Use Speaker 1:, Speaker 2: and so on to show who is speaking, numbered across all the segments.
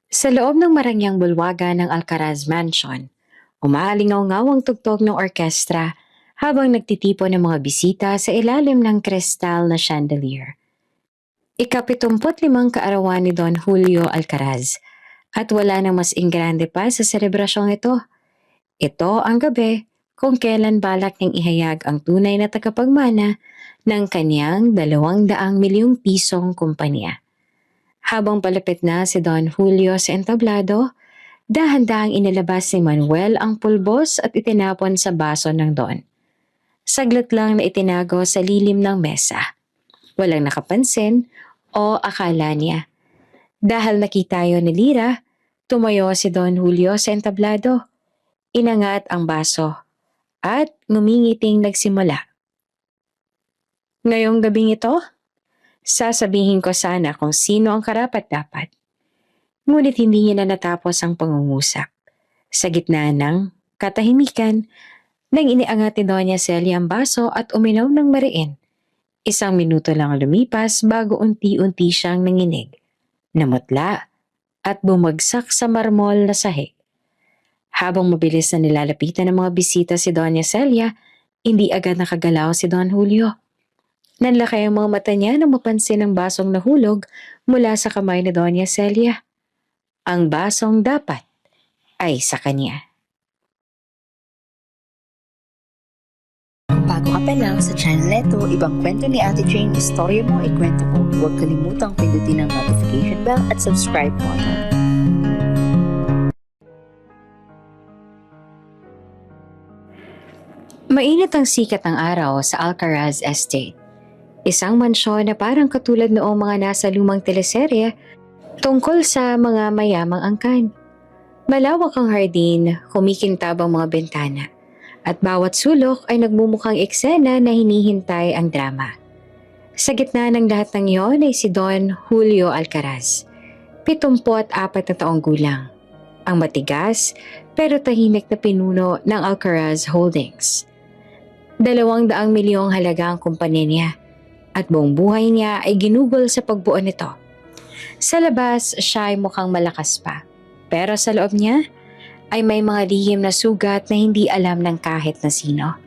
Speaker 1: Sa loob ng marangyang bulwagan ng Alcaraz Mansion, umaalingaw-ngaw ang tugtog ng orkestra habang nagtitipon ng mga bisita sa ilalim ng kristal na chandelier. Ika-75 kaarawan ni Don Julio Alcaraz at wala nang mas ingrande pa sa selebrasyong ito. Ito ang gabi kung kailan balak niyang ihayag ang tunay na tagapagmana ng kanyang 200 milyong pisong kumpanya. Habang palapit na si Don Julio sa entablado, dahan-dahang inilabas ni Manuel ang pulbos at itinapon sa baso ng Don. Saglit lang na itinago sa lilim ng mesa. Walang nakapansin o akala niya. Dahil nakita yon ni Lira, tumayo si Don Julio sa entablado. Inangat ang baso at ngumingiting nagsimula. Ngayong gabing ito, sasabihin ko sana kung sino ang karapat-dapat. Ngunit hindi niya na natapos ang pangungusap. Sa gitna ng katahimikan, nang iniangat ni Doña Celia ang baso at uminom ng mariin. 1 minuto lang lumipas bago unti-unti siyang nanginig, namutla at bumagsak sa marmol na sahig. Habang mabilis na nilalapitan ng mga bisita si Doña Celia, hindi agad nakagalaw si Don Julio. Nanlaki ang mga mata niya nang mapansin ang basong nahulog mula sa kamay ni Doña Celia. Ang basong dapat ay sa kanya.
Speaker 2: Bago ka pa lang sa channel neto, ibang kwento ni Ate Jane, istorya mo, ikwento ko. Huwag kalimutang pindutin ang notification bell at subscribe button.
Speaker 1: Mainit ang sikat ng araw sa Alcaraz Estate. Isang mansyon na parang katulad noong mga nasa lumang teleserye tungkol sa mga mayamang angkan. Malawak ang hardin, kumikintab ang mga bintana, at bawat sulok ay nagmumukhang eksena na hinihintay ang drama. Sa gitna ng lahat ng iyon ay si Don Julio Alcaraz, 74 na taong gulang. Ang matigas pero tahimik na pinuno ng Alcaraz Holdings. 200 milyong halaga ang kumpanya niya at buong buhay niya ay ginugol sa pagbuo nito. Sa labas, siya ay mukhang malakas pa, pero sa loob niya ay may mga lihim na sugat na hindi alam ng kahit na sino.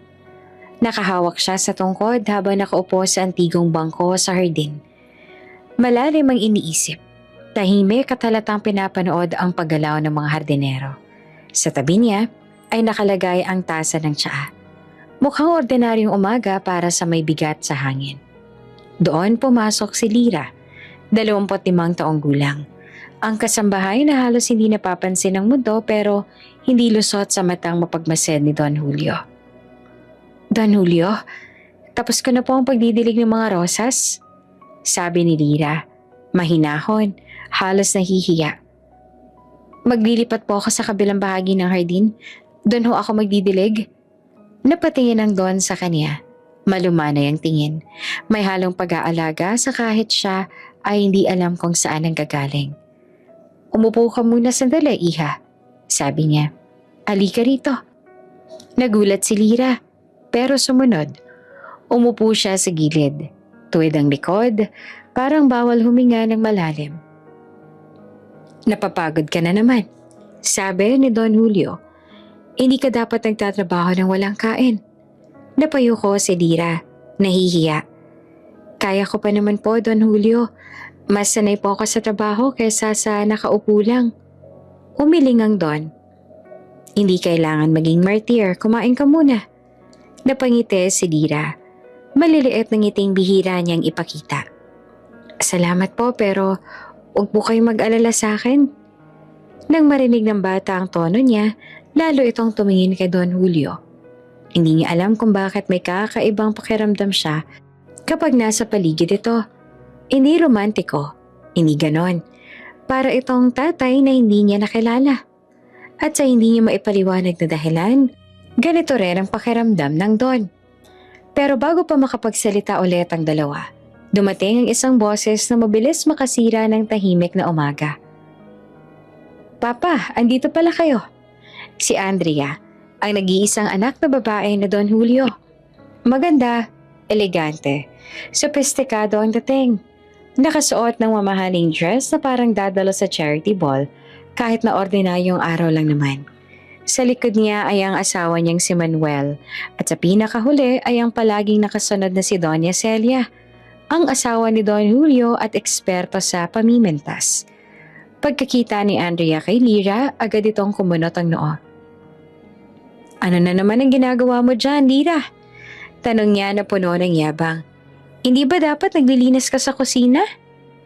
Speaker 1: Nakahawak siya sa tungkod habang nakaupo sa antigong bangko sa hardin. Malalim ang iniisip. Tahimik at halatang pinapanood ang paggalaw ng mga hardinero. Sa tabi niya ay nakalagay ang tasa ng tsaa. Mukhang ordinaryong umaga para sa may bigat sa hangin. Doon pumasok si Lira, 25 taong gulang. Ang kasambahay na halos hindi napapansin ng mundo pero hindi lusot sa matang mapagmased ni Don Julio. Don Julio, tapos ko na po ang pagdidilig ng mga rosas? Sabi ni Lira, mahinahon, halos nahihiya. Maglilipat po ako sa kabilang bahagi ng hardin. Doon ho ako magdidilig. Napatingin ang Don sa kanya. Malumanay ang tingin. May halong pag-aalaga sa kahit siya ay hindi alam kung saan ang gagaling. Umupo ka muna sandali, iha. Sabi niya. Halika rito. Nagulat si Lira, pero sumunod. Umupo siya sa gilid. Tuwid ang likod, parang bawal huminga ng malalim. Napapagod ka na naman, sabi ni Don Julio. Hindi ka dapat nagtatrabaho ng walang kain. Napayo ko si Lira, nahihiya. Kaya ko pa naman po, Don Julio. Mas sanay po ako sa trabaho kaysa sa nakaupo lang. Umiling ang Don. Hindi kailangan maging martyr, kumain ka muna. Napangiti si Lira. Maliliit na ngiting bihira niyang ipakita. Salamat po pero huwag po kayong mag-alala sa akin. Nang marinig ng bata ang tono niya, lalo itong tumingin kay Don Julio. Hindi niya alam kung bakit may kakaibang pakiramdam siya kapag nasa paligid ito. Hindi romantiko, hindi ganon. Para itong tatay na hindi niya nakilala. At sa hindi niya maipaliwanag na dahilan, ganito rin ang pakiramdam ng Don. Pero bago pa makapagsalita ulit ang dalawa, dumating ang isang boses na mabilis makasira ng tahimik na umaga. Papa, andito pala kayo. Si Andrea, ang nag-iisang anak na babae na Don Julio. Maganda, elegante, sophisticado ang dating. Nakasuot ng mamahaling dress na parang dadalo sa charity ball kahit na ordinaryong araw lang naman. Sa likod niya ay ang asawa niyang si Manuel at sa pinakahuli ay ang palaging nakasunod na si Doña Celia, ang asawa ni Don Julio at eksperto sa pamimentas. Pagkakita ni Andrea kay Lyra, agad itong kumunot ang noo. "Ano na naman ang ginagawa mo dyan, Lyra?" Tanong niya na puno ng yabang. "Hindi ba dapat naglilinis ka sa kusina?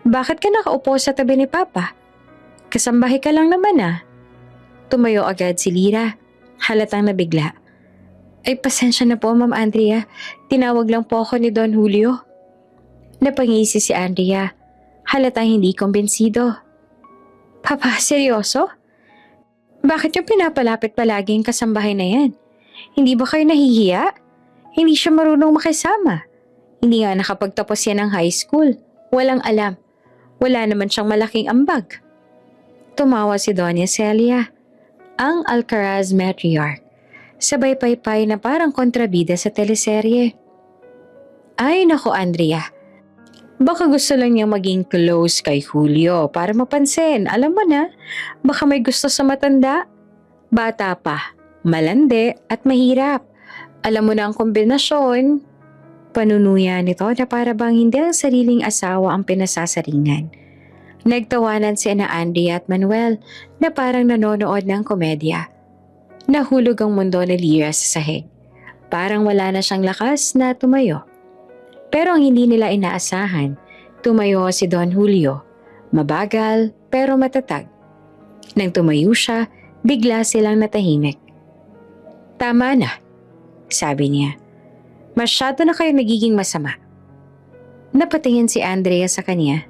Speaker 1: Bakit ka nakaupo sa tabi ni Papa? Kasambahay ka lang naman ah." Tumayo agad si Lyra, halatang nabigla. "Ay pasensya na po, Ma'am Andrea. Tinawag lang po ako ni Don Julio." Napangisi si Andrea, halatang hindi kumbinsido. "Papa, seryoso? Bakit yung pinapalapit palagi ang kasambahay na yan? Hindi ba kayo nahihiya? Hindi siya marunong makisama. Hindi nga nakapagtapos yan ng high school. Walang alam. Wala naman siyang malaking ambag." Tumawa si Doña Celia, ang Alcaraz matriarch, sabay paypay na parang kontrabida sa teleserye. "Ay nako Andrea, baka gusto lang niyang maging close kay Julio para mapansin. Alam mo na, baka may gusto sa matanda. Bata pa, malandi at mahirap. Alam mo na ang kombinasyon." Panunuya nito na para bang hindi ang sariling asawa ang pinasasaringan. Nagtawanan si Ana Andrea at Manuel na parang nanonood ng komedya. Nahulog ang mundo ni Lyra sa sahig. Parang wala na siyang lakas na tumayo. Pero ang hindi nila inaasahan, tumayo si Don Julio. Mabagal pero matatag. Nang tumayo siya, bigla silang natahimik. "Tama na," sabi niya. "Masyado na kayo nagiging masama." Napatingin si Andrea sa kanya.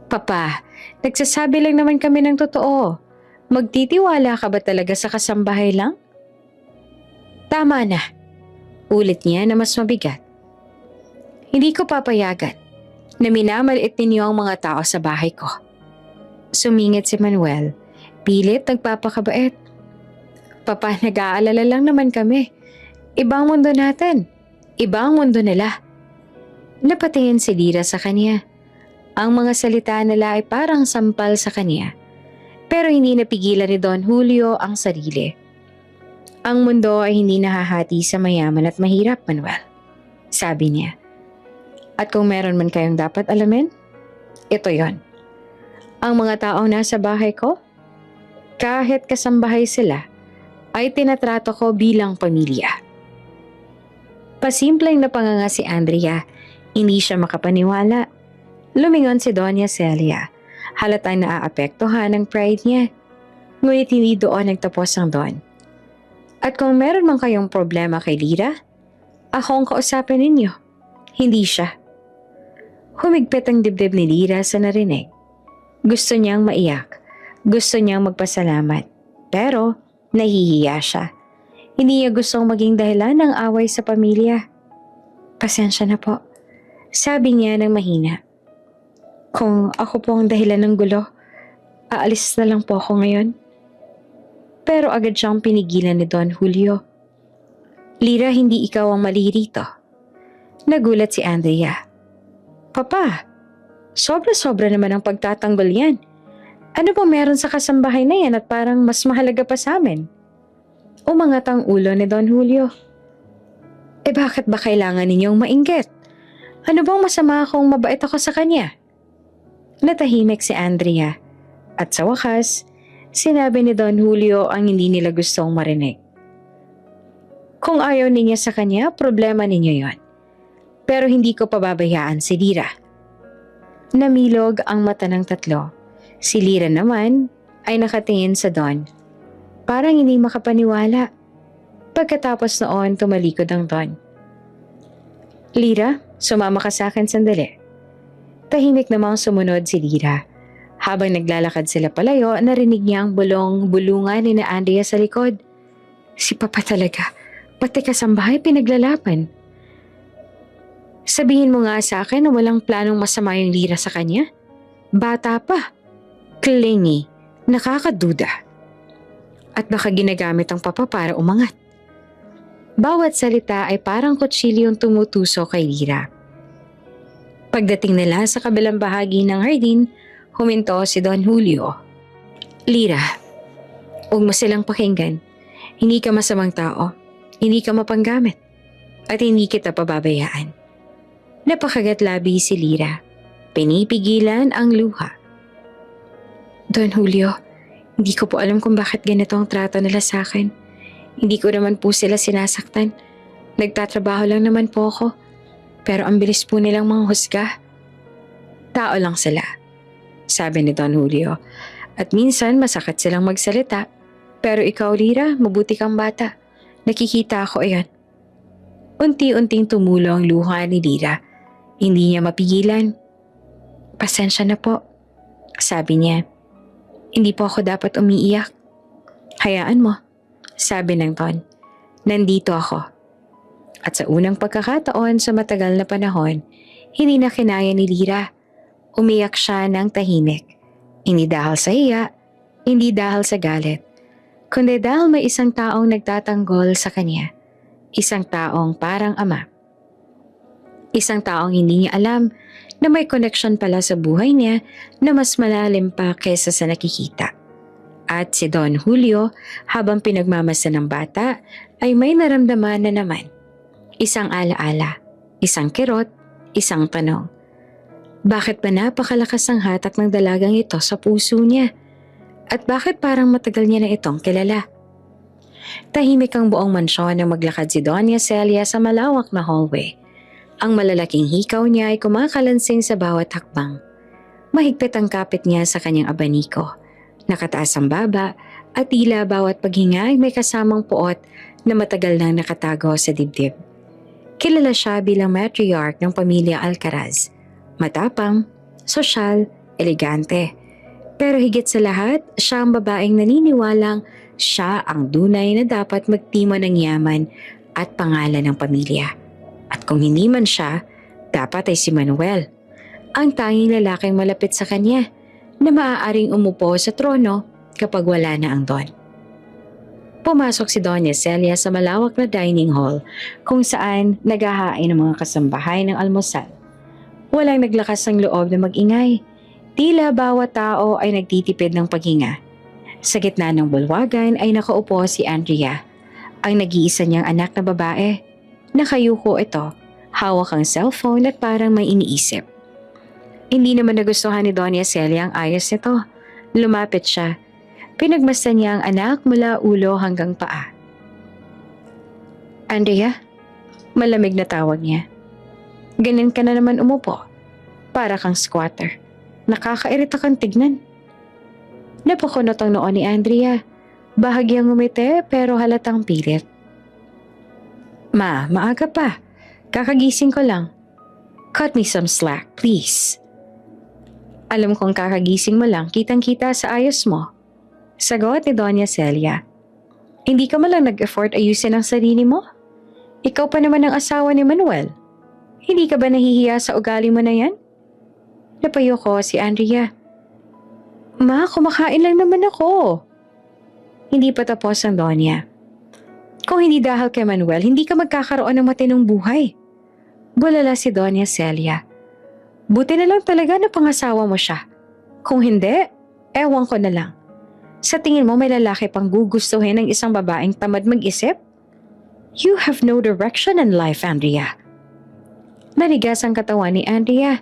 Speaker 1: "Papa, nagsasabi lang naman kami ng totoo. Magtitiwala ka ba talaga sa kasambahay lang?" "Tama na," ulit niya na mas mabigat. "Hindi ko papayagan na minamaliit ninyo ang mga tao sa bahay ko." Sumingit si Manuel, pilit nagpapakabait. "Papa, nag-aalala lang naman kami. Ibang mundo natin. Ibang mundo nila." Napatingin si Lyra sa kanya. Ang mga salita nila ay parang sampal sa kanya. Pero hindi napigilan ni Don Julio ang sarili. "Ang mundo ay hindi nahahati sa mayaman at mahirap, Manuel," sabi niya. "At kung meron man kayong dapat alamin, ito yon. Ang mga taong nasa bahay ko, kahit kasambahay sila, ay tinatrato ko bilang pamilya." Pasimpleng napanganga si Andrea, hindi siya makapaniwala. Lumingon si Doña Celia, halatang naaapektuhan ang pride niya. Ngunit hindi doon nagtapos ang Don. "At kung meron man kayong problema kay Lyra, ako ang kausapin ninyo, hindi siya." Humigpit ang dibdib ni Lyra sa narinig. Gusto niyang maiyak, gusto niyang magpasalamat, pero nahihiya siya. Hindi niya gustong maging dahilan ng away sa pamilya. "Pasensya na po," sabi niya ng mahina. "Kung ako po ang dahilan ng gulo, aalis na lang po ako ngayon." Pero agad siyang pinigilan ni Don Julio. "Lyra, hindi ikaw ang mali rito." Nagulat si Andrea. "Papa, sobra-sobra naman ang pagtatanggol yan. Ano ba meron sa kasambahay na yan at parang mas mahalaga pa sa amin?" Umangat ang ulo ni Don Julio. "Eh bakit ba kailangan ninyong mainggit? Ano bang masama kung mabait ako sa kanya?" Natahimik si Andrea. At sa wakas, sinabi ni Don Julio ang hindi nila gustong marinig. "Kung ayaw ninyo sa kanya, problema ninyo yon. Pero hindi ko pababayaan si Lyra." Namilog ang mata ng tatlo. Si Lyra naman ay nakatingin sa Don. Parang hindi makapaniwala. Pagkatapos noon, tumalikod ang Don. "Lyra, sumama ka sa akin sandali." Tahimik namang sumunod si Lyra. Habang naglalakad sila palayo, narinig niya ang bulong-bulungan ni na Andrea sa likod. "Si Papa talaga, pati kasambahay pinaglalaban." "Sabihin mo nga sa akin na walang planong masama yung Lyra sa kanya. Bata pa, clingy, nakakaduda. At baka ginagamit ang Papa para umangat." Bawat salita ay parang kutsilyong tumutuso kay Lyra. Pagdating nila sa kabilang bahagi ng hardin, huminto si Don Julio. Lira, huwag mo silang pakinggan. Hindi ka masamang tao, hindi ka mapanggamit, at hindi kita pababayaan. Napakagat labi si Lira. Pinipigilan ang luha. Don Julio, hindi ko po alam kung bakit ganito ang trato nila sa akin. Hindi ko naman po sila sinasaktan. Nagtatrabaho lang naman po ako. Pero ang bilis po nilang manghusga. Tao lang sila, sabi ni Don Julio. At minsan masakit silang magsalita. Pero ikaw, Lira, mabuti kang bata. Nakikita ako ayan. Unti-unting tumulo ang luha ni Lira. Hindi niya mapigilan. Pasensya na po, sabi niya. Hindi po ako dapat umiiyak. Hayaan mo, sabi ng Don. Nandito ako. At sa unang pagkakataon sa matagal na panahon, hindi na kinaya ni Lira. Umiyak siya ng tahimik. Hindi dahil sa hiya, hindi dahil sa galit, kundi dahil may isang taong nagtatanggol sa kanya. Isang taong parang ama. Isang taong hindi niya alam na may connection pala sa buhay niya na mas malalim pa kaysa sa nakikita. At si Don Julio, habang pinagmamasa ng bata, ay may naramdaman na naman. Isang alaala, isang kirot, isang tanong. Bakit ba napakalakas ang hatak ng dalagang ito sa puso niya? At bakit parang matagal niya na itong kilala? Tahimik ang buong mansyon nang maglakad si Doña Celia sa malawak na hallway. Ang malalaking hikaw niya ay kumakalansing sa bawat hakbang. Mahigpit ang kapit niya sa kanyang abaniko. Nakataas ang baba at tila bawat paghinga ay may kasamang puot na matagal nang nakatago sa dibdib. Kilala siya bilang matriarch ng pamilya Alcaraz. Matapang, sosyal, elegante. Pero higit sa lahat, siya ang babaeng naniniwalang siya ang dunay na dapat magtimo ng yaman at pangalan ng pamilya. At kung hindi man siya, dapat ay si Manuel, ang tanging lalaking malapit sa kanya na maaaring umupo sa trono kapag wala na ang Don. Pumasok si Doña Celia sa malawak na dining hall kung saan naghahain ang mga kasambahay ng almusal. Walang naglakas ng loob na mag-ingay. Tila bawat tao ay nagtitipid ng paghinga. Sa gitna ng bulwagan ay nakaupo si Andrea, ang nag-iisa niyang anak na babae. Nakayuko ito, hawak ang cellphone at parang may iniisip. Hindi naman nagustuhan ni Doña Celia ang ayos nito. Lumapit siya. Pinagmasdan niya ang anak mula ulo hanggang paa. Andrea, malamig na tawag niya. Ganyan ka na naman umupo. Para kang squatter. Nakakairita kang tignan. Napakunot ang noon ni Andrea. Bahagyang ngumiti pero halatang pilit. Ma, maaga pa. Kakagising ko lang. Cut me some slack, please. Alam kong kakagising mo lang, kitang-kita sa ayos mo. Sagot ni Doña Celia. Hindi ka malang nag-effort ayusin ang sarili mo? Ikaw pa naman ang asawa ni Manuel. Hindi ka ba nahihiya sa ugali mo na yan? Napayo ko si Andrea. Ma, kumakain lang naman ako. Hindi pa tapos ang Doña. Kung hindi dahil kay Manuel, hindi ka magkakaroon ng matinong buhay. Bulala si Doña Celia. Buti na lang talaga na pangasawa mo siya. Kung hindi, ewan ko na lang. Sa tingin mo may lalaki pang gugustuhin ng isang babaeng tamad mag-isip? You have no direction in life, Andrea. Manigas ang katawan ni Andrea.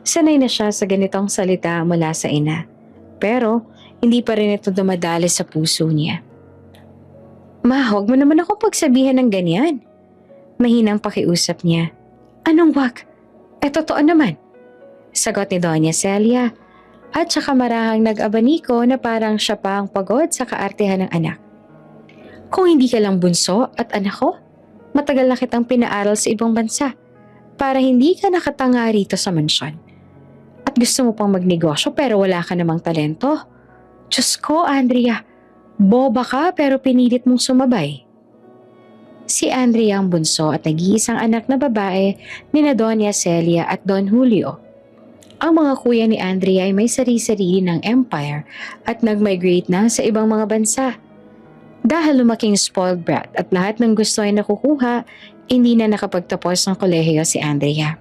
Speaker 1: Sanay na siya sa ganitong salita mula sa ina. Pero hindi pa rin ito dumadali sa puso niya. Ma, huwag mo naman ako pagsabihan ng ganyan. Mahinang pakiusap niya. Anong wag? Totoo naman. Sagot ni Doña Celia. At saka marahang nag-abaniko na parang siya pa ang pagod sa kaartehan ng anak. Kung hindi ka lang bunso at anak ko, matagal na kitang pinaaral sa ibang bansa para hindi ka nakatanga rito sa mansyon. At gusto mo pang magnegosyo pero wala ka namang talento. Diyos ko, Andrea. Boba ka pero pinilit mong sumabay. Si Andrea ang bunso at nag-iisang anak na babae ni Doña Celia at Don Julio. Ang mga kuya ni Andrea ay may sarili-sarili ng empire at nag-migrate na sa ibang mga bansa. Dahil lumaking spoiled brat at lahat ng gusto ay nakukuha, hindi na nakapagtapos ng kolehiyo si Andrea.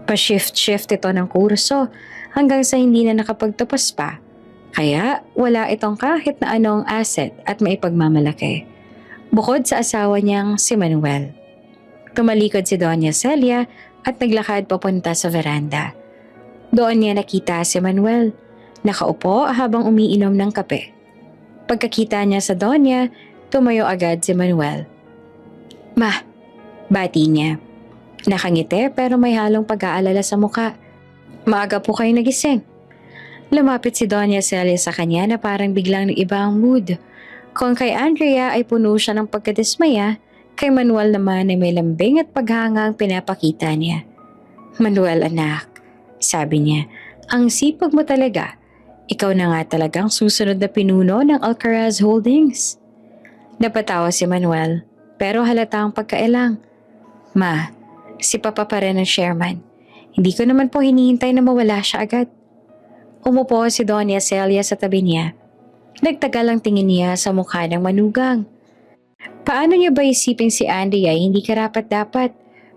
Speaker 1: Pa-shift-shift ito ng kurso hanggang sa hindi na nakapagtapos pa. Kaya wala itong kahit na anong asset at maipagmamalaki. Bukod sa asawa niyang si Manuel. Tumalikod si Doña Celia at naglakad papunta sa veranda. Doon niya nakita si Manuel, nakaupo habang umiinom ng kape. Pagkakita niya sa Doña, tumayo agad si Manuel. "Ma," bati niya. Nakangiti pero may halong pag-aalala sa muka. "Maaga po kayo nagising." Lumapit si Doña Celia sa kanya na parang biglang nag-iba ang mood. Kung kay Andrea ay puno siya ng pagkadismaya, kay Manuel naman ay may lambing at paghanga ang pinapakita niya. "Manuel anak," sabi niya, "ang sipag mo talaga. Ikaw na nga talagang susunod na pinuno ng Alcaraz Holdings." Napatawa si Manuel, pero halatang pagkailang. "Ma, si Papa pa rin ang chairman. Hindi ko naman po hinihintay na mawala siya agad." Umupo si Doña Celia sa tabi niya. Nagtagal ang tingin niya sa mukha ng manugang. Paano niya ba isipin si Andy ay hindi karapat-dapat?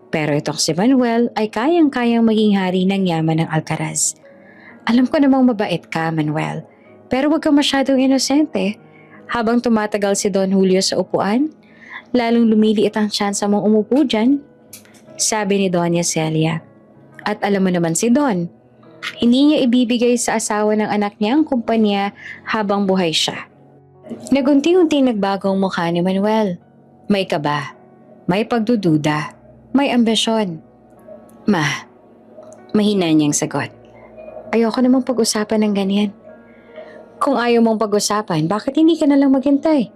Speaker 1: Pero itong si Manuel ay kayang-kayang maging hari ng yaman ng Alcaraz. "Alam ko namang mabait ka, Manuel. Pero wag kang masyadong inosente." Habang tumatagal si Don Julio sa upuan, lalong lumiliit ang tsansa mong umupo dyan, sabi ni Doña Celia. At alam mo naman si Don, hindi niya ibibigay sa asawa ng anak niya ang kumpanya habang buhay siya. Nagunti-unting nagbago ang mukha ni Manuel. May kaba, may pagdududa, may ambisyon. "Ma," mahina niyang sagot. "Ayoko namang pag-usapan ng ganyan." "Kung ayaw mong pag-usapan, bakit hindi ka nalang maghintay?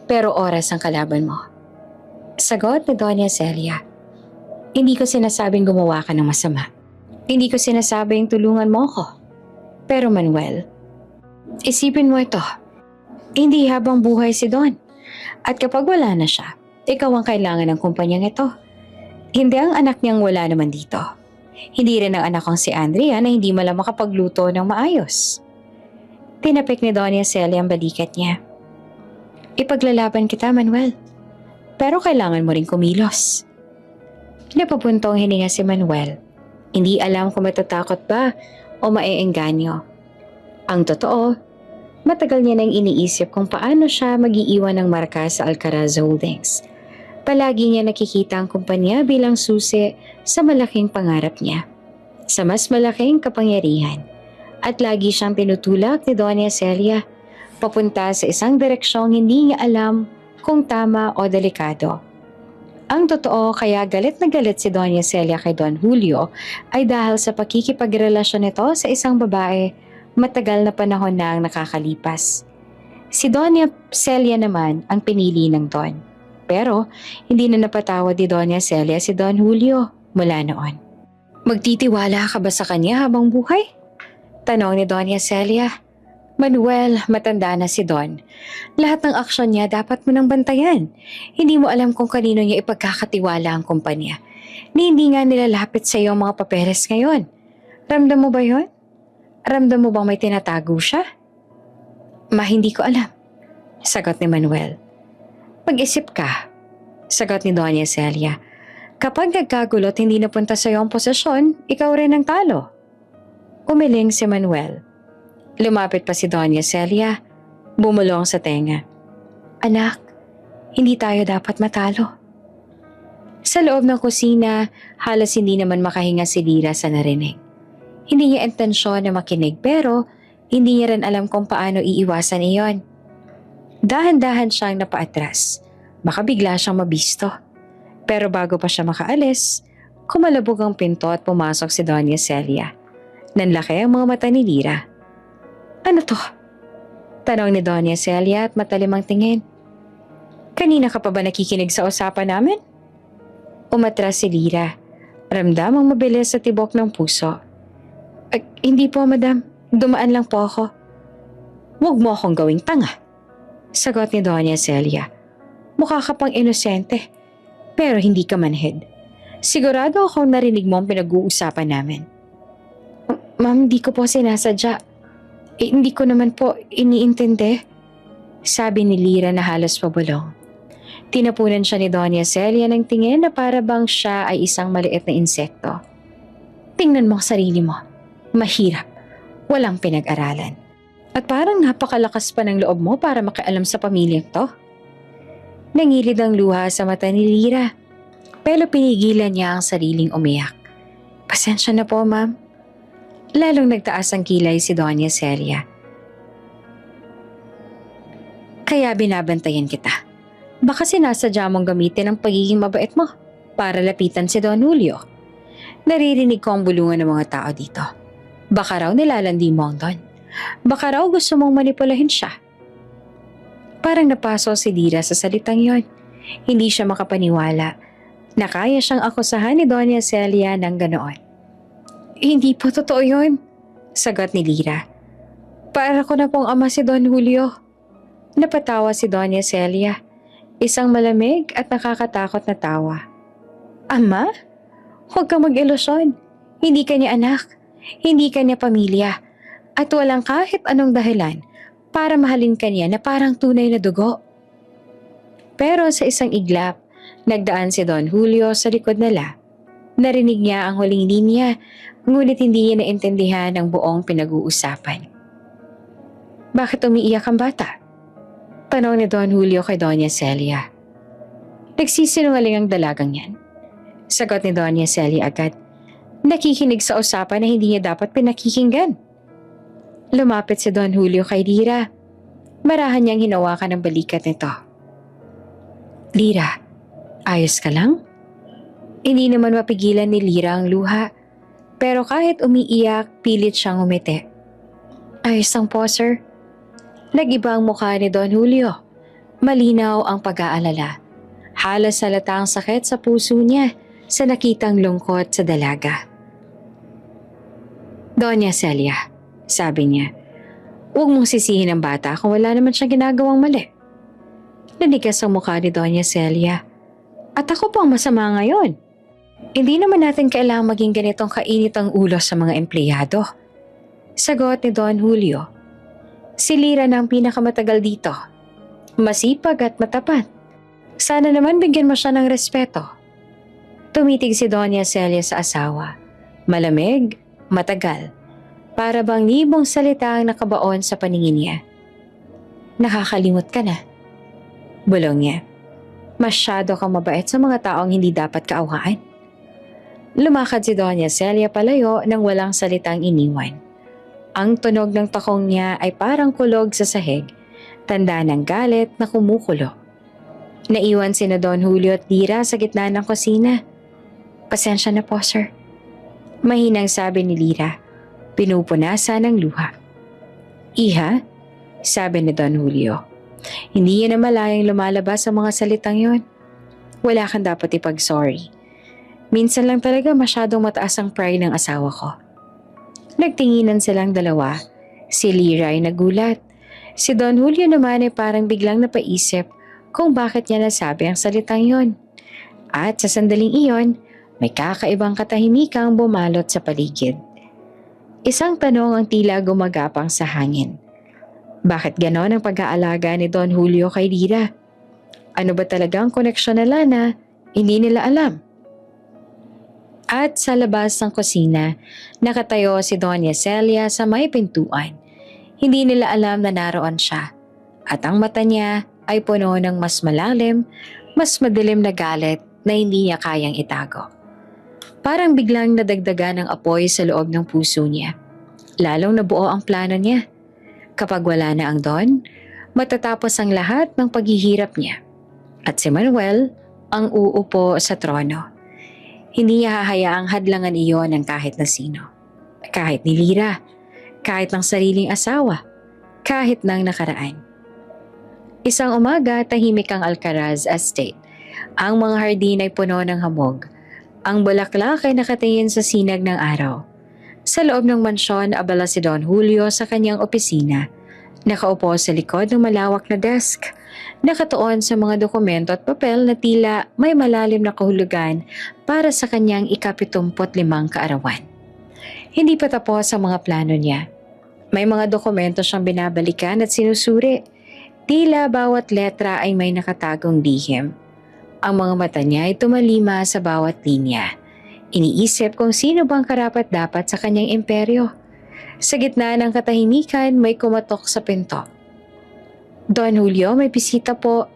Speaker 1: Pero oras ang kalaban mo." Sagot ni Doña Celia. "Hindi ko sinasabing gumawa ka ng masama. Hindi ko sinasabing tulungan mo ako. Pero Manuel, isipin mo ito. Hindi habang buhay si Don. At kapag wala na siya, ikaw ang kailangan ng kumpanyang ito. Hindi ang anak niyang wala naman dito. Hindi rin ang anak kong si Andrea na hindi malang makapagluto ng maayos." Tinapik ni Doña Celia ang balikat niya. "Ipaglalaban kita, Manuel. Pero kailangan mo rin kumilos." Napapuntong hininga si Manuel. Hindi alam kung matatakot ba o maeengganyo. Ang totoo, matagal niya nang iniisip kung paano siya mag-iiwan ng marka sa Alcaraz Holdings. Palagi niya nakikita ang kumpanya bilang susi sa malaking pangarap niya, sa mas malaking kapangyarihan. At lagi siyang tinutulak ni Doña Celia papunta sa isang direksyong hindi niya alam kung tama o delikado. Ang totoo, kaya galit na galit si Doña Celia kay Don Julio ay dahil sa pakikipagrelasyon nito sa isang babae matagal na panahon na ang nakakalipas. Si Doña Celia naman ang pinili ng Don. Pero hindi na napatawad ni Doña Celia si Don Julio mula noon. "Magtitiwala ka ba sa kanya habang buhay?" tanong ni Doña Celia. "Manuel, matanda na si Don. Lahat ng aksyon niya dapat mo nang bantayan. Hindi mo alam kung kanino niya ipagkakatiwala ang kumpanya. Ni hindi nga nilalapit sa iyo ang mga papeles ngayon. Ramdam mo ba yon? Ramdam mo bang may tinatago siya?" "Ma, hindi ko alam," sagot ni Manuel. "Mag-isip ka," sagot ni Doña Celia. "Kapag nagkagulot hindi napunta sa iyo ang posisyon, ikaw rin ang talo." Umiling si Manuel. Lumapit pa si Doña Celia, bumulong sa tenga. "Anak, hindi tayo dapat matalo." Sa loob ng kusina, halos hindi naman makahinga si Lira sa narinig. Hindi niya intensyon na makinig pero hindi niya rin alam kung paano iiwasan iyon. Dahan-dahan siyang napaatras. Baka bigla siyang mabisto. Pero bago pa siya makaalis, kumalabog ang pinto at pumasok si Doña Celia. Nanlaki ang mga mata ni Lira. "Ano to?" tanong ni Doña Celia at matalim ang tingin. "Kanina ka pa ba nakikinig sa usapan namin?" Umatras si Lira. Ramdam ang mabilis sa tibok ng puso. Hindi po, madam. Dumaan lang po ako." "Huwag mo akong gawing tanga," sagot ni Doña Celia. "Mukha ka pang inosente, pero hindi ka manhid. Sigurado akong narinig mo ang pinag-uusapan namin." "Ma'am, hindi ko po sinasadya. Hindi ko naman po iniintindi," sabi ni Lira na halos pabulong. Tinapunan siya ni Doña Celia ng tingin na para bang siya ay isang maliit na insekto. Tingnan mo ang sarili mo. Mahirap. Walang pinag-aralan. At parang napakalakas pa ng loob mo para makialam sa pamilyang to. Nangilid ang luha sa mata ni Lyra. Pero pinigilan niya ang sariling umiyak. Pasensya na po, ma'am. Lalong nagtaas ang kilay si Doña Celia. Kaya binabantayan kita. Baka sinasadya mong gamitin ang pagiging mabait mo para lapitan si Don Julio. Naririnig ko ang bulungan ng mga tao dito. Baka raw nilalandi mo ang Don. Baka raw gusto mong manipulahin siya. Parang napaso si Lyra sa salitang yon. Hindi siya makapaniwala na kaya siyang akusahan ni Doña Celia ng ganoon. Hindi po totoo yun, sagot ni Lyra. Para ko na pong ama si Don Julio. Napatawa si Doña Celia. Isang malamig at nakakatakot na tawa. Ama? Huwag kang mag-ilusyon. Hindi ka niya anak. Hindi ka niya pamilya. At walang kahit anong dahilan para mahalin ka niya na parang tunay na dugo. Pero sa isang iglap, nagdaan si Don Julio sa likod nila. Narinig niya ang huling linya, ngunit hindi niya naintindihan ang buong pinag-uusapan. Bakit umiiyak ang bata? Tanong ni Don Julio kay Doña Celia. Nagsisinungaling ang dalagang yan. Sagot ni Doña Celia agad. Nakikinig sa usapan na hindi niya dapat pinakikinggan. Lumapit si Don Julio kay Lyra. Marahan niyang hinawakan ang balikat nito. Lyra, ayos ka lang? Hindi naman mapigilan ni Lyra ang luha. Pero kahit umiiyak, pilit siyang umiti. Ayos lang po, sir. Nag-iba ang mukha ni Don Julio. Malinaw ang pag-aalala. Halos halata ang sakit sa puso niya sa nakitang lungkot sa dalaga. Doña Celia, sabi niya, huwag mong sisihin ang bata kung wala naman siyang ginagawang mali. Nanigas ang mukha ni Doña Celia. At ako po ang masama ngayon. Hindi naman natin kailangang maging ganitong kainit ang ulo sa mga empleyado. Sagot ni Don Julio. Si Lyra na ang pinakamatagal dito. Masipag at matapat. Sana naman bigyan mo siya ng respeto. Tumitig si Doña Celia sa asawa. Malamig, matagal. Para bang libong salita ang nakabaon sa paningin niya. Nakakalimot ka na. Bulong niya. Masyado kang mabait sa mga taong hindi dapat kaawaan. Lumakad si Doña Celia palayo nang walang salitang iniwan. Ang tunog ng takong niya ay parang kulog sa sahig, tanda ng galit na kumukulo. Naiwan sina Don Julio at Lyra sa gitna ng kusina. Pasensya na po, sir. Mahinang sabi ni Lyra, pinupunasan ng luha. Iha? Sabi ni Don Julio. Hindi yan na malayang lumalabas sa mga salitang yon. Wala kang dapat ipag-sorry. Minsan lang talaga masyadong mataas ang pride ng asawa ko. Nagtinginan silang dalawa. Si Lyra ay nagulat. Si Don Julio naman ay parang biglang napaisip kung bakit niya nasabi ang salitang yon. At sa sandaling iyon, may kakaibang katahimikang bumalot sa paligid. Isang tanong ang tila gumagapang sa hangin. Bakit ganon ang pag-aalaga ni Don Julio kay Lyra? Ano ba talagang koneksyon nila na hindi nila alam? At sa labas ng kusina, nakatayo si Doña Celia sa may pintuan. Hindi nila alam na naroon siya. At ang mata niya ay puno ng mas malalim, mas madilim na galit na hindi niya kayang itago. Parang biglang nadagdagan ng apoy sa loob ng puso niya. Lalong nabuo ang plano niya. Kapag wala na ang Don, matatapos ang lahat ng paghihirap niya. At si Manuel ang uupo sa trono. Hindi niya hahayaang hadlangan iyon ng kahit na sino. Kahit ni Lyra, kahit ng sariling asawa, kahit ng nakaraan. Isang umaga, tahimik ang Alcaraz Estate. Ang mga hardin ay puno ng hamog. Ang bulaklak ay nakatingin sa sinag ng araw. Sa loob ng mansyon, abala si Don Julio sa kanyang opisina. Nakaupo sa likod ng malawak na desk. Nakatuon sa mga dokumento at papel na tila may malalim na kahulugan para sa kanyang ika-75 kaarawan. Hindi pa tapos ang mga plano niya. May mga dokumento siyang binabalikan at sinusuri. Tila bawat letra ay may nakatagong lihim. Ang mga mata niya ay tumalima sa bawat linya. Iniisip kung sino bang karapat-dapat sa kanyang imperyo. Sa gitna ng katahimikan, may kumatok sa pinto. "Don Julio, may bisita po,"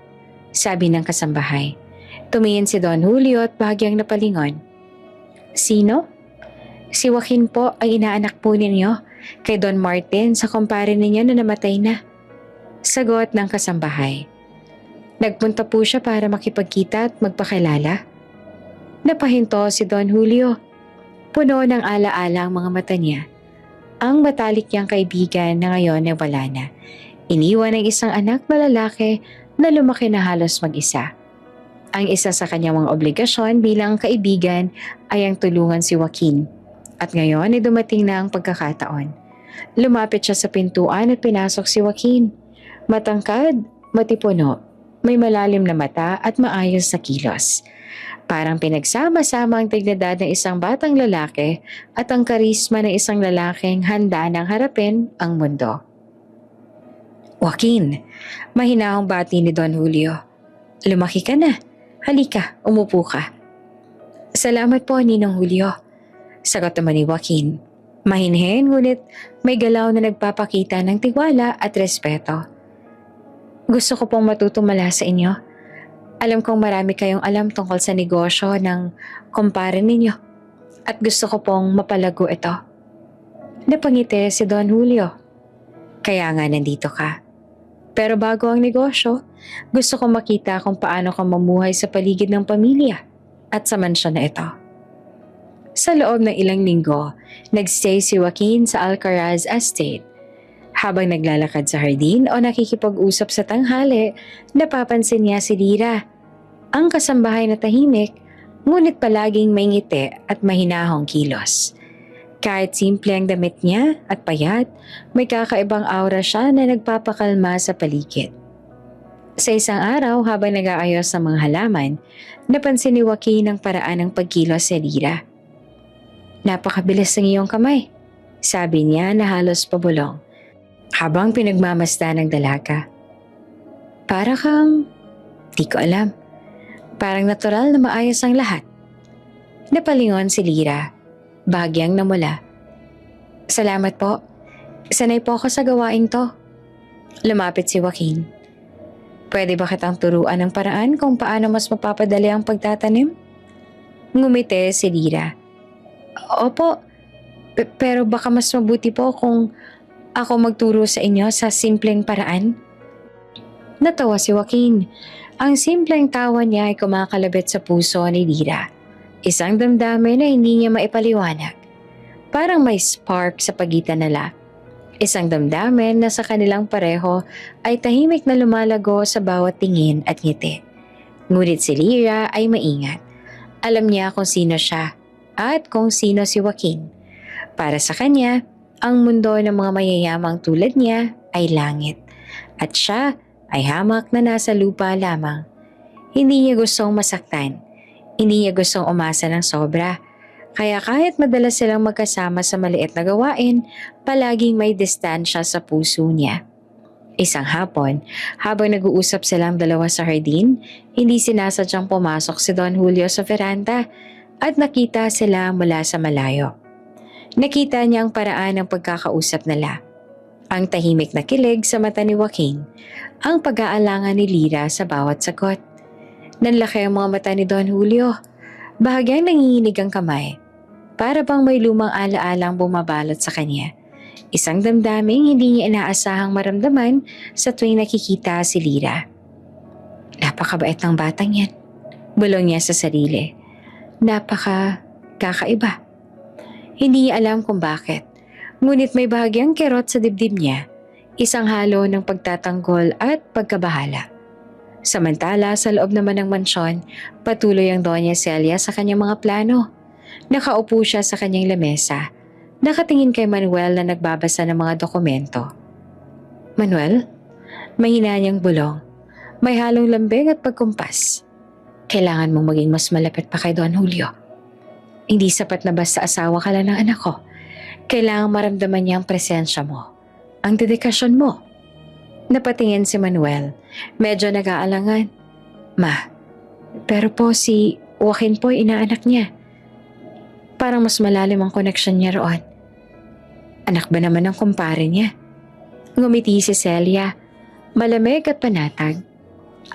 Speaker 1: sabi ng kasambahay. Tumingin si Don Julio at bahagyang napalingon. "Sino?" "Si Joaquin po, ang inaanak po ninyo, kay Don Martin sa kumpare ninyo na namatay na," sagot ng kasambahay. "Nagpunta po siya para makipagkita at magpakilala?" Napahinto si Don Julio. Puno ng alaala ang mga mata niya. Ang matalik niyang kaibigan na ngayon ay wala na. Iniwan ng isang anak na lalaki na lumaki na halos mag-isa. Ang isa sa kanyang mga obligasyon bilang kaibigan ay ang tulungan si Joaquin. At ngayon ay dumating na ang pagkakataon. Lumapit siya sa pintuan at pinasok si Joaquin. Matangkad, matipuno, may malalim na mata at maayos na kilos. Parang pinagsama-sama ang dignidad ng isang batang lalaki at ang karisma ng isang lalaking handa nang harapin ang mundo. "Joaquin," mahinahong bati ni Don Julio. "Lumaki ka na. Halika, umupo ka." "Salamat po, Ninong Julio," sagot naman ni Joaquin. Mahinhin ngunit may galaw na nagpapakita ng tiwala at respeto. "Gusto ko pong matutumala sa inyo. Alam kong marami kayong alam tungkol sa negosyo ng kumpare ninyo at gusto ko pong mapalago ito." Napangiti si Don Julio. "Kaya nga nandito ka. Pero bago ang negosyo, gusto kong makita kung paano ka mamuhay sa paligid ng pamilya at sa mansyon na ito." Sa loob ng ilang linggo, nagstay si Joaquin sa Alcaraz Estate. Habang naglalakad sa hardin o nakikipag-usap sa tanghali, napapansin niya si Lira. Ang kasambahay na tahimik, ngunit palaging may ngiti at mahinahong kilos. Kahit simple ang damit niya at payat, may kakaibang aura siya na nagpapakalma sa paligid. Sa isang araw habang nag-aayos ng mga halaman, napansin ni Joaquin ang paraan ng pagkilos ni Lira. "Napakabilis ng iyong kamay," sabi niya na halos pabulong, habang pinagmamasdan ng dalaga. "Para kang, di ko alam. Parang natural na maayos ang lahat." Napalingon si Lira, bahagyang namula. "Salamat po. Sanay po ako sa gawaing to." Lumapit si Joaquin. "Pwede ba kitang turuan ng paraan kung paano mas mapapadali ang pagtatanim?" Ngumiti si Lira. "Opo, pero baka mas mabuti po kung ako magturo sa inyo sa simpleng paraan." Natawa si Joaquin. Ang simpleng tawa niya ay kumakalabit sa puso ni Lira. Isang damdamin na hindi niya maipaliwanag. Parang may spark sa pagitan nila. Isang damdamin na sa kanilang pareho ay tahimik na lumalago sa bawat tingin at ngiti. Ngunit si Lira ay maingat. Alam niya kung sino siya at kung sino si Joaquin. Para sa kanya, ang mundo ng mga mayayamang tulad niya ay langit. At siya ay hamak na nasa lupa lamang. Hindi niya gustong masaktan. Hindi niya gustong umasa ng sobra. Kaya kahit madalas silang magkasama sa maliit na gawain, palaging may distansya sa puso niya. Isang hapon, habang nag-uusap silang dalawa sa hardin, hindi sinasadyang pumasok si Don Julio sa veranda at nakita sila mula sa malayo. Nakita niya ang paraan ng pagkakausap nila. Ang tahimik na kilig sa mata ni Joaquin, ang pag-aalangan ni Lira sa bawat sagot. Nanlaki ang mga mata ni Don Julio. Bahagyang nanginginig ang kamay. Para bang may lumang alaalang bumabalot sa kanya. Isang damdaming hindi niya inaasahang maramdaman sa tuwing nakikita si Lira. "Napakabait ng batang yan," bulong niya sa sarili. "Kakaiba." Hindi niya alam kung bakit. Ngunit may bahagyang kirot sa dibdib niya, isang halo ng pagtatanggol at pagkabahala. Samantala sa loob naman ng mansyon, patuloy ang Doña Celia sa kanyang mga plano. Nakaupo siya sa kanyang lamesa, nakatingin kay Manuel na nagbabasa ng mga dokumento. "Manuel?" Mahina niyang bulong. May halong lambing at pagkumpas. "Kailangan mong maging mas malapit pa kay Don Julio. Hindi sapat na basta asawa ka lang ng anak ko. Kailangang maramdaman niya ang presensya mo, ang dedikasyon mo." Napatingin si Manuel, medyo nag-aalangan. "Ma, pero po si Joaquin po inaanak niya." Parang mas malalim ang koneksyon niya roon. Anak ba naman ng kumpare niya? Ngumiti si Celia, malamig at panatag.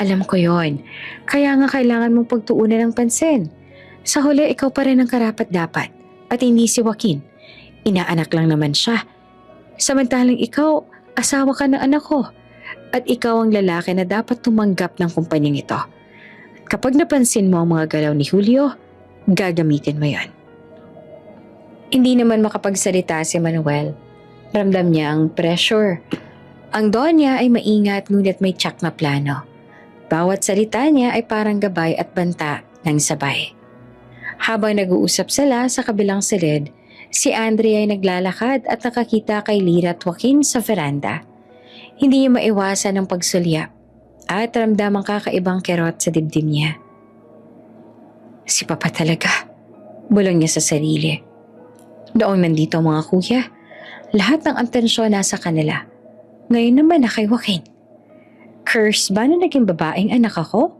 Speaker 1: Alam ko yon. Kaya nga kailangan mong pagtuunan ng pansin. Sa huli, ikaw pa rin ang karapat-dapat at hindi si Joaquin. Inaanak lang naman siya. Samantalang ikaw, asawa ka ng anak ko. At ikaw ang lalaki na dapat tumanggap ng kumpanyang ito. Kapag napansin mo ang mga galaw ni Julio, gagamitin mo yon. Hindi naman makapagsalita si Manuel. Ramdam niya ang pressure. Ang don niya ay maingat ngunit may tsak na plano. Bawat salita niya ay parang gabay at banta ng sabay. Habang nag-uusap sila sa kabilang silid, si Andrea ay naglalakad at nakakita kay Lyra at Joaquin sa veranda. Hindi niya maiwasan ang pagsulyap at ramdam ang kakaibang kerot sa dibdib niya. Si Papa talaga, bulong niya sa sarili. Noong nandito ang mga kuya, lahat ng atensyon nasa kanila. Ngayon naman na kay Joaquin. Curse ba na naging babaeng anak ako?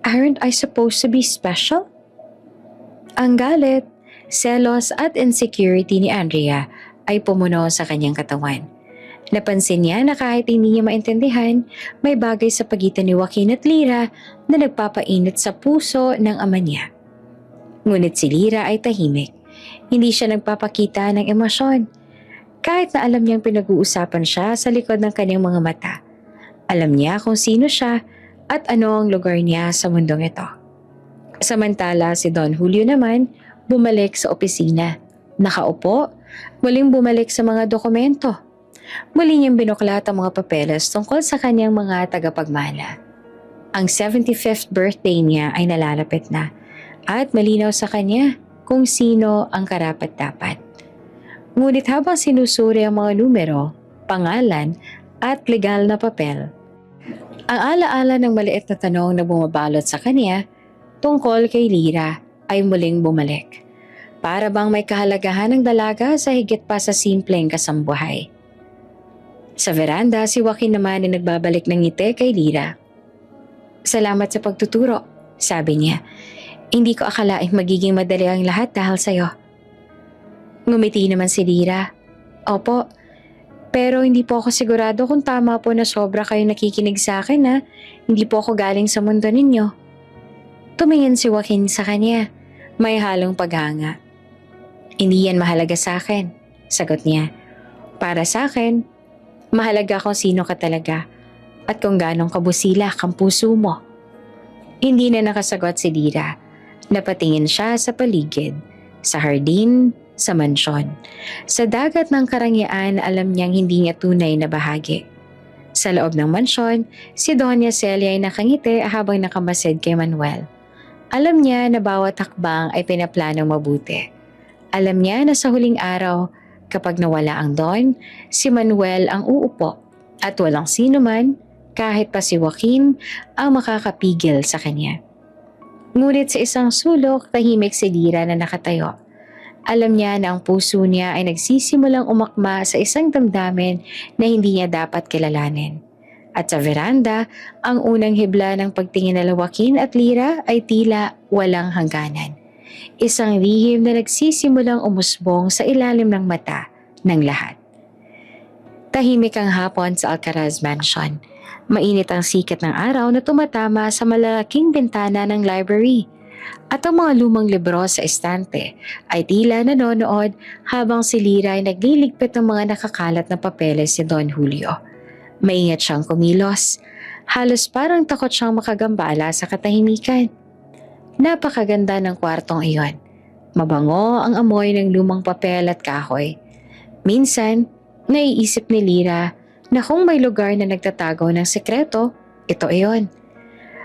Speaker 1: Aren't I supposed to be special? Ang galit, selos at insecurity ni Andrea ay pumuno sa kanyang katawan. Napansin niya na kahit hindi niya maintindihan, may bagay sa pagitan ni Joaquin at Lyra na nagpapainit sa puso ng ama niya. Ngunit si Lyra ay tahimik. Hindi siya nagpapakita ng emosyon. Kahit na alam niyang pinag-uusapan siya sa likod ng kanyang mga mata. Alam niya kung sino siya at ano ang lugar niya sa mundong ito. Samantala si Don Julio naman bumalik sa opisina. Nakaupo, muling bumalik sa mga dokumento. Muli niyang binuklat ang mga papeles tungkol sa kanyang mga tagapagmana. Ang 75th birthday niya ay nalalapit na at malinaw sa kanya kung sino ang karapat-dapat. Ngunit habang sinusuri ang mga numero, pangalan at legal na papel, ang alaala ng maliit na tanong na bumabalot sa kanya tungkol kay Lyra ay muling bumalik. Para bang may kahalagahan ng dalaga sa higit pa sa simpleng kasambuhay. Sa veranda, si Joaquin naman ay nagbabalik ng ngiti kay Lyra. Salamat sa pagtuturo, sabi niya. Hindi ko akalaing magiging madali ang lahat dahil sa'yo. Ngumiti naman si Lyra. Opo, pero hindi po ako sigurado kung tama po na sobra kayo nakikinig sa akin ha. Hindi po ako galing sa mundo ninyo. Tumingin si Joaquin sa kanya. May halong paghanga. Hindi yan mahalaga sa akin, sagot niya. Para sa akin, mahalaga kung sino ka talaga at kung ganong kabusila ang puso mo. Hindi na nakasagot si Lyra. Napatingin siya sa paligid, sa hardin, sa mansyon. Sa dagat ng karangyaan, alam niyang hindi niya tunay na bahagi. Sa loob ng mansyon, si Doña Celia ay nakangiti habang nakamasid kay Manuel. Alam niya na bawat hakbang ay pinaplanong mabuti. Alam niya na sa huling araw, kapag nawala ang Don, si Manuel ang uupo at walang sino man, kahit pa si Joaquin, ang makakapigil sa kanya. Ngunit sa isang sulok, tahimik si Lyra na nakatayo. Alam niya na ang puso niya ay nagsisimulang umakma sa isang damdamin na hindi niya dapat kilalanin. At sa veranda, ang unang hibla ng pagtingin na Joaquin at Lyra ay tila walang hangganan. Isang lihim na nagsisimulang umusbong sa ilalim ng mata ng lahat. Tahimik ang hapon sa Alcaraz Mansion. Mainit ang sikat ng araw na tumatama sa malalaking bintana ng library. At ang mga lumang libro sa estante ay tila nanonood habang si Lyra ay nagliligpit ng mga nakakalat na papeles ni Don Julio. Maingat siyang kumilos. Halos parang takot siyang makagambala sa katahimikan. Napakaganda ng kwartong iyon. Mabango ang amoy ng lumang papel at kahoy. Minsan, naiisip ni Lyra na kung may lugar na nagtatago ng sekreto, ito iyon.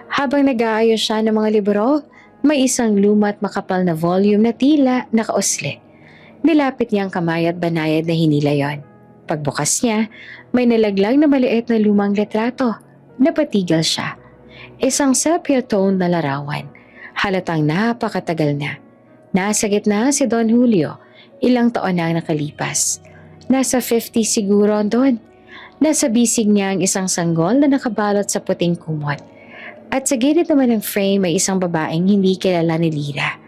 Speaker 1: Habang nag-aayos siya ng mga libro, may isang luma at makapal na volume na tila nakausli. Nilapit niya ang kamay at banayad na hinila yon. Pagbukas niya, may nalaglag na maliit na lumang litrato. Napatigal siya. Isang sepia tone na larawan. Halatang napakatagal na. Nasa gitna si Don Julio. Ilang taon na ang nakalipas. Nasa 50 siguro doon. Nasa bisig niya ang isang sanggol na nakabalot sa puting kumot. At sa gilid naman ng frame ay isang babaeng hindi kilala ni Lyra.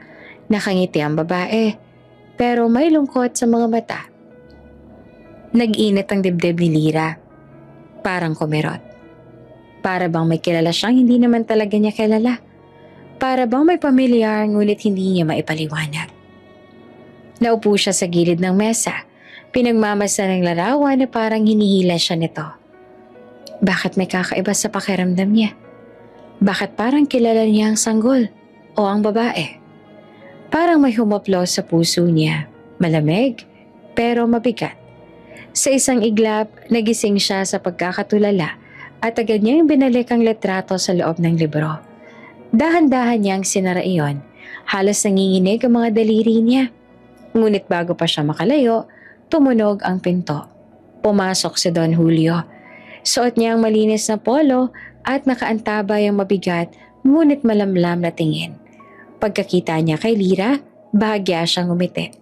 Speaker 1: Nakangiti ang babae, pero may lungkot sa mga mata. Nag-init ang dibdib ni Lyra. Parang kumirot. Para bang may kilala siyang hindi naman talaga niya kilala. Para bang may pamilyar ngunit hindi niya maipaliwanag. Naupo siya sa gilid ng mesa. Pinagmamasdan ng larawan na parang hinihila siya nito. Bakit may kakaiba sa pakiramdam niya? Bakit parang kilala niya ang sanggol o ang babae? Parang may humaplo sa puso niya. Malamig, pero mabigat. Sa isang iglap, nagising siya sa pagkakatulala at agad niyang binalik ang litrato sa loob ng libro. Dahan-dahan niyang sinara iyon. Halos nanginginig ang mga daliri niya. Ngunit bago pa siya makalayo, tumunog ang pinto. Pumasok si Don Julio. Suot niya ang malinis na polo at nakaantabay ang mabigat ngunit malamlam na tingin. Pagkakita niya kay Lyra, bahagya siyang umiti.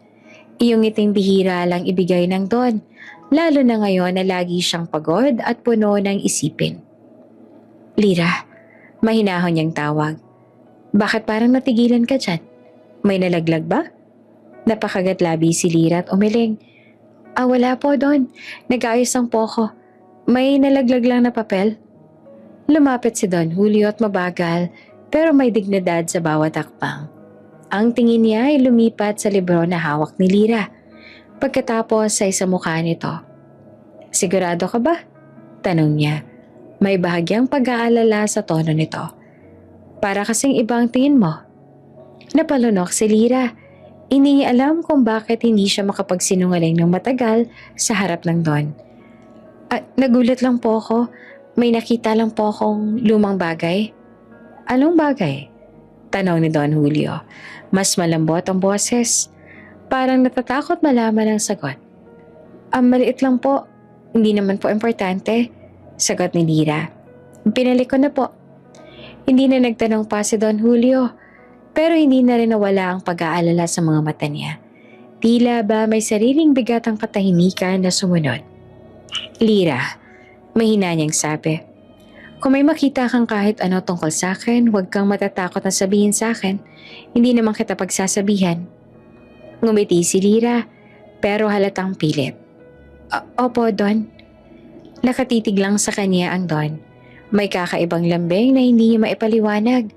Speaker 1: Iyong ngiting bihira lang ibigay ng Don, lalo na ngayon na lagi siyang pagod at puno ng isipin. Lyra, mahinahon niyang tawag. Bakit parang natigilan ka dyan? May nalaglag ba? Napakagatlabi si Lyra at umiling. Wala po, Don. Nag-ayos lang po ako. May nalaglag lang na papel. Lumapit si Don Julio at mabagal pero may dignidad sa bawat hakbang. Ang tingin niya ay lumipat sa libro na hawak ni Lyra. Pagkatapos sa isang mukha nito. Sigurado ka ba? Tanong niya. May bahagyang pag-aalala sa tono nito. Para kasing ibang tingin mo. Napalunok si Lyra. Hindi niya alam kung bakit hindi siya makapagsinungaling ng matagal sa harap ng Don. Nagulat lang po ako. May nakita lang po akong lumang bagay. Anong bagay? Tanong ni Don Julio. Mas malambot ang boses. Parang natatakot malaman ang sagot. Maliit lang po. Hindi naman po importante. Sagot ni Lyra. Pinalik ko na po. Hindi na nagtanong pa si Don Julio. Pero hindi na rin nawala ang pag-aalala sa mga mata niya. Tila ba may sariling bigat ang katahimikan na sumunod. Lyra, mahina niyang sabi. Kung may makita kang kahit ano tungkol sa akin, huwag kang matatakot na sabihin sa akin. Hindi naman kita pagsasabihan. Ngumiti si Lyra, pero halatang pilit. Opo, Don. Nakatitig lang sa kanya ang Don. May kakaibang lambing na hindi niya maipaliwanag.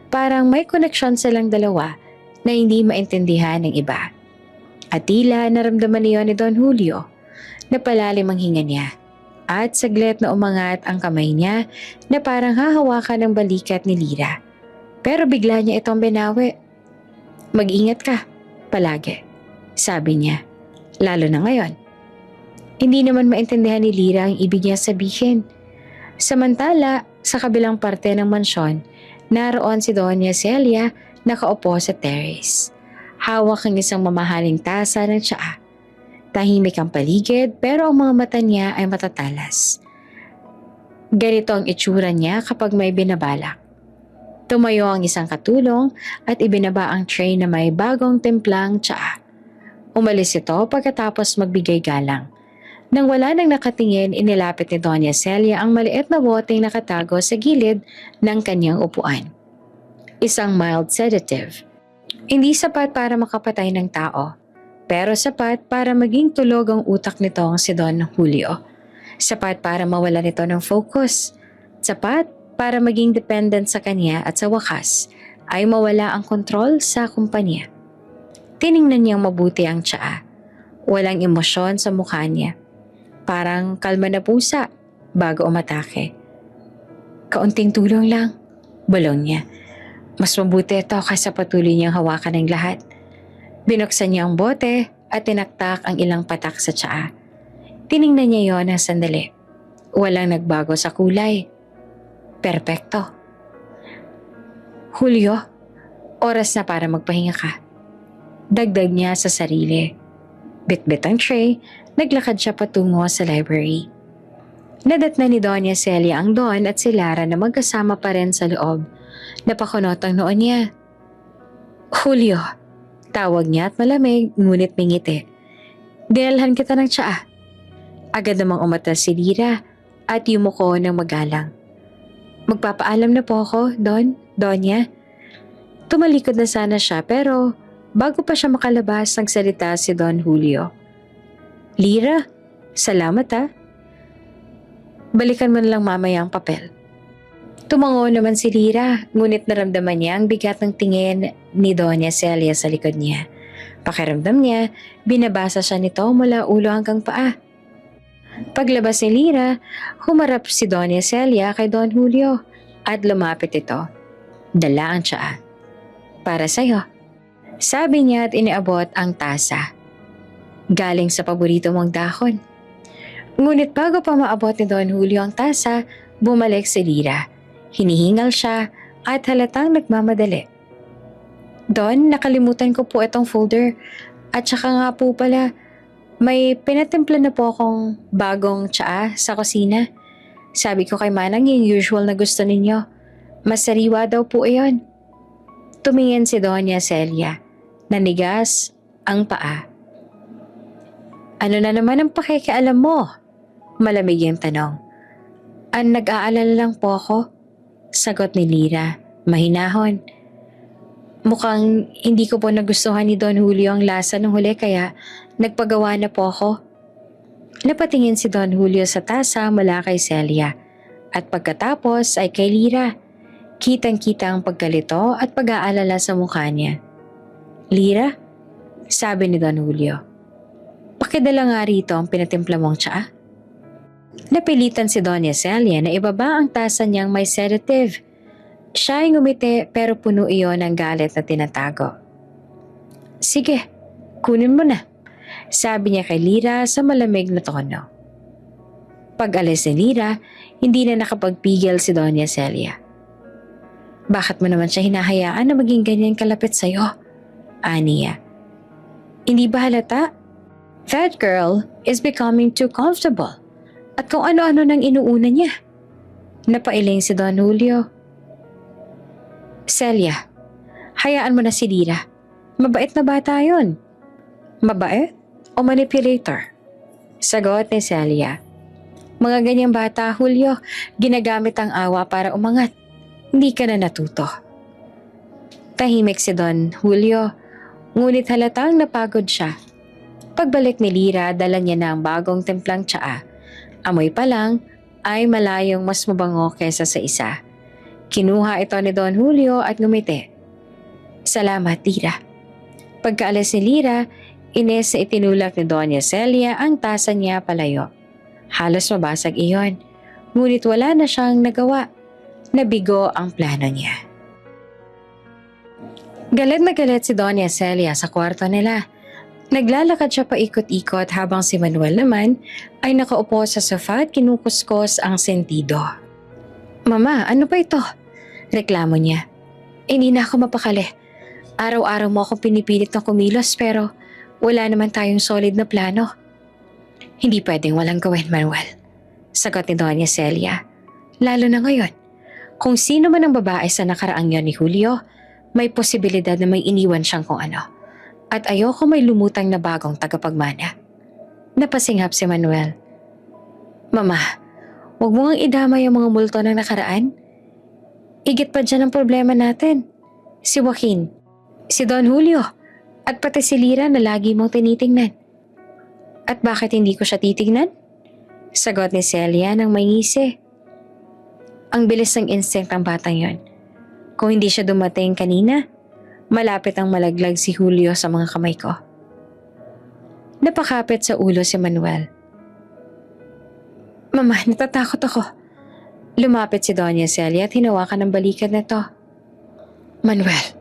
Speaker 1: Parang may koneksyon silang dalawa na hindi maintindihan ng iba. At tila naramdaman niyo ni Don Julio na palalim ang hinga niya. At saglit na umangat ang kamay niya na parang hahawakan ng balikat ni Lyra. Pero bigla niya itong binawi. Mag-ingat ka, palagi, sabi niya, lalo na ngayon. Hindi naman maintindihan ni Lyra ang ibig niya sabihin. Samantala, sa kabilang parte ng mansyon, naroon si Doña Celia nakaupo sa terrace. Hawak ang isang mamahaling tasa ng tsaa. Tahimik ang paligid pero ang mga mata niya ay matatalas. Ganito ang itsura niya kapag may binabalak. Tumayo ang isang katulong at ibinaba ang tray na may bagong timplang tsaa. Umalis ito pagkatapos magbigay galang. Nang wala nang nakatingin, inilapit ni Doña Celia ang maliit na boteng nakatago sa gilid ng kanyang upuan. Isang mild sedative. Hindi sapat para makapatay ng tao, pero sapat para maging tulog ang utak nitong si Don Julio. Sapat para mawala nito ng focus. Sapat para maging dependent sa kanya at sa wakas ay mawala ang kontrol sa kumpanya. Tiningnan niyang mabuti ang tsaa. Walang emosyon sa mukha niya. Parang kalma na pusa bago umatake. Kaunting tulong lang, bulong niya. Mas mabuti ito kaysa patuloy niyang hawakan ng lahat. Binuksan niya ang bote at tinaktak ang ilang patak sa tsaa. Tiningnan niya yon ng sandali. Walang nagbago sa kulay. Perpekto. Julio, oras na para magpahinga ka. Dagdag niya sa sarili. Bitbit ang tray, naglakad siya patungo sa library. Nadatna ni Doña Celia ang Don at si Lara na magkasama pa rin sa loob. Napakunot ang noon niya. Julio, tawag niya at malamig ngunit may ngiti. Dinalhan kita ng tsaa. Agad namang umatas si Lyra at yumuko ng magalang. Magpapaalam na po ako, Don, Doña. Tumalikod na sana siya pero Bago pa siya makalabas, nagsalita si Don Julio. Lira, salamat ha. Balikan mo na lang mamaya ang papel. Tumango naman si Lira, ngunit naramdaman niya ang bigat ng tingin ni Doña Celia sa likod niya. Pakiramdam niya, binabasa siya nito mula ulo hanggang paa. Paglabas ni Lira, humarap si Doña Celia kay Don Julio at lumapit ito. Dala ang tsaa. Para sa'yo. Sabi niya at iniabot ang tasa. Galing sa paborito mong dahon. Ngunit bago pa maabot ni Don Julio ang tasa, bumalik si Lira. Hinihingal siya at halatang nagmamadali. Don, nakalimutan ko po itong folder. At saka nga po pala, may pinatimpla na po akong bagong tsaa sa kusina. Sabi ko kay Manang yung usual na gusto ninyo. Mas sariwa daw po iyon. Tumingin si Doña Celia. Nanigas ang paa. Ano na naman ang pakikialam mo? Malamig yung tanong. Ang nag-aalala lang po ako. Sagot ni Lira, mahinahon. Mukhang hindi ko po nagustuhan ni Don Julio ang lasa ng huli kaya nagpagawa na po ako. Napatingin si Don Julio sa tasa mula kay Celia at pagkatapos ay kay Lira. Kitang-kita ang pagkalito at pag-aalala sa mukha niya. Lira, sabi ni Don Julio, pakidala nga rito ang pinatimpla mong tsaa. Napilitan si Doña Celia na ibaba ang tasa niyang may sedative. Siya ay ngumiti pero puno iyon ng galit na tinatago. Sige, kunin mo na, sabi niya kay Lira sa malamig na tono. Pag-alis ni Lira, hindi na nakapagpigil si Doña Celia. Bakit mo naman siya hinahayaan na maging ganyan kalapit sa'yo? Aniya. Hindi ba halata? That girl is becoming too comfortable. At kung ano-ano nang inuuna niya. Napailing si Don Julio. Celia, hayaan mo na si Lira. Mabait na bata yun. Mabait o manipulator? Sagot ni Celia. Mga ganyang bata, Julio, ginagamit ang awa para umangat. Hindi ka na natuto. Tahimik si Don Julio, ngunit halatang napagod siya. Pagbalik ni Lira, dala niya na ang bagong timplang tsaa. Amoy pa lang ay malayong mas mabango kesa sa isa. Kinuha ito ni Don Julio at ngumiti. Salamat, Lira. Pagkaalis ni Lira, ines na itinulak ni Doña Celia ang tasa niya palayo. Halos mabasag iyon, ngunit wala na siyang nagawa. Nabigo ang plano niya. Galit na galit si Doña Celia sa kwarto nila. Naglalakad siya paikot-ikot habang si Manuel naman ay nakaupo sa sofa at kinukuskos ang sentido. Mama, ano ba ito? Reklamo niya. Hindi na ako mapakali. Araw-araw mo akong pinipilit na kumilos pero wala naman tayong solid na plano. Hindi pwedeng walang gawin, Manuel. Sagot ni Doña Celia. Lalo na ngayon. Kung sino man ang babae sa nakaraang yon ni Julio, may posibilidad na may iniwan siyang kung ano. At ayoko may lumutang na bagong tagapagmana. Napasinghap si Manuel. Mama, huwag mo ngang idamay ang mga multo ng nakaraan. Igit pa dyan ang problema natin. Si Joaquin, si Don Julio, at pati si Lira na lagi mong tinitingnan. At bakit hindi ko siya titingnan? Sagot ni Celia ng may ngisi. Ang bilis ng instinct ng batang yon. Kung hindi siya dumating kanina, malapit ang malaglag si Julio sa mga kamay ko. Napakapit sa ulo si Manuel. Mama, natatakot ako. Lumapit si Doña Celia at hinawakan ng balikat na to. Manuel,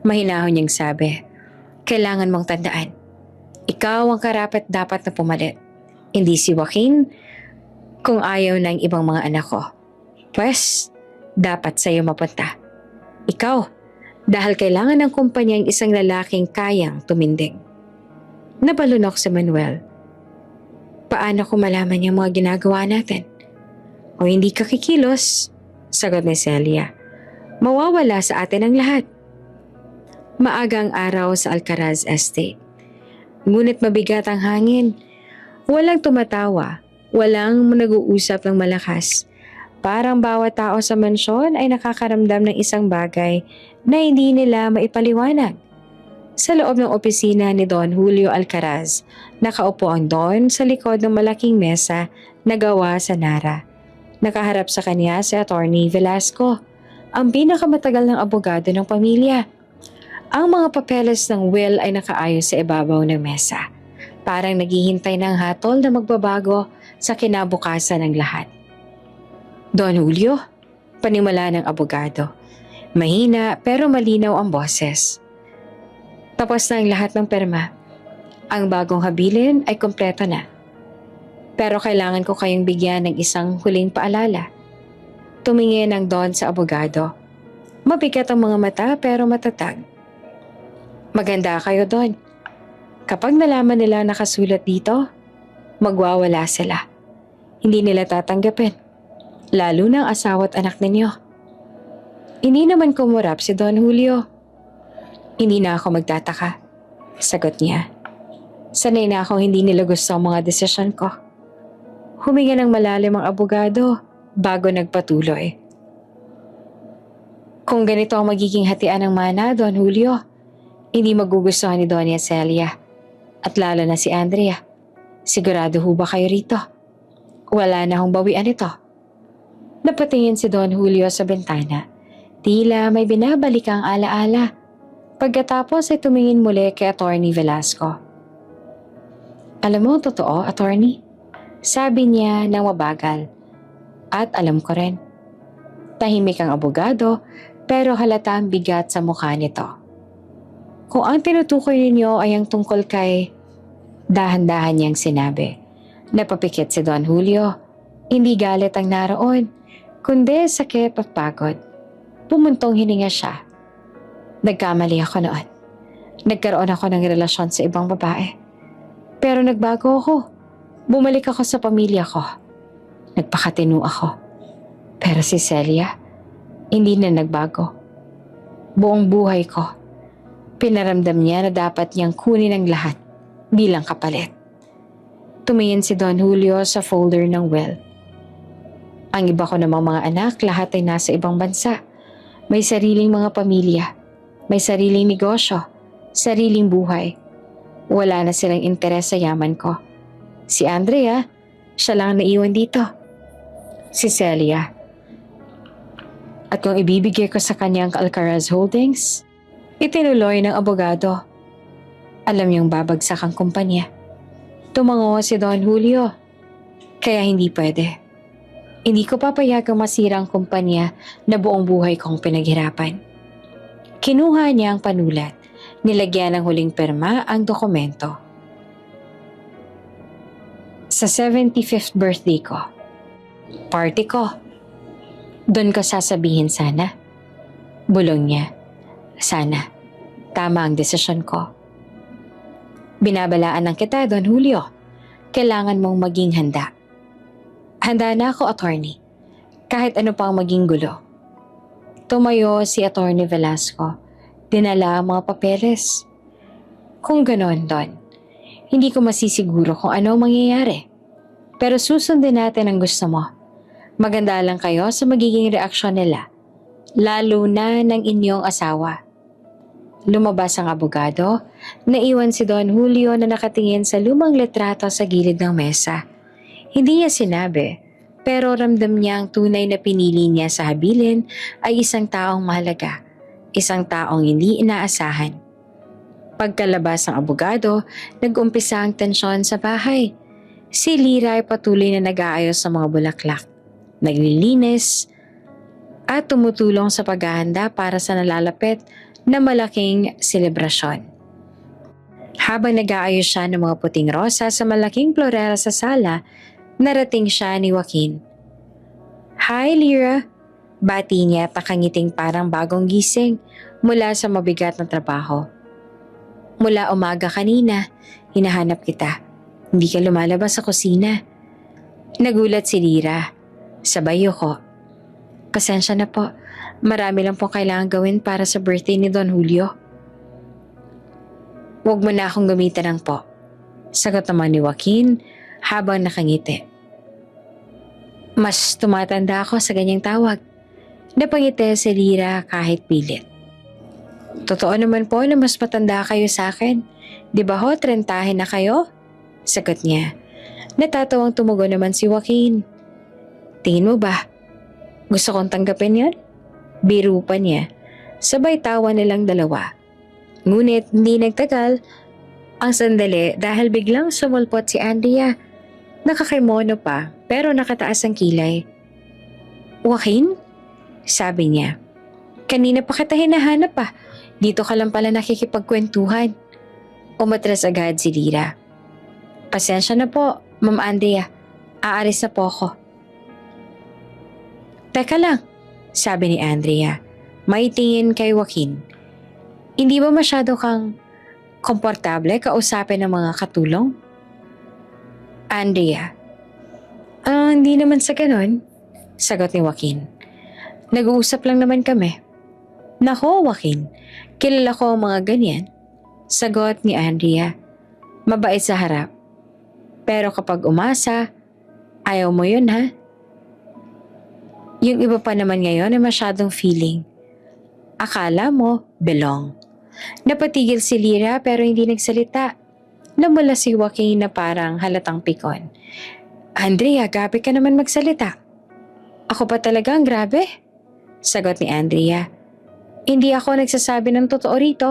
Speaker 1: mahinahon niyang sabi, kailangan mong tandaan. Ikaw ang karapat dapat na pumalit. Hindi si Joaquin kung ayaw ng ibang mga anak ko. Pwes, dapat sa'yo mapunta. Ikaw, dahil kailangan ng kumpanya ang isang lalaking kayang tumindig. Nabalunok si Manuel. Paano ko malaman yung mga ginagawa natin? O hindi ka kikilos? Sagot ni Celia. Mawawala sa atin ang lahat. Maagang araw sa Alcaraz Estate. Ngunit mabigat ang hangin. Walang tumatawa. Walang nag-uusap ng malakas. Parang bawat tao sa mansyon ay nakakaramdam ng isang bagay na hindi nila maipaliwanag. Sa loob ng opisina ni Don Julio Alcaraz, nakaupo ang Don sa likod ng malaking mesa na gawa sa Nara. Nakaharap sa kanya si Attorney Velasco, ang pinakamatagal ng abogado ng pamilya. Ang mga papeles ng will ay nakaayos sa ibabaw ng mesa. Parang naghihintay ng hatol na magbabago sa kinabukasan ng lahat. Don Julio, panimula ng abogado. Mahina pero malinaw ang boses. Tapos na ang lahat ng perma. Ang bagong habilin ay kompleto na. Pero kailangan ko kayong bigyan ng isang huling paalala. Tumingin ang Don sa abogado. Mabigat ang mga mata pero matatag. Maganda kayo, Don. Kapag nalaman nila nakasulat dito, magwawala sila. Hindi nila tatanggapin. Lalo na ang asawa at anak ninyo. Hindi naman kumurap si Don Julio. Hindi na ako magtataka. Sagot niya. Sanay na akong hindi nila gusto ang mga desisyon ko. Huminga ng malalim ang abogado bago nagpatuloy. Kung ganito ang magiging hatian ng mana, Don Julio, hindi magugustuhan ni Doña Celia at lalo na si Andrea. Sigurado ho ba kayo rito? Wala na hong bawian ito. Napatingin si Don Julio sa bintana. Tila may binabalik ang alaala. Pagkatapos ay tumingin muli kay Attorney Velasco. Alam mo, totoo, Attorney? Sabi niya nang mabagal. At alam ko rin. Tahimik ang abogado pero halata ang bigat sa mukha nito. Kung ang tinutukoy ninyo ay ang tungkol kay... Dahan-dahan niyang sinabi. Napapikit si Don Julio. Hindi galit ang naroon, kundi sakit at pagod. Pumuntong hininga siya. Nagkamali ako noon. Nagkaroon ako ng relasyon sa ibang babae. Pero nagbago ako. Bumalik ako sa pamilya ko. Nagpakatino ako. Pero si Celia, hindi na nagbago. Buong buhay ko, pinaramdam niya na dapat niyang kunin ang lahat bilang kapalit. Tumingin si Don Julio sa folder ng will. Ang iba ko namang mga anak, lahat ay nasa ibang bansa. May sariling mga pamilya. May sariling negosyo, sariling buhay. Wala na silang interes sa yaman ko. Si Andrea, siya lang naiwan dito. Si Celia. At kung ibibigay ko sa kanya ang Alcaraz Holdings, itinuloy ng abogado. Alam niyang babagsak ang kumpanya. Tumango si Don Julio. Kaya hindi pwede. Hindi ko papayagang masira ang kumpanya na buong buhay kong pinaghirapan. Kinuha niya ang panulat. Nilagyan ng huling perma ang dokumento. Sa 75th birthday ko. Party ko. Doon ko sasabihin sana. Bulong niya. Sana. Tama ang desisyon ko. Binabalaan lang kita, Don Julio. Kailangan mong maging handa. Handa na ako, attorney. Kahit ano pang maging gulo. Tumayo si Attorney Velasco. Dinala ang mga papeles. Kung ganon, Don, hindi ko masisiguro kung ano mangyayari. Pero susundin natin ang gusto mo. Maganda lang kayo sa magiging reaksyon nila. Lalo na ng inyong asawa. Lumabas ang abogado. Naiwan si Don Julio na nakatingin sa lumang litrato sa gilid ng mesa. Hindi niya sinabi, pero ramdam niya ang tunay na pinili niya sa habilin ay isang taong mahalaga. Isang taong hindi inaasahan. Pagkalabas ng abogado, nag-umpisa ang tensyon sa bahay. Si Lira ay patuloy na nag-aayos sa mga bulaklak. Naglilinis at tumutulong sa paghahanda para sa nalalapit na malaking selebrasyon. Habang nag-aayos siya ng mga puting rosa sa malaking florera sa sala, narating siya ni Joaquin. Hi, Lira! Bati niya at nakangiting parang bagong gising mula sa mabigat na trabaho. Mula umaga kanina, hinahanap kita. Hindi ka lumalabas sa kusina. Nagulat si Lira. Sabay ko. Pasensya na po. Marami lang pong kailangan gawin para sa birthday ni Don Julio. Huwag mo na akong gamitan ng po. Sagot naman ni Joaquin habang nakangiti. Mas tumatanda ako sa ganyang tawag. Napangiti si Lira kahit pilit. Totoo naman po na mas matanda kayo sa akin. Di ba ho, 30 na kayo? Sagot niya. Natatawang tumugon naman si Joaquin. Tingin mo ba? Gusto kong tanggapin yon? Biro pa niya. Sabay tawa nilang dalawa. Ngunit hindi nagtagal ang sandali dahil biglang sumulpot si Andrea. Nakakimono pa pero nakataas ang kilay. Joaquin? Sabi niya. Kanina pa kita hinahanap pa. Dito ka lang pala nakikipagkwentuhan. Umatras agad si Lyra. Pasensya na po, Ma'am Andrea. Aalis na po ako. Teka lang, sabi ni Andrea. May tingin kay Joaquin. Hindi ba masyado kang komportable kausapin ng mga katulong? Andrea. Hindi naman sa ganon, sagot ni Joaquin. Nag-uusap lang naman kami. Nako, Joaquin, kilala ko ang mga ganyan. Sagot ni Andrea. Mabait sa harap. Pero kapag umasa, ayaw mo yun ha? Yung iba pa naman ngayon ay masyadong feeling. Akala mo, belong. Napatigil si Lyra pero hindi nagsalita. Namula si Joaquin na parang halatang pikon. Andrea, grabe ka naman magsalita. Ako pa talaga ang grabe? Sagot ni Andrea. Hindi ako nagsasabi ng totoo rito.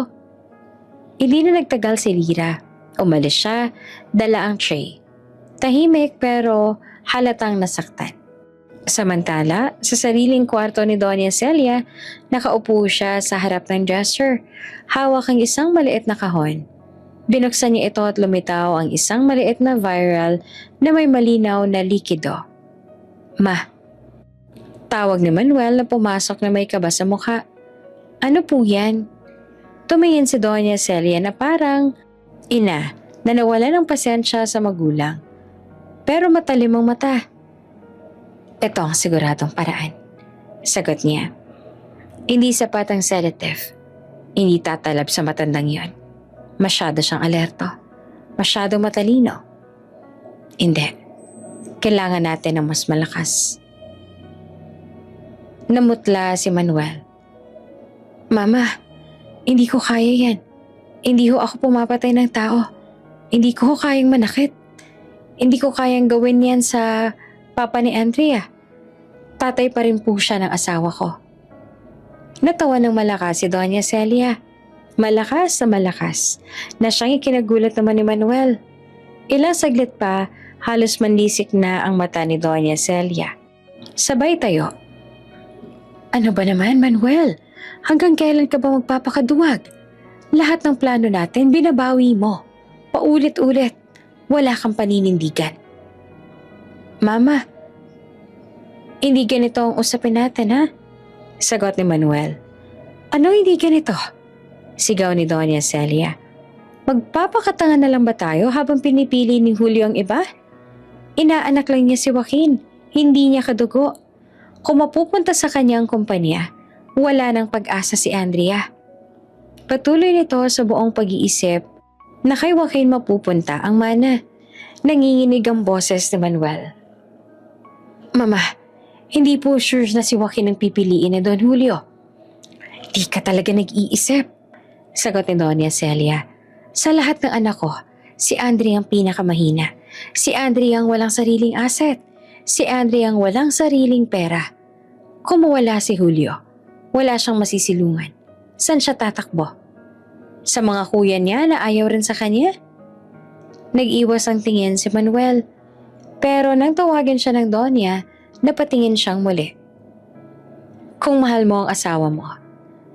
Speaker 1: Hindi na nagtagal si Lyra. Umalis siya, dala ang tray. Tahimik pero halatang nasaktan. Samantala, sa sariling kwarto ni Doña Celia, nakaupo siya sa harap ng dresser. Hawak ang isang maliit na kahon. Binuksan niya ito at lumitaw ang isang maliit na vial na may malinaw na likido. Ma. Tawag ni Manuel na pumasok na may kaba sa mukha. Ano po yan? Tumingin si Doña Celia na parang ina na nawala ng pasensya sa magulang. Pero matalim ang mata. Ito ang siguradong paraan. Sagot niya. Hindi sapat ang sedative. Hindi tatalab sa matandang yon. Masyado siyang alerto. Masyado matalino. Hindi. Kailangan natin ng mas malakas. Namutla si Manuel. Mama, hindi ko kaya yan. Hindi ho ako pumapatay ng tao. Hindi ko ho kayang manakit. Hindi ko kayang gawin yan sa papa ni Andrea. Tatay pa rin po siya ng asawa ko. Natawa ng malakas si Doña Celia. Malakas na siyang ikinagulat naman ni Manuel. Ilang saglit pa, halos manlisik na ang mata ni Doña Celia. Sabay tayo. Ano ba naman, Manuel? Hanggang kailan ka ba magpapakaduwag? Lahat ng plano natin binabawi mo. Paulit-ulit. Wala kang paninindigan. Mama, hindi ganito ang usapin natin ha? Sagot ni Manuel. Ano hindi ganito? Sigaw ni Doña Celia. Magpapakatanga na lang ba tayo habang pinipili ni Julio ang iba? Inaanak lang niya si Joaquin, hindi niya kadugo. Kung mapupunta sa kanyang kumpanya, wala nang pag-asa si Andrea. Patuloy nito sa buong pag-iisip na kay Joaquin mapupunta ang mana. Nanginginig ang boses ni Manuel. Mama, hindi po sure na si Joaquin ang pipiliin ni Don Julio. Di ka talaga nag-iisip, sagot ni Doña Celia. Sa lahat ng anak ko, si Andrea ang pinakamahina. Si Andrea ang walang sariling asset. Si Andrea ang walang sariling pera. Kung mawala si Julio, wala siyang masisilungan. Saan siya tatakbo? Sa mga kuya niya na ayaw rin sa kanya? Nag-iwas ang tingin si Manuel. Pero nang tawagin siya ng Donya, napatingin siyang muli. Kung mahal mo ang asawa mo,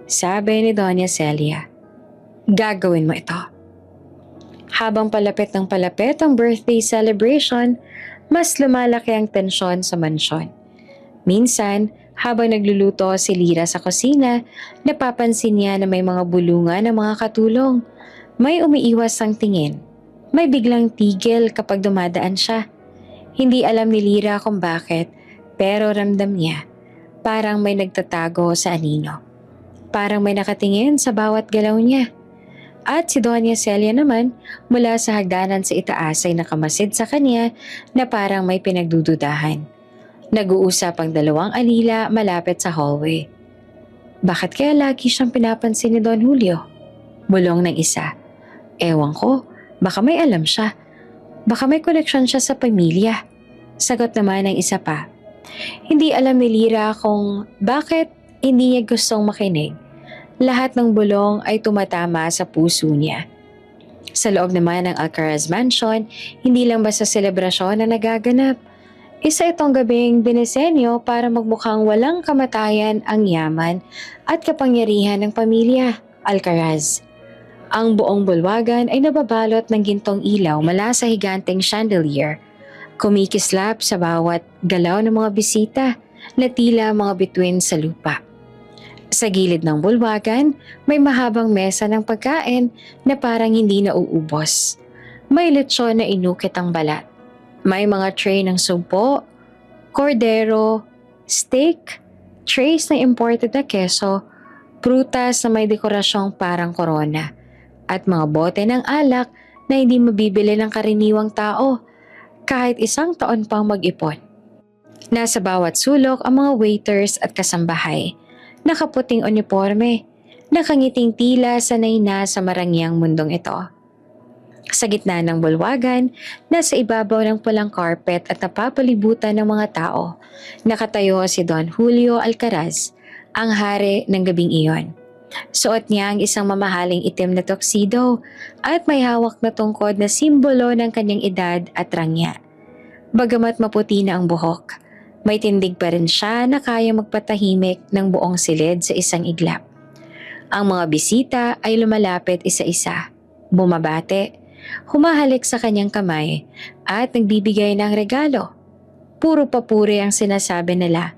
Speaker 1: sabi ni Doña Celia, gagawin mo ito. Habang palapit ng palapit ang birthday celebration, mas lumalaki ang tensyon sa mansyon. Minsan, habang nagluluto si Lyra sa kusina, napapansin niya na may mga bulungan ng mga katulong. May umiiwas ang tingin. May biglang tigil kapag dumadaan siya. Hindi alam ni Lyra kung bakit, pero ramdam niya. Parang may nagtatago sa anino. Parang may nakatingin sa bawat galaw niya. At si Doña Celia naman, mula sa hagdanan sa itaas ay nakamasid sa kanya na parang may pinagdududahan. Nag-uusap ang dalawang alila malapit sa hallway. Bakit kaya lagi siyang pinapansin ni Don Julio? Bulong ng isa. Ewan ko, baka may alam siya. Baka may koneksyon siya sa pamilya. Sagot naman ng isa pa. Hindi alam ni Lyra kung bakit hindi niya gustong makinig. Lahat ng bulong ay tumatama sa puso niya. Sa loob naman ng Alcaraz Mansion, hindi lang basta selebrasyon na nagaganap. Isa itong gabing dinisenyo para magmukhang walang kamatayan ang yaman at kapangyarihan ng pamilya Alcaraz. Ang buong bulwagan ay nababalot ng gintong ilaw mula sa higanteng chandelier. Kumikislap sa bawat galaw ng mga bisita na tila mga bituin sa lupa. Sa gilid ng bulwagan, may mahabang mesa ng pagkain na parang hindi nauubos. May lechon na inukit ang balat. May mga tray ng sugpo, cordero, steak, trays ng imported na keso, prutas na may dekorasyong parang korona, at mga bote ng alak na hindi mabibili ng karaniwang tao kahit isang taon pang mag-ipon. Nasa bawat sulok ang mga waiters at kasambahay, nakaputing uniforme, nakangiting tila sanay na sa marangyang mundong ito. Sa gitna ng bulwagan, nasa ibabaw ng pulang carpet at napapalibutan ng mga tao, nakatayo si Don Julio Alcaraz, ang hari ng gabing iyon. Suot niya ang isang mamahaling itim na tuxedo at may hawak na tungkod na simbolo ng kanyang edad at rangya. Bagamat maputi na ang buhok, may tindig pa rin siya na kaya magpatahimik ng buong silid sa isang iglap. Ang mga bisita ay lumalapit isa-isa, bumabate, humahalik sa kanyang kamay at nagbibigay ng regalo. Puro papuri ang sinasabi nila.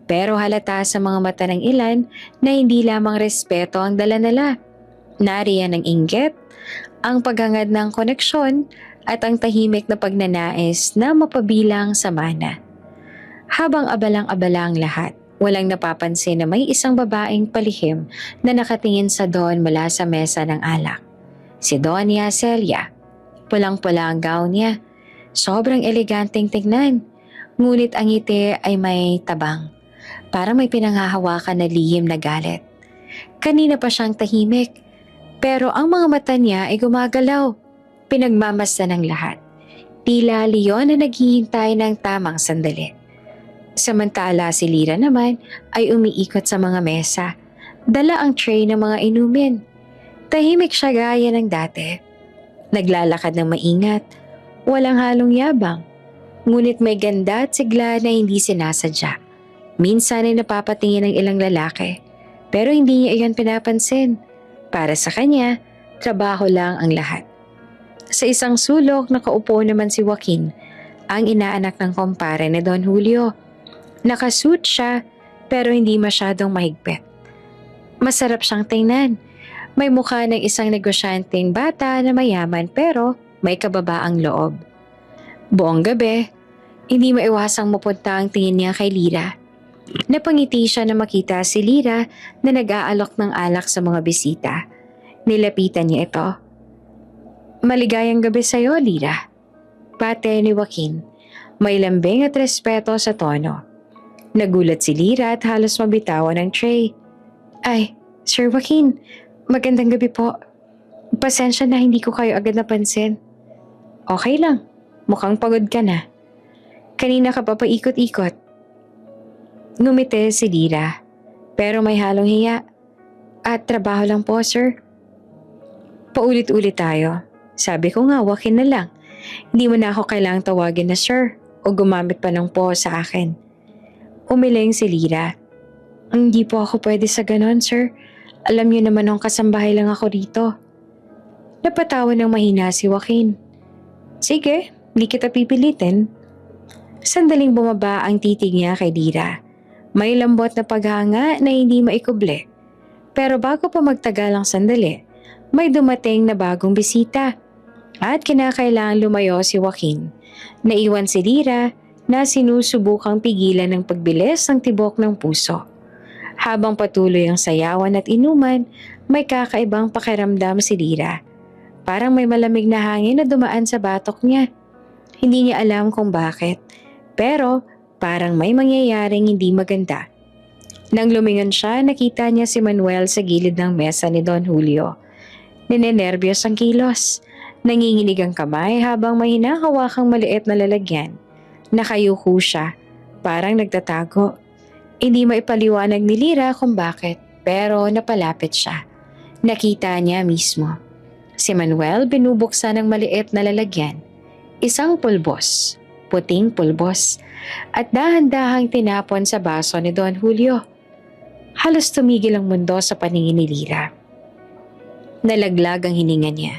Speaker 1: Pero halata sa mga mata ng ilan na hindi lamang respeto ang dala nila. Nariyan ang inggit, ang paghangad ng koneksyon at ang tahimik na pagnanais na mapabilang sa mana. Habang abalang-abala ang lahat, walang napapansin na may isang babaeng palihim na nakatingin sa Don mula sa mesa ng alak. Si Doña Celia. Pulang-pula ang gown niya. Sobrang eleganteng tignan. Ngunit ang ngiti ay may tabang. Parang may pinanghahawakan na lihim na galit. Kanina pa siyang tahimik. Pero ang mga mata niya ay gumagalaw. Pinagmamasdan ng lahat. Tila leon na naghihintay ng tamang sandali. Samantala si Lyra naman ay umiikot sa mga mesa. Dala ang tray ng mga inumin. Tahimik siya gaya ng dati. Naglalakad ng maingat, walang halong yabang. Ngunit may ganda at sigla na hindi sinasadya. Minsan ay napapatingin ng ilang lalaki, pero hindi niya iyon pinapansin. Para sa kanya, trabaho lang ang lahat. Sa isang sulok, nakaupo naman si Joaquin, ang inaanak ng kumpare ni Don Julio. Nakasuit siya, pero hindi masyadong mahigpit. Masarap siyang tingnan. May mukha ng isang negosyanteng bata na mayaman pero may kababaang loob. Buong gabi, hindi maiwasang mapunta ang tingin niya kay Lyra. Napangiti siya na makita si Lyra na nag-aalok ng alak sa mga bisita. Nilapitan niya ito. Maligayang gabi sa'yo, Lyra. Pate ni Joaquin, may lambing at respeto sa tono. Nagulat si Lyra at halos mabitawan ng tray. Ay, Sir Joaquin, magandang gabi po. Pasensya na hindi ko kayo agad napansin. Okay lang, mukhang pagod ka na. Kanina ka pa paikot-ikot. Ngumiti si Lyra, pero may halong hiya. At trabaho lang po, sir. Paulit-ulit tayo. Sabi ko nga, Joaquin na lang. Hindi mo na ako kailangang tawagin na sir o gumamit pa ng po sa akin. Umiling si Lyra. Hindi po ako pwede sa ganon, sir. Alam niyo naman ang kasambahay lang ako rito. Napatawa ng mahina si Joaquin. Sige, di kita pipilitin. Sandaling bumaba ang titig niya kay Lyra. May lambot na paghanga na hindi maikuble. Pero bago pa magtagal ang sandali, may dumating na bagong bisita. At kinakailangan lumayo si Joaquin. Naiwan si Lyra na sinusubukang pigilan ng pagbilis ng tibok ng puso. Habang patuloy ang sayawan at inuman, may kakaibang pakiramdam si Lyra. Parang may malamig na hangin na dumaan sa batok niya. Hindi niya alam kung bakit, pero parang may mangyayaring hindi maganda. Nang lumingon siya, nakita niya si Manuel sa gilid ng mesa ni Don Julio. Ninenerbiyos ang kilos. Nanginginig ang kamay habang may hinahawakang maliit na lalagyan. Nakayuko siya, parang nagtatago. Hindi maipaliwanag ni Lyra kung bakit, pero napalapit siya. Nakita niya mismo. Si Manuel binubuksan ng maliit na lalagyan. Isang pulbos, puting pulbos, at dahan-dahang tinapon sa baso ni Don Julio. Halos tumigil ang mundo sa paningin ni Lyra. Nalaglag ang hininga niya.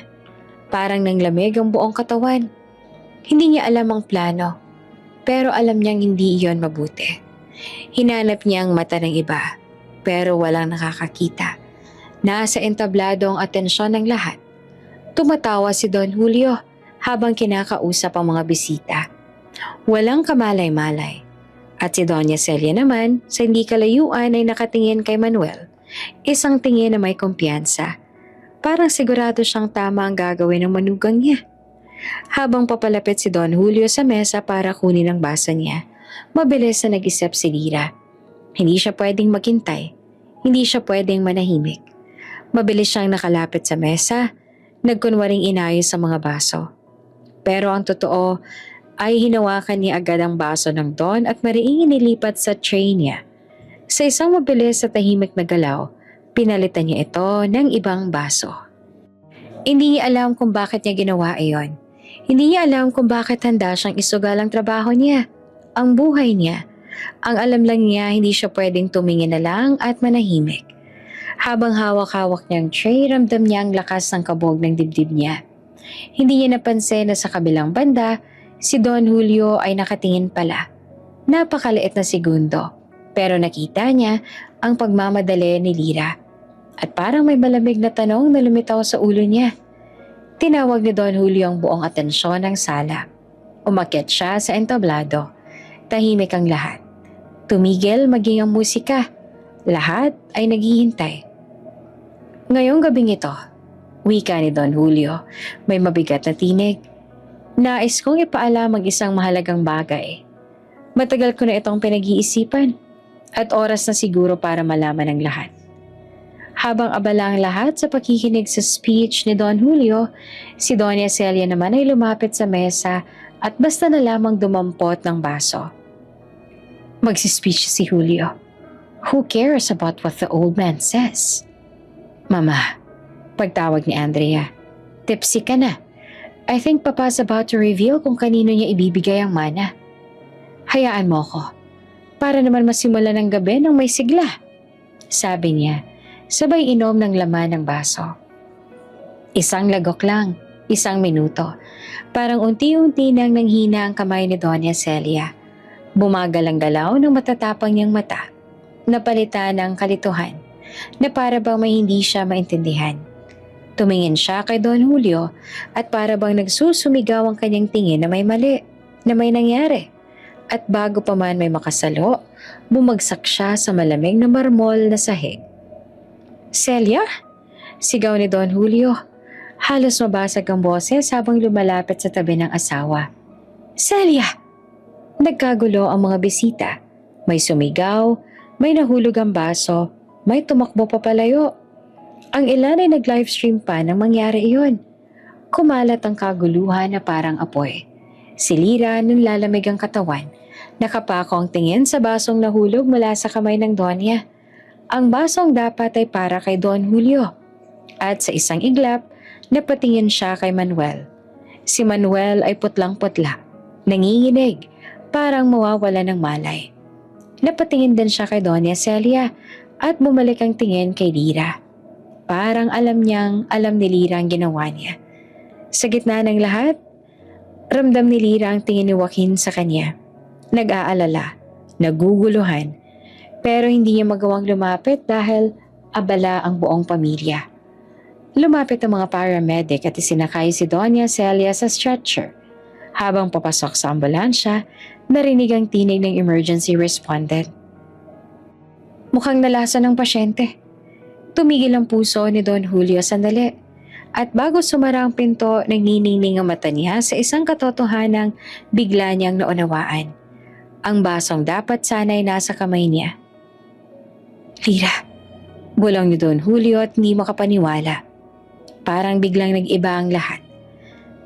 Speaker 1: Parang nanglamig ang buong katawan. Hindi niya alam ang plano, pero alam niyang hindi iyon mabuti. Hinanap niya ang mata ng iba, pero walang nakakakita. Nasa entablado ang atensyon ng lahat. Tumatawa si Don Julio habang kinakausap ang mga bisita. Walang kamalay-malay. At si Doña Celia naman, sa hindi kalayuan ay nakatingin kay Manuel. Isang tingin na may kumpiyansa. Parang sigurado siyang tama ang gagawin ng manugang niya. Habang papalapit si Don Julio sa mesa para kunin ang baso niya, mabilis na nag-isip si Lyra. Hindi siya pwedeng maghintay. Hindi siya pwedeng manahimik. Mabilis siyang nakalapit sa mesa, nagkunwaring inayos sa mga baso. Pero ang totoo ay hinawakan niya agad ang baso ng Don at mariing inilipat sa tray niya. Sa isang mabilis at tahimik na galaw, pinalitan niya ito ng ibang baso. Hindi niya alam kung bakit niya ginawa iyon. Hindi niya alam kung bakit handa siyang isugal ang trabaho niya, ang buhay niya. Ang alam lang niya, hindi siya pwedeng tumingin na lang at manahimik. Habang hawak-hawak niya ang tray, ramdam niya ang lakas ng kabog ng dibdib niya. Hindi niya napansin na sa kabilang banda, si Don Julio ay nakatingin pala. Napakaliit na segundo, pero nakita niya ang pagmamadali ni Lyra. At parang may malamig na tanong na lumitaw sa ulo niya. Tinawag ni Don Julio ang buong atensyon ng sala. Umakyat siya sa entablado. Tahimik ang lahat. Tumigil maging ang musika. Lahat ay naghihintay. Ngayong gabing ito, wika ni Don Julio, may mabigat na tinig. Nais kong ipaalam ang isang mahalagang bagay. Matagal ko na itong pinag-iisipan at oras na siguro para malaman ng lahat. Habang abala ang lahat sa pakikinig sa speech ni Don Julio, si Doña Celia naman ay lumapit sa mesa at basta na lamang dumampot ng baso. Magsispeech si Julio. Who cares about what the old man says? Mama, pagtawag ni Andrea. Tipsy ka na. I think Papa's about to reveal kung kanino niya ibibigay ang mana. Hayaan mo ko. Para naman masimulan ng gabi ng may sigla. Sabi niya, sabay inom ng laman ng baso. Isang lagok lang, isang minuto. Parang unti-unti nang nanghina ang kamay ni Doña Celia. Bumagal ang galaw ng matatapang niyang mata. Napalitan ng kalituhan, na para bang may hindi siya maintindihan. Tumingin siya kay Don Julio at para bang nagsusumigaw ang kanyang tingin na may mali, na may nangyari. At bago pa man may makasalo, bumagsak siya sa malamig na marmol na sahig. Celia? Sigaw ni Don Julio. Halos mabasag ang boses habang lumalapit sa tabi ng asawa. Celia! Nagkagulo ang mga bisita. May sumigaw, may nahulog ang baso, may tumakbo pa palayo. Ang ilan ay nag-livestream pa nang mangyari iyon. Kumalat ang kaguluhan na parang apoy. Si Lyra nung lalamig ang katawan. Nakapako ang tingin sa basong nahulog mula sa kamay ng Donya. Ang basong dapat ay para kay Don Julio. At sa isang iglap, napatingin siya kay Manuel. Si Manuel ay putlang-putla, nanginginig, parang mawawala ng malay. Napatingin din siya kay Doña Celia at bumalik ang tingin kay Lyra. Parang alam ni Lyra ang ginawa niya. Sa gitna ng lahat, ramdam ni Lyra ang tingin ni Joaquin sa kanya. Nag-aalala, naguguluhan, pero hindi niya magawang lumapit dahil abala ang buong pamilya. Lumapit ang mga paramedic at isinakay si Doña Celia sa stretcher. Habang papasok sa ambulansya, narinig ang tinig ng emergency respondent. Mukhang nalasa ng pasyente. Tumigil ang puso ni Don Julio sandali. At bago sumara ang pinto, nagniningning ang mata niya sa isang katotohanang bigla niyang naunawaan. Ang basong dapat sana'y nasa kamay niya. Lira, bulong ni Don Julio at hindi makapaniwala. Parang biglang nag-iba ang lahat.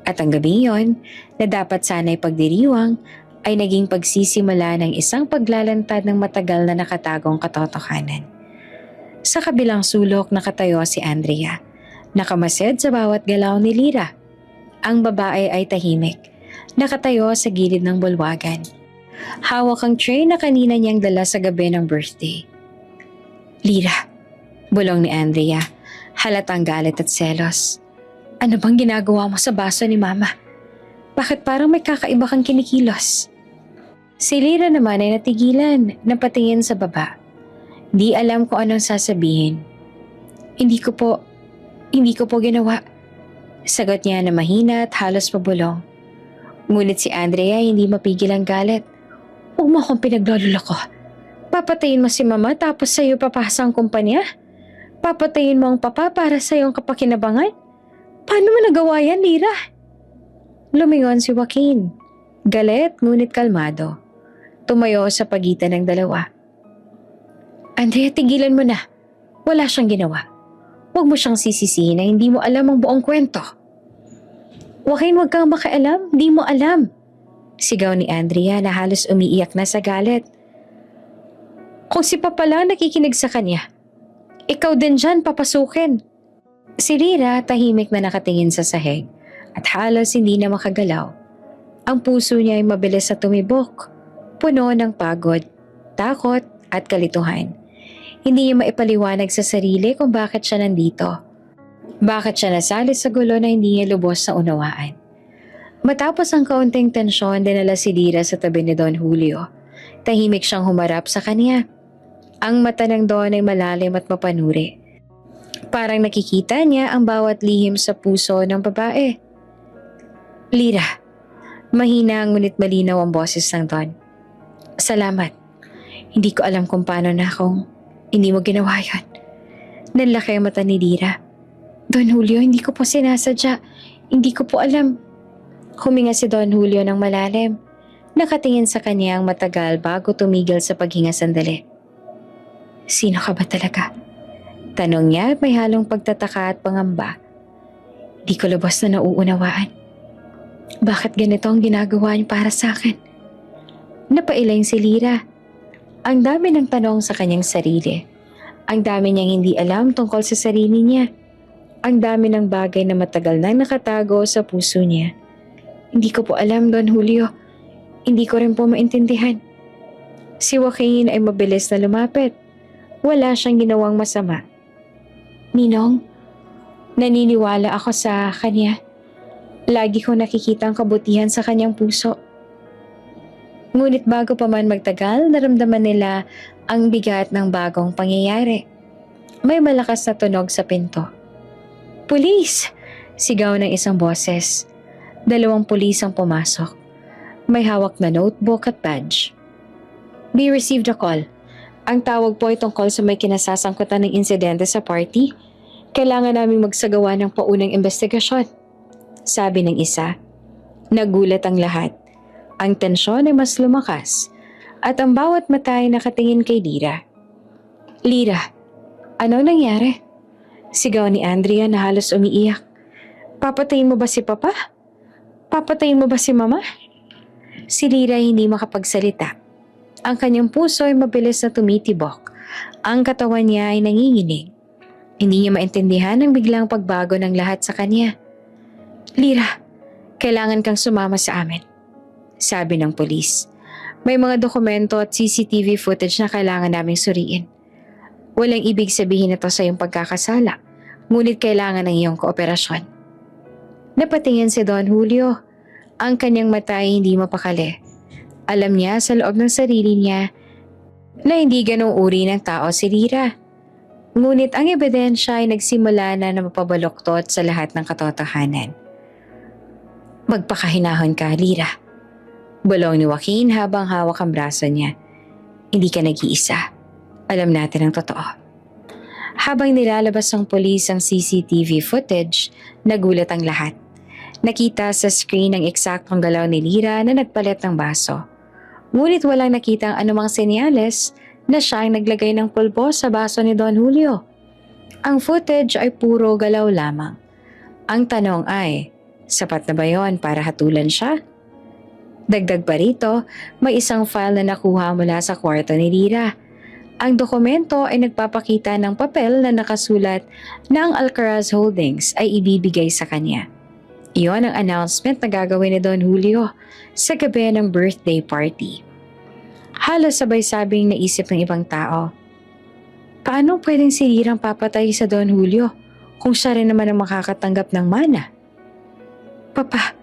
Speaker 1: At ang gabi yon, na dapat sana'y pagdiriwang, ay naging pagsisimula ng isang paglalantad ng matagal na nakatagong katotohanan. Sa kabilang sulok nakatayo si Andrea, nakamasid sa bawat galaw ni Lira. Ang babae ay tahimik, nakatayo sa gilid ng bulwagan. Hawak ang tray na kanina niyang dala sa gabi ng birthday. Lira, bulong ni Andrea, halatang galit at selos. Ano bang ginagawa mo sa baso ni Mama? Bakit parang may kakaiba kang kinikilos? Si Lira naman ay natigilan, napatingin sa baba. Di alam kung anong sasabihin. Hindi ko po ginawa. Sagot niya na mahina at halos pabulong. Ngunit si Andrea hindi mapigil ang galit. Huwag mo akong pinagloloko. Papatayin mo si Mama tapos sa'yo papasa ang kumpanya? Papatayin mo ang papa para sa'yo ang kapakinabangan? Paano mo nagawa yan, Lira? Lumingon si Joaquin. Galit ngunit kalmado. Tumayo sa pagitan ng dalawa. Andrea, tigilan mo na. Wala siyang ginawa. Huwag mo siyang sisisihin na hindi mo alam ang buong kwento. Joaquin, huwag kang makialam. Di mo alam. Sigaw ni Andrea na halos umiiyak na sa galit. Kung si Papa lang nakikinig sa kanya, ikaw din dyan papasukin. Si Lira tahimik na nakatingin sa sahig at halos hindi na makagalaw. Ang puso niya ay mabilis na tumibok, puno ng pagod, takot at kalituhan. Hindi niya maipaliwanag sa sarili kung bakit siya nandito. Bakit siya nasali sa gulo na hindi niya lubos na unawaan. Matapos ang kaunting tensyon, dinala si Lira sa tabi ni Don Julio. Tahimik siyang humarap sa kanya. Ang mata ng Don ay malalim at mapanuri. Parang nakikita niya ang bawat lihim sa puso ng babae. Lira, mahina ngunit malinaw ang boses ng Don. Salamat. Hindi ko alam kung paano na kung hindi mo ginawa yun. Nanlaki ang mata ni Lira. Don Julio, hindi ko po sinasadya. Hindi ko po alam. Huminga si Don Julio ng malalim. Nakatingin sa kanya ang matagal bago tumigil sa paghinga sandali. Sino ka ba talaga? Tanong niya at may halong pagtataka at pangamba. Di ko lubos na nauunawaan. Bakit ganito ang ginagawa niyo para sa akin? Napailing si Lira. Ang dami ng tanong sa kanyang sarili. Ang dami niyang hindi alam tungkol sa sarili niya. Ang dami ng bagay na matagal nang nakatago sa puso niya. Hindi ko po alam, Don Julio. Hindi ko rin po maintindihan. Si Joaquin ay mabilis na lumapit. Wala siyang ginawang masama. Ninong, naniniwala ako sa kanya. Lagi ko nakikita ang kabutihan sa kanyang puso. Ngunit bago pa man magtagal, naramdaman nila ang bigat ng bagong pangyayari. May malakas na tunog sa pinto. Pulis! Sigaw ng isang boses. 2 pulis ang pumasok. May hawak na notebook at badge. We received a call. Ang tawag po ay tungkol sa may kinasasangkutan ng insidente sa party. Kailangan naming magsagawa ng paunang investigasyon. Sabi ng isa. Nagulat ang lahat. Ang tensyon ay mas lumakas. At ang bawat mata ay nakatingin kay Lira. Lira, ano nangyari? Sigaw ni Andrea na halos umiiyak. Papatayin mo ba si Papa? Papatayin mo ba si Mama? Si Lira hindi makapagsalita. Ang kanyang puso ay mabilis na tumitibok. Ang katawan niya ay nanginginig. Hindi niya maintindihan ang biglang pagbago ng lahat sa kanya. Lira, kailangan kang sumama sa amin. Sabi ng pulis. May mga dokumento at CCTV footage na kailangan naming suriin. Walang ibig sabihin ito sa iyong pagkakasala, ngunit kailangan ng iyong kooperasyon. Napatingin si Don Julio. Ang kanyang mata ay hindi mapakali. Alam niya sa loob ng sarili niya na hindi ganong uri ng tao si Lira. Ngunit ang ebidensya ay nagsimula na mapabaluktot sa lahat ng katotohanan. Magpakahinahon ka, Lira. Bulong ni Joaquin habang hawak ang braso niya. Hindi ka nag-iisa. Alam natin ang totoo. Habang nilalabas ng pulis ang CCTV footage, nagulat ang lahat. Nakita sa screen ang eksaktong galaw ni Lira na nagpalit ng baso. Ngunit walang nakitang anumang senyales na siya ang naglagay ng pulbo sa baso ni Don Julio. Ang footage ay puro galaw lamang. Ang tanong ay, sapat na ba yon para hatulan siya? Dagdag pa rito, may isang file na nakuha mula sa kwarto ni Lira. Ang dokumento ay nagpapakita ng papel na nakasulat na ang Alcaraz Holdings ay ibibigay sa kanya. Iyon ang announcement na gagawin ni Don Julio sa gabi ng birthday party. Halos sabay sabing naisip ng ibang tao, paano pwedeng si Lirang papatay sa Don Julio kung siya rin naman ang makakatanggap ng mana? Papa,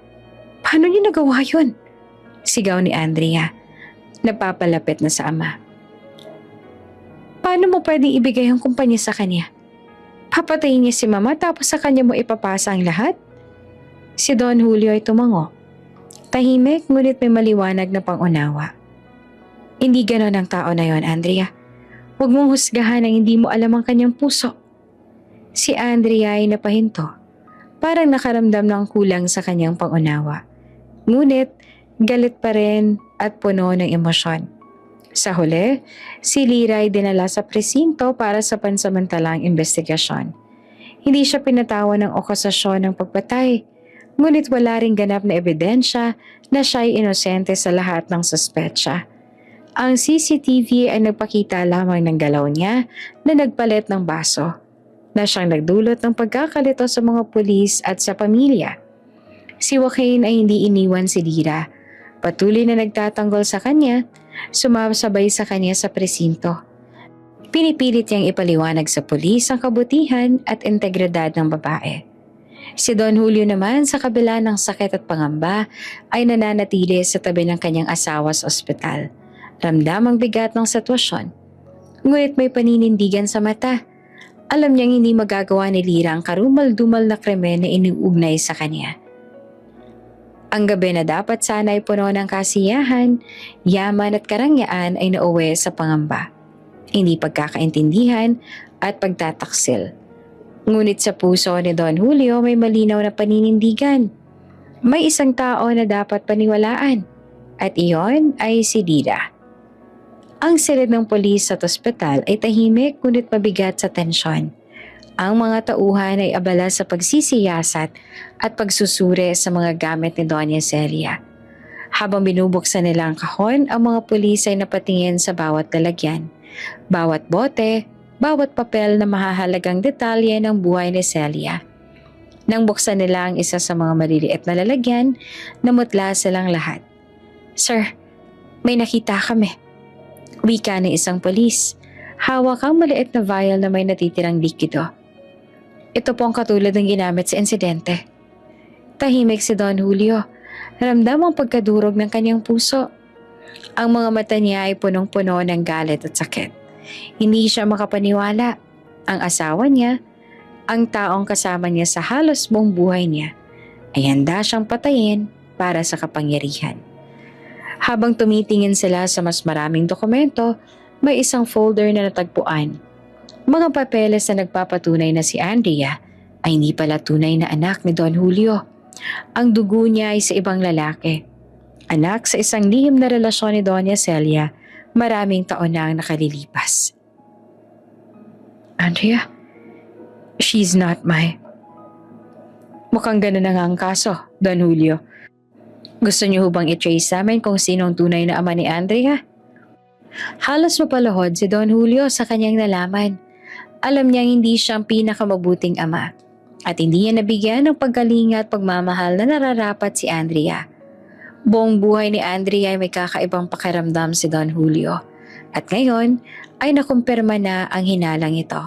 Speaker 1: paano niyo nagawa yun? Sigaw ni Andrea, napapalapit na sa ama. Paano mo pwedeng ibigay ang kumpanya sa kanya? Papatayin niya si mama tapos sa kanya mo ipapasa ang lahat? Si Don Julio ay tumango. Tahimik ngunit may maliwanag na pangunawa. Hindi ganon ang tao na yon, Andrea. Huwag mong husgahan ang hindi mo alam ang kanyang puso. Si Andrea ay napahinto. Parang nakaramdam ng kulang sa kanyang pangunawa. Ngunit galit pa rin at puno ng emosyon. Sa huli, si Lira ay dinala sa presinto para sa pansamantalang investigasyon. Hindi siya pinatawan ng akusasyon ng pagpatay, ngunit wala ring ganap na ebidensya na siya ay inosente sa lahat ng suspetsya. Ang CCTV ay nagpakita lamang ng galaw niya na nagpalit ng baso, na siyang nagdulot ng pagkakalito sa mga pulis at sa pamilya. Si Joaquin ay hindi iniwan si Lira. Patuloy na nagtatanggol sa kanya, sumasabay sa kanya sa presinto. Pinipilit niyang ipaliwanag sa pulis ang kabutihan at integridad ng babae. Si Don Julio naman sa kabila ng sakit at pangamba ay nananatili sa tabi ng kanyang asawa sa ospital. Ramdam ang bigat ng sitwasyon. Ngunit may paninindigan sa mata. Alam niyang hindi magagawa ni Lira ang karumal-dumal na krimen na iniugnay sa kanya. Ang gabi na dapat sana ay puno ng kasiyahan, yaman at karangyaan ay nauwi sa pangamba, hindi pagkakaintindihan at pagtataksil. Ngunit sa puso ni Don Julio may malinaw na paninindigan. May isang tao na dapat paniwalaan at iyon ay si Lira. Ang silid ng pulis at ospital ay tahimik ngunit mabigat sa tensyon. Ang mga tauhan ay abala sa pagsisiyasat at pagsusuri sa mga gamit ni Doña Celia. Habang binubuksan nila ang kahon, ang mga pulis ay napatingin sa bawat lalagyan, bawat bote, bawat papel na mahahalagang detalye ng buhay ni Celia. Nang buksan nila ang isa sa mga maliliit na lalagyan, namutla silang lahat. Sir, may nakita kami. Wika ng isang pulis. Hawak ang maliit na vial na may natitirang likido. Ito po ang katulad ng ginamit sa insidente. Tahimik si Don Julio. Ramdam ang pagkadurog ng kanyang puso. Ang mga mata niya ay punong-puno ng galit at sakit. Hindi siya makapaniwala. Ang asawa niya, ang taong kasama niya sa halos buong buhay niya, ay handa siyang patayin para sa kapangyarihan. Habang tumitingin sila sa mas maraming dokumento, may isang folder na natagpuan. Mga papeles na nagpapatunay na si Andrea ay hindi pala tunay na anak ni Don Julio. Ang dugo niya ay sa ibang lalaki. Anak sa isang lihim na relasyon ni Doña Celia, maraming taon na ang nakalilipas. Andrea, she's not my... Mukhang ganun na nga ang kaso, Don Julio. Gusto niyo bang i-trace sa amin kung sino ang tunay na ama ni Andrea? Halos mapalahod si Don Julio sa kanyang nalaman. Alam niyang hindi siya ang pinakamabuting ama at hindi niya nabigyan ng paggalinga at pagmamahal na nararapat si Andrea. Buong buhay ni Andrea ay may kakaibang pakiramdam si Don Julio at ngayon ay nakumpirma na ang hinalang ito.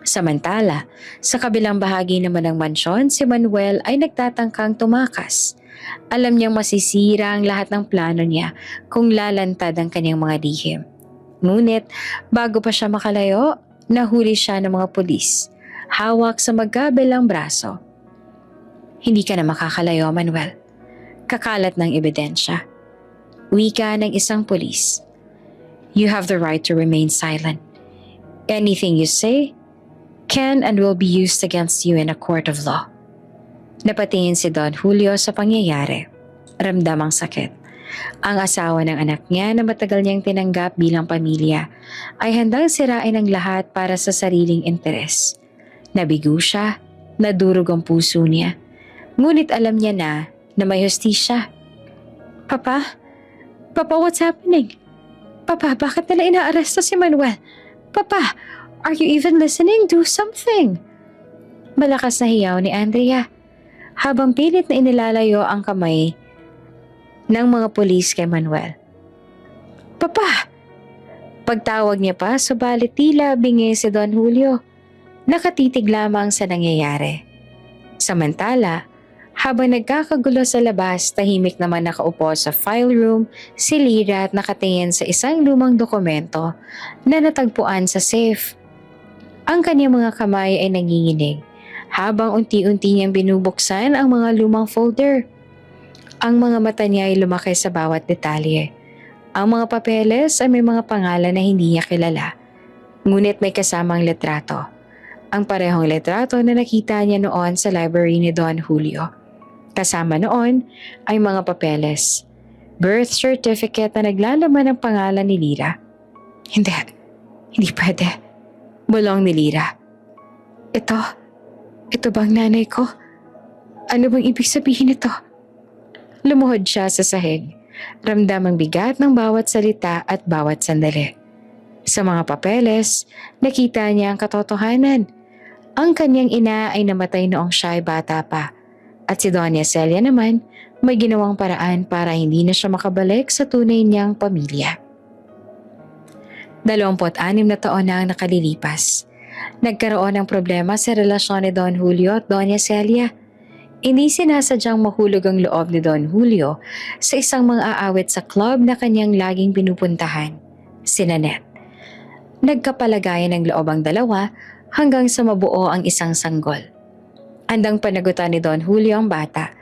Speaker 1: Samantala, sa kabilang bahagi naman ng mansyon, si Manuel ay nagtatangkang tumakas. Alam niyang masisira ang lahat ng plano niya kung lalantad ang kanyang mga lihim. Ngunit bago pa siya makalayo, nahuli siya ng mga pulis, hawak sa magkabilang braso. Hindi ka na makakalayo, Manuel. Kakalat ng ebidensya. Wika ng isang pulis. You have the right to remain silent. Anything you say can and will be used against you in a court of law. Napatingin si Don Julio sa pangyayari. Ramdam ang sakit. Ang asawa ng anak niya na matagal niyang tinanggap bilang pamilya ay handang sirain ang lahat para sa sariling interes. Nabigo siya, nadurog ang puso niya. Ngunit alam niya na may hustisya. Papa? Papa, what's happening? Papa, bakit nila inaaresto si Manuel? Papa, are you even listening? Do something! Malakas na hiyaw ni Andrea habang pilit na inilalayo ang kamay ng mga pulis kay Manuel. Papa! Pagtawag niya pa, subalit tila bingi si Don Julio. Nakatitig lamang sa nangyayari. Samantala, habang nagkakagulo sa labas, tahimik naman nakaupo sa file room si Lyra at nakatingin sa isang lumang dokumento na natagpuan sa safe. Ang kanyang mga kamay ay nanginginig habang unti-unti niyang binubuksan ang mga lumang folder. Ang mga mata niya ay lumaki sa bawat detalye. Ang mga papeles ay may mga pangalan na hindi niya kilala, ngunit may kasamang litrato. Ang parehong litrato na nakita niya noon sa library ni Don Julio. Kasama noon ay mga papeles, birth certificate na naglalaman ng pangalan ni Lyra. Hindi pwede. Bulong ni Lyra. Ito bang nanay ko? Ano bang ibig sabihin nito? Lumuhod siya sa sahig. Ramdam ang bigat ng bawat salita at bawat sandali. Sa mga papeles, nakita niya ang katotohanan. Ang kanyang ina ay namatay noong siya ay bata pa. At si Doña Celia naman may ginawang paraan para hindi na siya makabalik sa tunay niyang pamilya. 26 na taon na ang nakalilipas. Nagkaroon ng problema sa relasyon ni Don Julio at Doña Celia. Hindi sinasadyang mahulog ang loob ni Don Julio sa isang mang-aawit sa club na kanyang laging pinupuntahan, si Nanette. Nagkapalagayan ng loob ang dalawa hanggang sa mabuo ang isang sanggol. Andang panagutan ni Don Julio ang bata.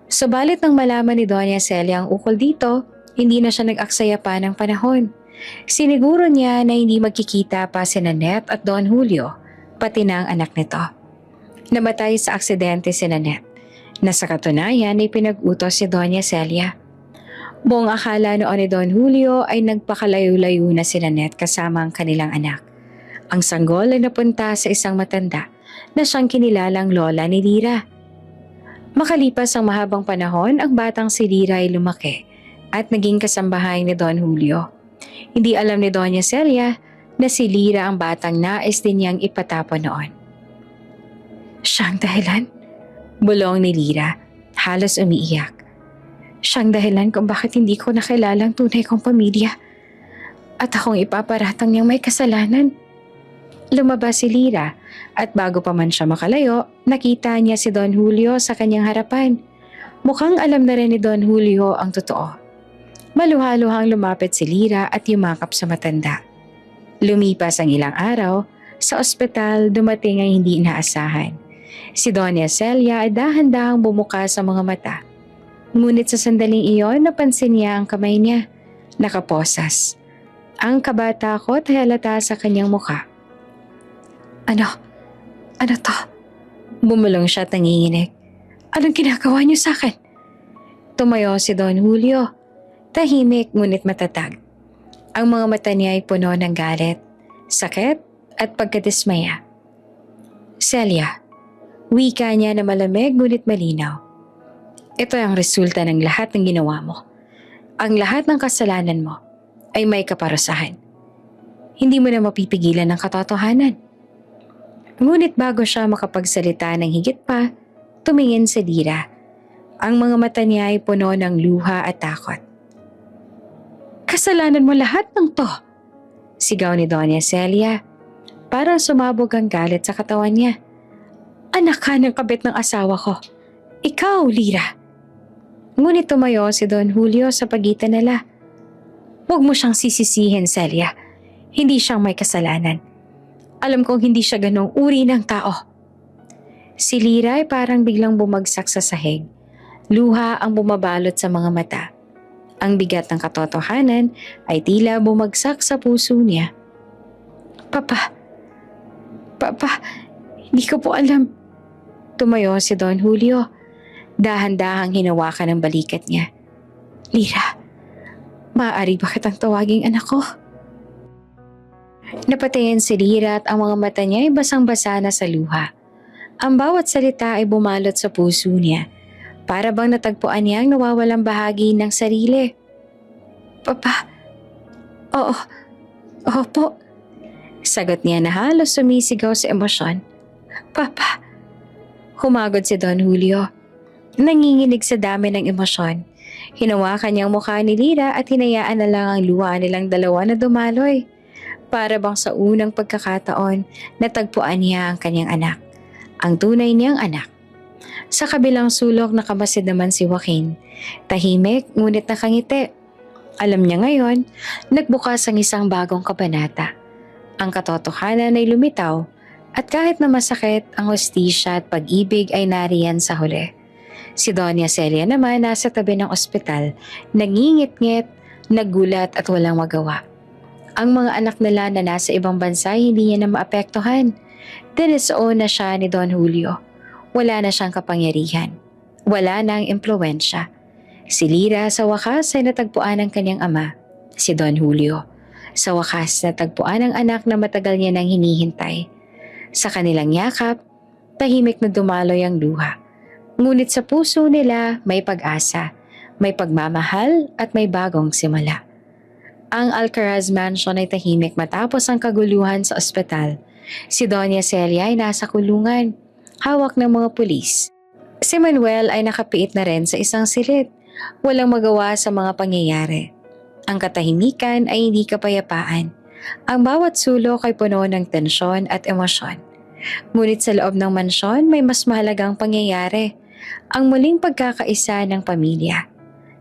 Speaker 1: Subalit nang malaman ni Doña Celia ang ukol dito, hindi na siya nag-aksaya pa ng panahon. Siniguro niya na hindi magkikita pa si Nanette at Don Julio, pati na ang anak nito. Namatay sa aksidente si Nanette, na sa katunayan ay pinag-utos si Doña Celia. Buong akala noon ni Don Julio ay nagpakalayo-layo na si Nanette kasama ang kanilang anak. Ang sanggol ay napunta sa isang matanda na siyang kinilalang lola ni Lyra. Makalipas ang mahabang panahon, ang batang si Lyra ay lumaki at naging kasambahay ni Don Julio. Hindi alam ni Doña Celia na si Lyra ang batang nais din niyang ipatapon noon. Siyang dahilan? Bulong ni Lyra, halos umiiyak. Siyang dahilan kung bakit hindi ko nakilala ang tunay kong pamilya. At akong ipaparatang niyang may kasalanan. Lumabas si Lyra at bago pa man siya makalayo, nakita niya si Don Julio sa kanyang harapan. Mukhang alam na rin ni Don Julio ang totoo. Maluha-luhang lumapit si Lyra at yumakap sa matanda. Lumipas ang ilang araw, sa ospital dumating ang hindi inaasahan. Si Doña Celia ay dahan-dahang bumuka sa mga mata. Ngunit sa sandaling iyon, napansin niya ang kamay niya. Nakaposas. Ang kabatakot ay halata sa kanyang mukha. Ano to? Bumulong siya at nanginginig. Anong ginagawa niyo sa akin? Tumayo si Don Julio. Tahimik ngunit matatag. Ang mga mata niya ay puno ng galit, sakit at pagkadismaya. Celia, wika niya na malamig ngunit malinaw. Ito ang resulta ng lahat ng ginawa mo. Ang lahat ng kasalanan mo ay may kaparusahan. Hindi mo na mapipigilan ang katotohanan. Ngunit bago siya makapagsalita ng higit pa, tumingin si Lyra. Ang mga mata niya ay puno ng luha at takot. Kasalanan mo lahat ng to, sigaw ni Doña Celia. Parang sumabog ang galit sa katawan niya. Anak ka ng kabit ng asawa ko. Ikaw, Lyra. Ngunit tumayo si Don Julio sa pagitan nila. Huwag mo siyang sisisihin, Celia. Hindi siyang may kasalanan. Alam kong hindi siya ganong uri ng tao. Si Lyra ay parang biglang bumagsak sa sahig. Luha ang bumabalot sa mga mata. Ang bigat ng katotohanan ay tila bumagsak sa puso niya. Papa, hindi ko po alam. Tumayo si Don Julio. Dahan-dahang hinawakan ang balikat niya. Lyra, Maaari ba kitang tawaging anak ko? Napatingin si Lira at ang mga mata niya ay basang-basa na sa luha. Ang bawat salita ay bumalot sa puso niya. Para bang natagpuan niya ang nawawalang bahagi ng sarili. Papa, oo, opo. Sagot niya na halos sumisigaw sa emosyon. Papa. Humagod si Don Julio. Nanginginig sa dami ng emosyon. Hinawakan niyang mukha ni Lira at hinayaan na lang ang luha nilang dalawa na dumaloy. Para bang sa unang pagkakataon, natagpuan niya ang kanyang anak. Ang tunay niyang anak. Sa kabilang sulok nakamasid naman si Joaquin. Tahimik ngunit nakangiti. Alam niya ngayon, nagbukas ang isang bagong kabanata. Ang katotohanan ay lumitaw at kahit na masakit, ang hustisya at pag-ibig ay nariyan sa huli. Si Doña Celia naman nasa tabi ng ospital, nangingit-ngit, naggulat at walang magawa. Ang mga anak nila na nasa ibang bansa hindi niya na maapektuhan. Dinisoon na siya ni Don Julio. Wala na siyang kapangyarihan. Wala na ang impluwensya. Si Lira sa wakas ay natagpuan ng kanyang ama, si Don Julio. Sa wakas natagpuan ang anak na matagal niya nang hinihintay. Sa kanilang yakap, tahimik na dumaloy ang luha. Ngunit sa puso nila may pag-asa, may pagmamahal at may bagong simula. Ang Alcaraz Mansion ay tahimik matapos ang kaguluhan sa ospital. Si Doña Celia ay nasa kulungan, hawak ng mga pulis. Si Manuel ay nakapiit na rin sa isang silid, walang magawa sa mga pangyayari. Ang katahimikan ay hindi kapayapaan. Ang bawat sulok ay puno ng tensyon at emosyon. Ngunit sa loob ng mansyon may mas mahalagang pangyayari, ang muling pagkakaisa ng pamilya.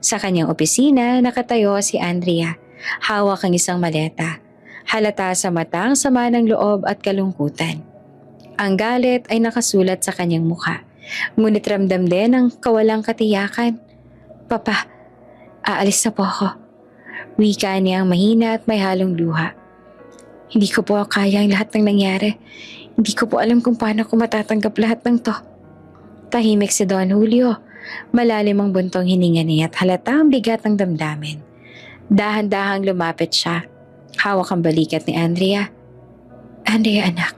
Speaker 1: Sa kanyang opisina nakatayo si Andrea. Hawak ang isang maleta. Halata sa mata ang sama ng loob at kalungkutan. Ang galit ay nakasulat sa kanyang mukha. Ngunit ramdam din ang kawalang katiyakan. Papa, aalis na po ako. Wika niyang mahina at may halong luha. Hindi ko po kaya ang lahat ng nangyari. Hindi ko po alam kung paano ko matatanggap lahat ng to. Tahimik si Don Julio. Malalim ang buntong hininga niya at halata ang bigat ng damdamin. Dahan-dahang lumapit siya. Hawak ang balikat ni Andrea. Andrea anak,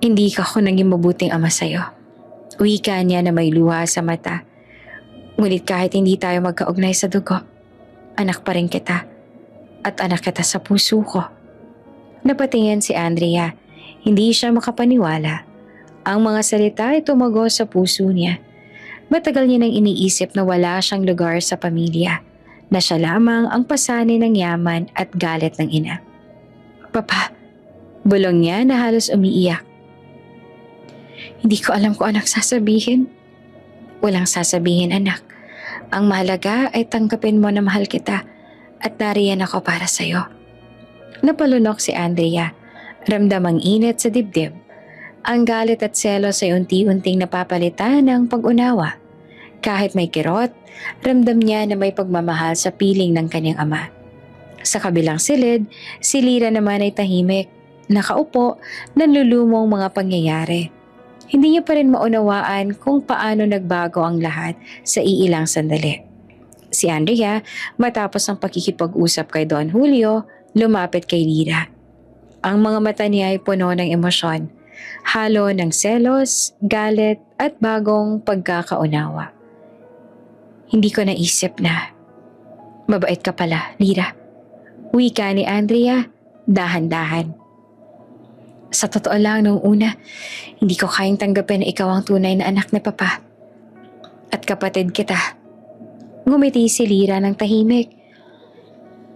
Speaker 1: hindi ka ako naging mabuting ama sa'yo. Wika niya na may luha sa mata. Ngunit kahit hindi tayo magkaugnay sa dugo, anak pa rin kita at anak kita sa puso ko. Napatingin si Andrea. Hindi siya makapaniwala. Ang mga salita ay tumago sa puso niya. Matagal niya nang iniisip na wala siyang lugar sa pamilya, na siya lamang ang pasanin ng yaman at galit ng ina. Papa, bulong niya na halos umiiyak. Hindi ko alam kung anong sasabihin. Walang sasabihin anak. Ang mahalaga ay tanggapin mo na mahal kita at nariyan ako para sa'yo. Napalunok si Andrea. Ramdam ang init sa dibdib. Ang galit at selos ay unti-unting napapalitan ng pag-unawa. Kahit may kirot, ramdam niya na may pagmamahal sa piling ng kanyang ama. Sa kabilang silid, si Lira naman ay tahimik, nakaupo, nanlulumong mga pangyayari. Hindi niya pa rin maunawaan kung paano nagbago ang lahat sa iilang sandali. Si Andrea, matapos ang pakikipag-usap kay Don Julio, lumapit kay Lira. Ang mga mata niya ay puno ng emosyon, halo ng selos, galit at bagong pagkakaunawa. Hindi ko naisip na mabait ka pala, Lira. Wika ni Andrea, dahan-dahan. Sa totoo lang nung una, hindi ko kayang tanggapin na ikaw ang tunay na anak ni Papa. At kapatid kita. Ngumiti si Lira ng tahimik.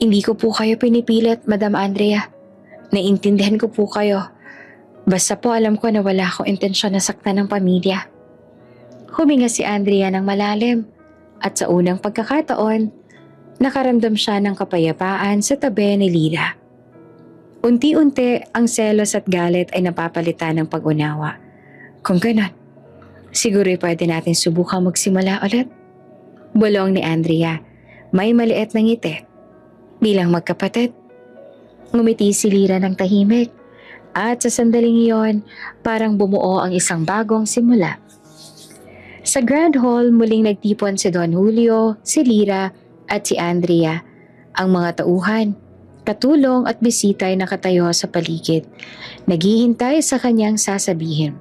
Speaker 1: Hindi ko po kayo pinipilit, Madam Andrea. Naiintindihan ko po kayo. Basta po alam ko na wala akong intensyon na saktan ng pamilya. Huminga si Andrea ng malalim. At sa unang pagkakataon, nakaramdam siya ng kapayapaan sa tabi ni Lira. Unti-unti ang selos at galit ay napapalitan ng pag-unawa. Kung ganon, siguro'y pwede natin subukang magsimula ulit. Bulong ni Andrea, may maliit na ngiti. Bilang magkapatid, ngumiti si Lira ng tahimik at sa sandaling iyon parang bumuo ang isang bagong simula. Sa Grand Hall muling nagtipon si Don Julio, si Lira at si Andrea. Ang mga tauhan, katulong at bisita ay nakatayo sa paligid, naghihintay sa kanyang sasabihin.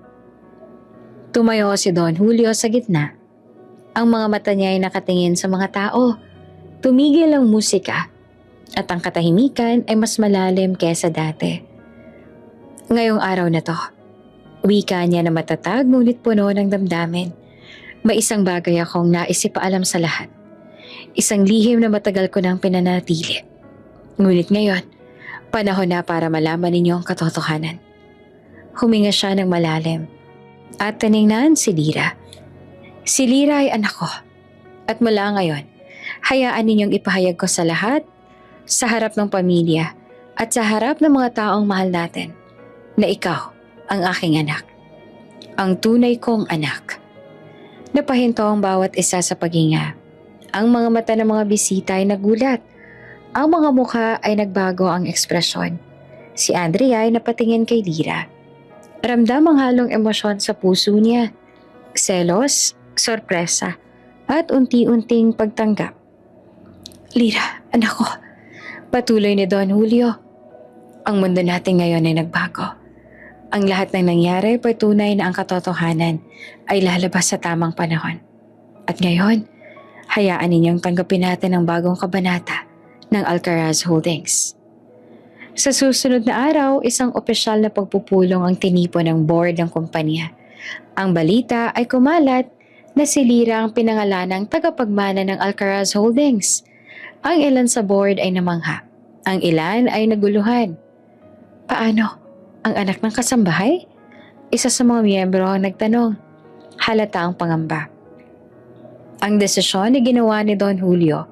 Speaker 1: Tumayo si Don Julio sa gitna. Ang mga mata niya ay nakatingin sa mga tao. Tumigil ang musika at ang katahimikan ay mas malalim kesa dati. Ngayong araw na to, wika niya na matatag ngunit puno ng damdamin. May isang bagay akong naisipaalam sa lahat. Isang lihim na matagal ko nang pinanatili. Ngunit ngayon, panahon na para malaman ninyo ang katotohanan. Huminga siya ng malalim at tiningnan si Lyra. Si Lyra ay anak ko at mula ngayon, hayaan ninyong ipahayag ko sa lahat, sa harap ng pamilya at sa harap ng mga taong mahal natin, na ikaw ang aking anak. Ang tunay kong anak. Napahinto ang bawat isa sa paghinga. Ang mga mata ng mga bisita ay nagulat. Ang mga mukha ay nagbago ang ekspresyon. Si Andrea ay napatingin kay Lyra. Ramdam ang halong emosyon sa puso niya. Selos, sorpresa, at unti-unting pagtanggap. Lyra, anak ko. Patuloy ni Don Julio. Ang mundo natin ngayon ay nagbago. Ang lahat ng nangyari ay tunay na ang katotohanan ay lalabas sa tamang panahon. At ngayon, hayaan ninyong tanggapin natin ang bagong kabanata ng Alcaraz Holdings. Sa susunod na araw, isang opisyal na pagpupulong ang tinipon ng board ng kumpanya. Ang balita ay kumalat na si Lyra ang pinangalanang tagapagmana ng Alcaraz Holdings. Ang ilan sa board ay namangha. Ang ilan ay naguluhan. Paano? Ang anak ng kasambahay? Isa sa mga miyembro ang nagtanong. Halata ang pangamba. Ang desisyon ay ginawa ni Don Julio.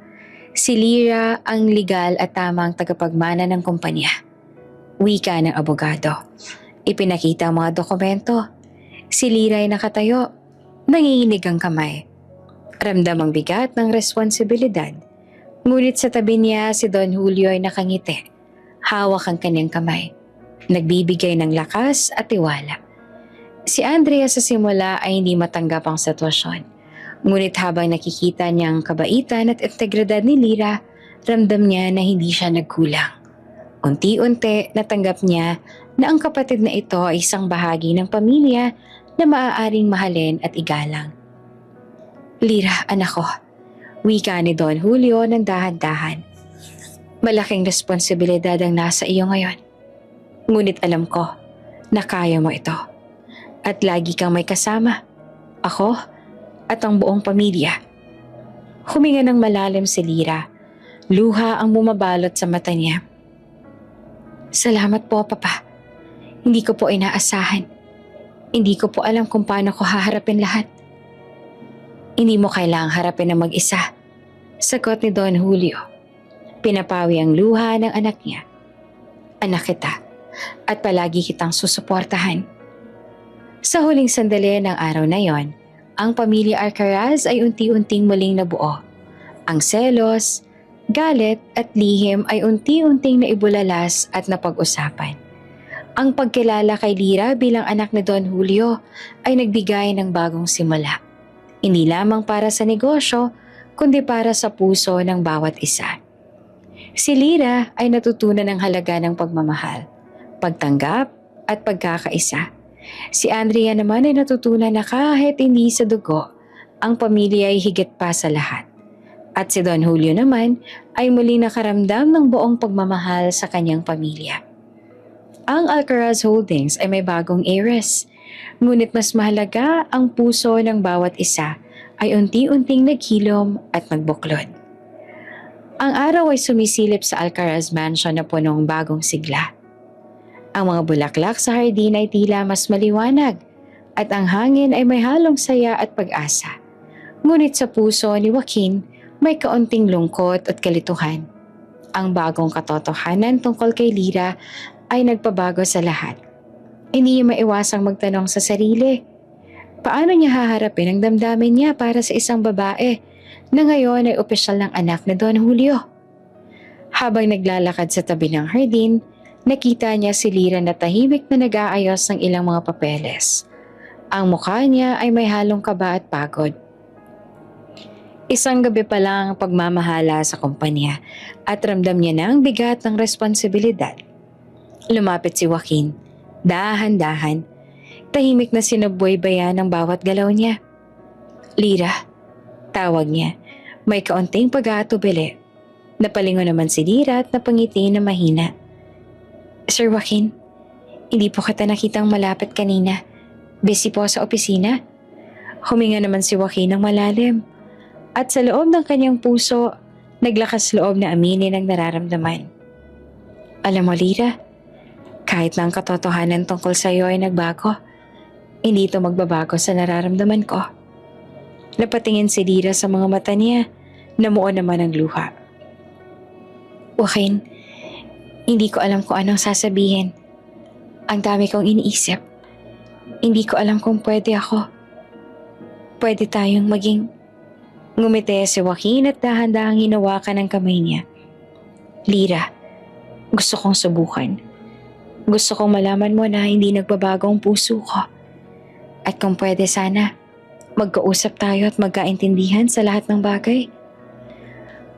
Speaker 1: Si Lyra ang legal at tamang tagapagmana ng kumpanya. Wika ng abogado. Ipinakita ang mga dokumento. Si Lyra ay nakatayo. Nanginginig ang kamay. Ramdam ang bigat ng responsibilidad. Ngunit sa tabi niya si Don Julio ay nakangiti. Hawak ang kanyang kamay. Nagbibigay ng lakas at tiwala. Si Andrea sa simula ay hindi matanggap ang sitwasyon. Ngunit habang nakikita niya ang kabaitan at integridad ni Lyra, ramdam niya na hindi siya nagkulang. Unti-unti natanggap niya na ang kapatid na ito ay isang bahagi ng pamilya na maaaring mahalin at igalang. Lyra, anak ko. Wika ni Don Julio ng dahan-dahan. Malaking responsibilidad ang nasa iyo ngayon. Ngunit alam ko na kaya mo ito. At lagi kang may kasama. Ako at ang buong pamilya. Huminga ng malalim si Lyra. Luha ang bumabalot sa mata niya. Salamat po, Papa. Hindi ko po inaasahan. Hindi ko po alam kung paano ko haharapin lahat. Hindi mo kailangang harapin na mag-isa. Sagot ni Don Julio. Pinapawi ang luha ng anak niya. Anak kita at palagi kitang susuportahan. Sa huling sandali ng araw na yon, ang pamilya Alcaraz ay unti-unting muling nabuo. Ang selos, galit at lihim ay unti-unting naibulalas at napag-usapan. Ang pagkilala kay Lyra bilang anak ni Don Julio ay nagbigay ng bagong simula. Hindi lamang para sa negosyo, kundi para sa puso ng bawat isa. Si Lyra ay natutunan ng halaga ng pagmamahal, pagtanggap at pagkakaisa. Si Andrea naman ay natutunan na kahit hindi sa dugo, ang pamilya ay higit pa sa lahat. At si Don Julio naman ay muli nakaramdam ng buong pagmamahal sa kanyang pamilya. Ang Alcaraz Holdings ay may bagong heiress. Ngunit mas mahalaga ang puso ng bawat isa ay unti-unting naghilom at nagbuklod. Ang araw ay sumisilip sa Alcaraz Mansion na punong bagong sigla. Ang mga bulaklak sa hardin ay tila mas maliwanag at ang hangin ay may halong saya at pag-asa. Ngunit sa puso ni Joaquin may kaunting lungkot at kalituhan. Ang bagong katotohanan tungkol kay Lyra ay nagpabago sa lahat. Hindi niya maiwasang magtanong sa sarili. Paano niya haharapin ang damdamin niya para sa isang babae na ngayon ay opisyal ng anak ni Don Julio? Habang naglalakad sa tabi ng hardin, nakita niya si Lyra na tahimik na nag-aayos ng ilang mga papeles. Ang mukha niya ay may halong kaba at pagod. Isang gabi pa lang pagmamahala sa kumpanya at ramdam niya na ang bigat ng responsibilidad. Lumapit si Joaquin, dahan-dahan. Tahimik na sinubuybaya ng bawat galaw niya. Lira, tawag niya. May kaunting pag-aatubili. Napalingon naman si Lira at napangiti na mahina. Sir Joaquin, hindi po kita nakitang malapit kanina. Busy po sa opisina. Huminga naman si Joaquin ng malalim. At sa loob ng kanyang puso, naglakas loob na aminin ang nararamdaman. Alam mo, Lira, kahit na ang katotohanan tungkol sa iyo ay nagbago, hindi ito magbabago sa nararamdaman ko. Napatingin si Lira sa mga mata niya, namuo naman ang luha. Joaquin, hindi ko alam kung anong sasabihin. Ang dami kong iniisip. Hindi ko alam kung pwede ako. Pwede tayong maging... Ngumiti si Joaquin at dahan-dahang hinawakan ang kamay niya. Lira, gusto kong subukan. Gusto kong malaman mo na hindi nagbabago ang puso ko. At kung pwede sana, magkausap tayo at magkaintindihan sa lahat ng bagay.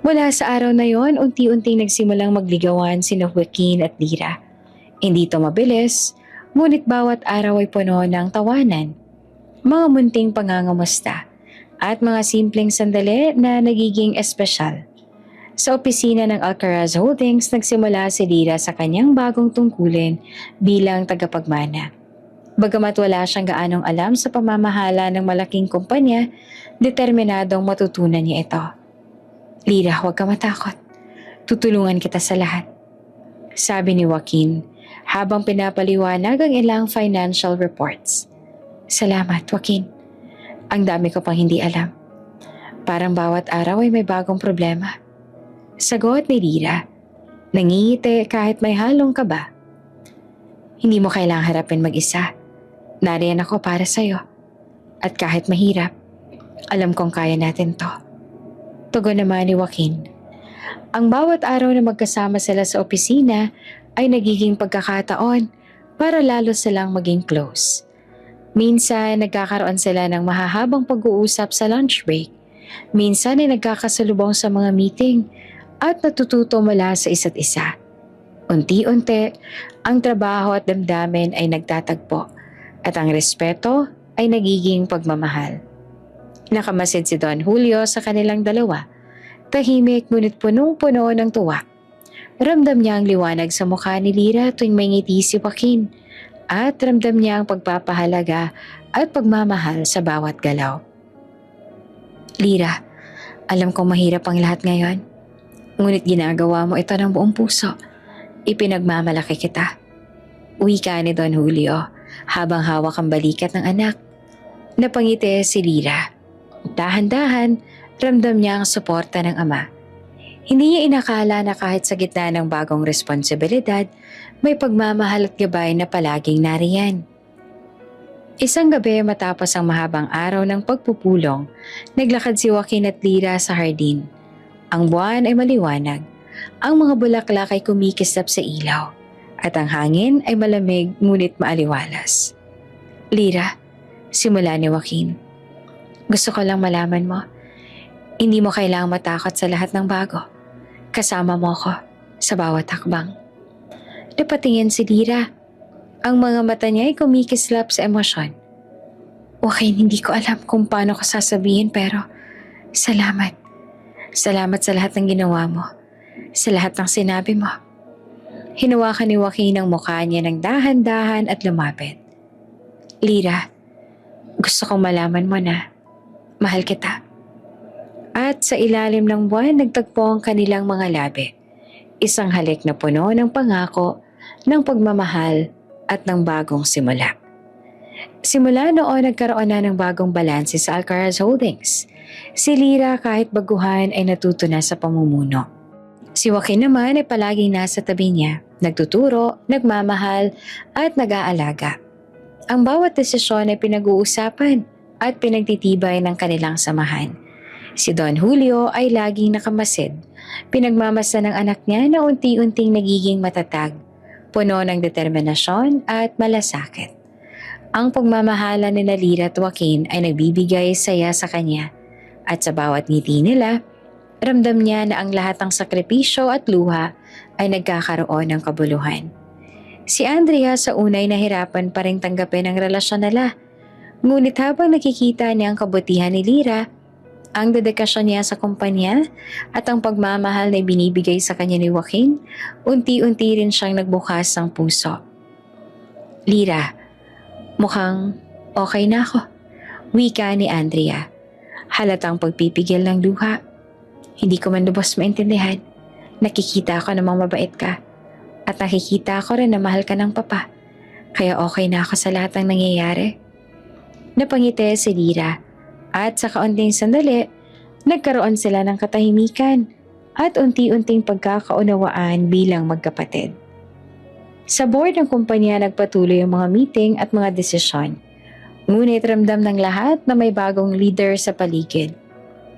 Speaker 1: Mula sa araw na yon, unti-unting nagsimulang magligawan sina Joaquin at Lira. Hindi ito mabilis, ngunit bawat araw ay puno ng tawanan, mga munting pangangamusta, at mga simpleng sandali na nagiging espesyal. Sa opisina ng Alcaraz Holdings, nagsimula si Lira sa kanyang bagong tungkulin bilang tagapagmana. Bagamat wala siyang gaanong alam sa pamamahala ng malaking kumpanya, determinadong matutunan niya ito. Lira, huwag ka matakot. Tutulungan kita sa lahat. Sabi ni Joaquin habang pinapaliwanag ang ilang financial reports. Salamat, Joaquin. Ang dami ko pang hindi alam. Parang bawat araw ay may bagong problema. Sagot ni Lira. Nangingiti kahit may halong kaba. Hindi mo kailangang harapin mag-isa. Nariyan ako para sa'yo. At kahit mahirap, alam kong kaya natin to. Tugon naman ni Joaquin. Ang bawat araw na magkasama sila sa opisina ay nagiging pagkakataon para lalo silang maging close. Minsan nagkakaroon sila ng mahahabang pag-uusap sa lunch break. Minsan ay nagkakasalubong sa mga meeting at natututo mula sa isa't isa. Unti-unti, ang trabaho at damdamin ay nagtatagpo at ang respeto ay nagiging pagmamahal. Nakamasid si Don Julio sa kanilang dalawa. Tahimik ngunit punong-puno ng tuwa. Ramdam niya ang liwanag sa mukha ni Lira tuwing may ngiti si Joaquin at ramdam niya ang pagpapahalaga at pagmamahal sa bawat galaw. Lira, alam kong mahirap ang lahat ngayon. Ngunit ginagawa mo ito ng buong puso. Ipinagmamalaki kita. Wika ni Don Julio habang hawak ang balikat ng anak. Napangiti si Lira. Dahan-dahan, ramdam niya ang suporta ng ama. Hindi niya inakala na kahit sa gitna ng bagong responsibilidad, may pagmamahal at gabay na palaging nariyan. Isang gabi matapos ang mahabang araw ng pagpupulong, naglakad si Joaquin at Lira sa hardin. Ang buwan ay maliwanag, ang mga bulaklak ay kumikislap sa ilaw, at ang hangin ay malamig ngunit maaliwalas. Lira, simula ni Joaquin. Gusto ko lang malaman mo, hindi mo kailangang matakot sa lahat ng bago. Kasama mo ko sa bawat hakbang. Napatingin si Lira. Ang mga mata niya ay kumikislap sa emosyon. Joaquin, hindi ko alam kung paano ko sasabihin pero salamat. Salamat sa lahat ng ginawa mo. Sa lahat ng sinabi mo. Hinawakan ni Joaquin ang mukha niya ng dahan-dahan at lumapit. Lira, gusto kong malaman mo na mahal kita. At sa ilalim ng buwan, nagtagpo ang kanilang mga labi. Isang halik na puno ng pangako, ng pagmamahal at ng bagong simula. Simula noon nagkaroon na ng bagong balanse sa Alcaraz Holdings. Si Lira kahit baguhan ay natuto na sa pamumuno. Si Joaquin naman ay palaging nasa tabi niya, nagtuturo, nagmamahal at nag-aalaga. Ang bawat desisyon ay pinag-uusapan at pinagtitibay ng kanilang samahan. Si Don Julio ay laging nakamasid. Pinagmamasa ng anak niya na unti-unting nagiging matatag, puno ng determinasyon at malasakit. Ang pagmamahala ni Lira at Joaquin ay nagbibigay saya sa kanya at sa bawat ngiti nila, Ramdam niya na ang lahat ng sakripisyo at luha ay nagkakaroon ng kabuluhan. Si Andrea sa unay nahirapan pa rin tanggapin ang relasyon nila. Ngunit habang nakikita niya ang kabutihan ni Lyra, ang dedikasyon niya sa kumpanya at ang pagmamahal na binibigay sa kanya ni Joaquin, unti-unti rin siyang nagbukas ng puso. Lyra, mukhang okay na ako, wika ni Andrea. Halatang pagpipigil ng luha. Hindi ko man lubos maintindihan. Nakikita ko namang mabait ka. At nakikita ko rin na mahal ka ng papa. Kaya okay na ako sa lahat ng nangyayari. Napangiti si Lyra. At sa kaunting sandali, nagkaroon sila ng katahimikan at unti-unting pagkakaunawaan bilang magkapatid. Sa board ng kumpanya nagpatuloy ang mga meeting at mga desisyon. Ngunit ramdam ng lahat na may bagong leader sa paligid.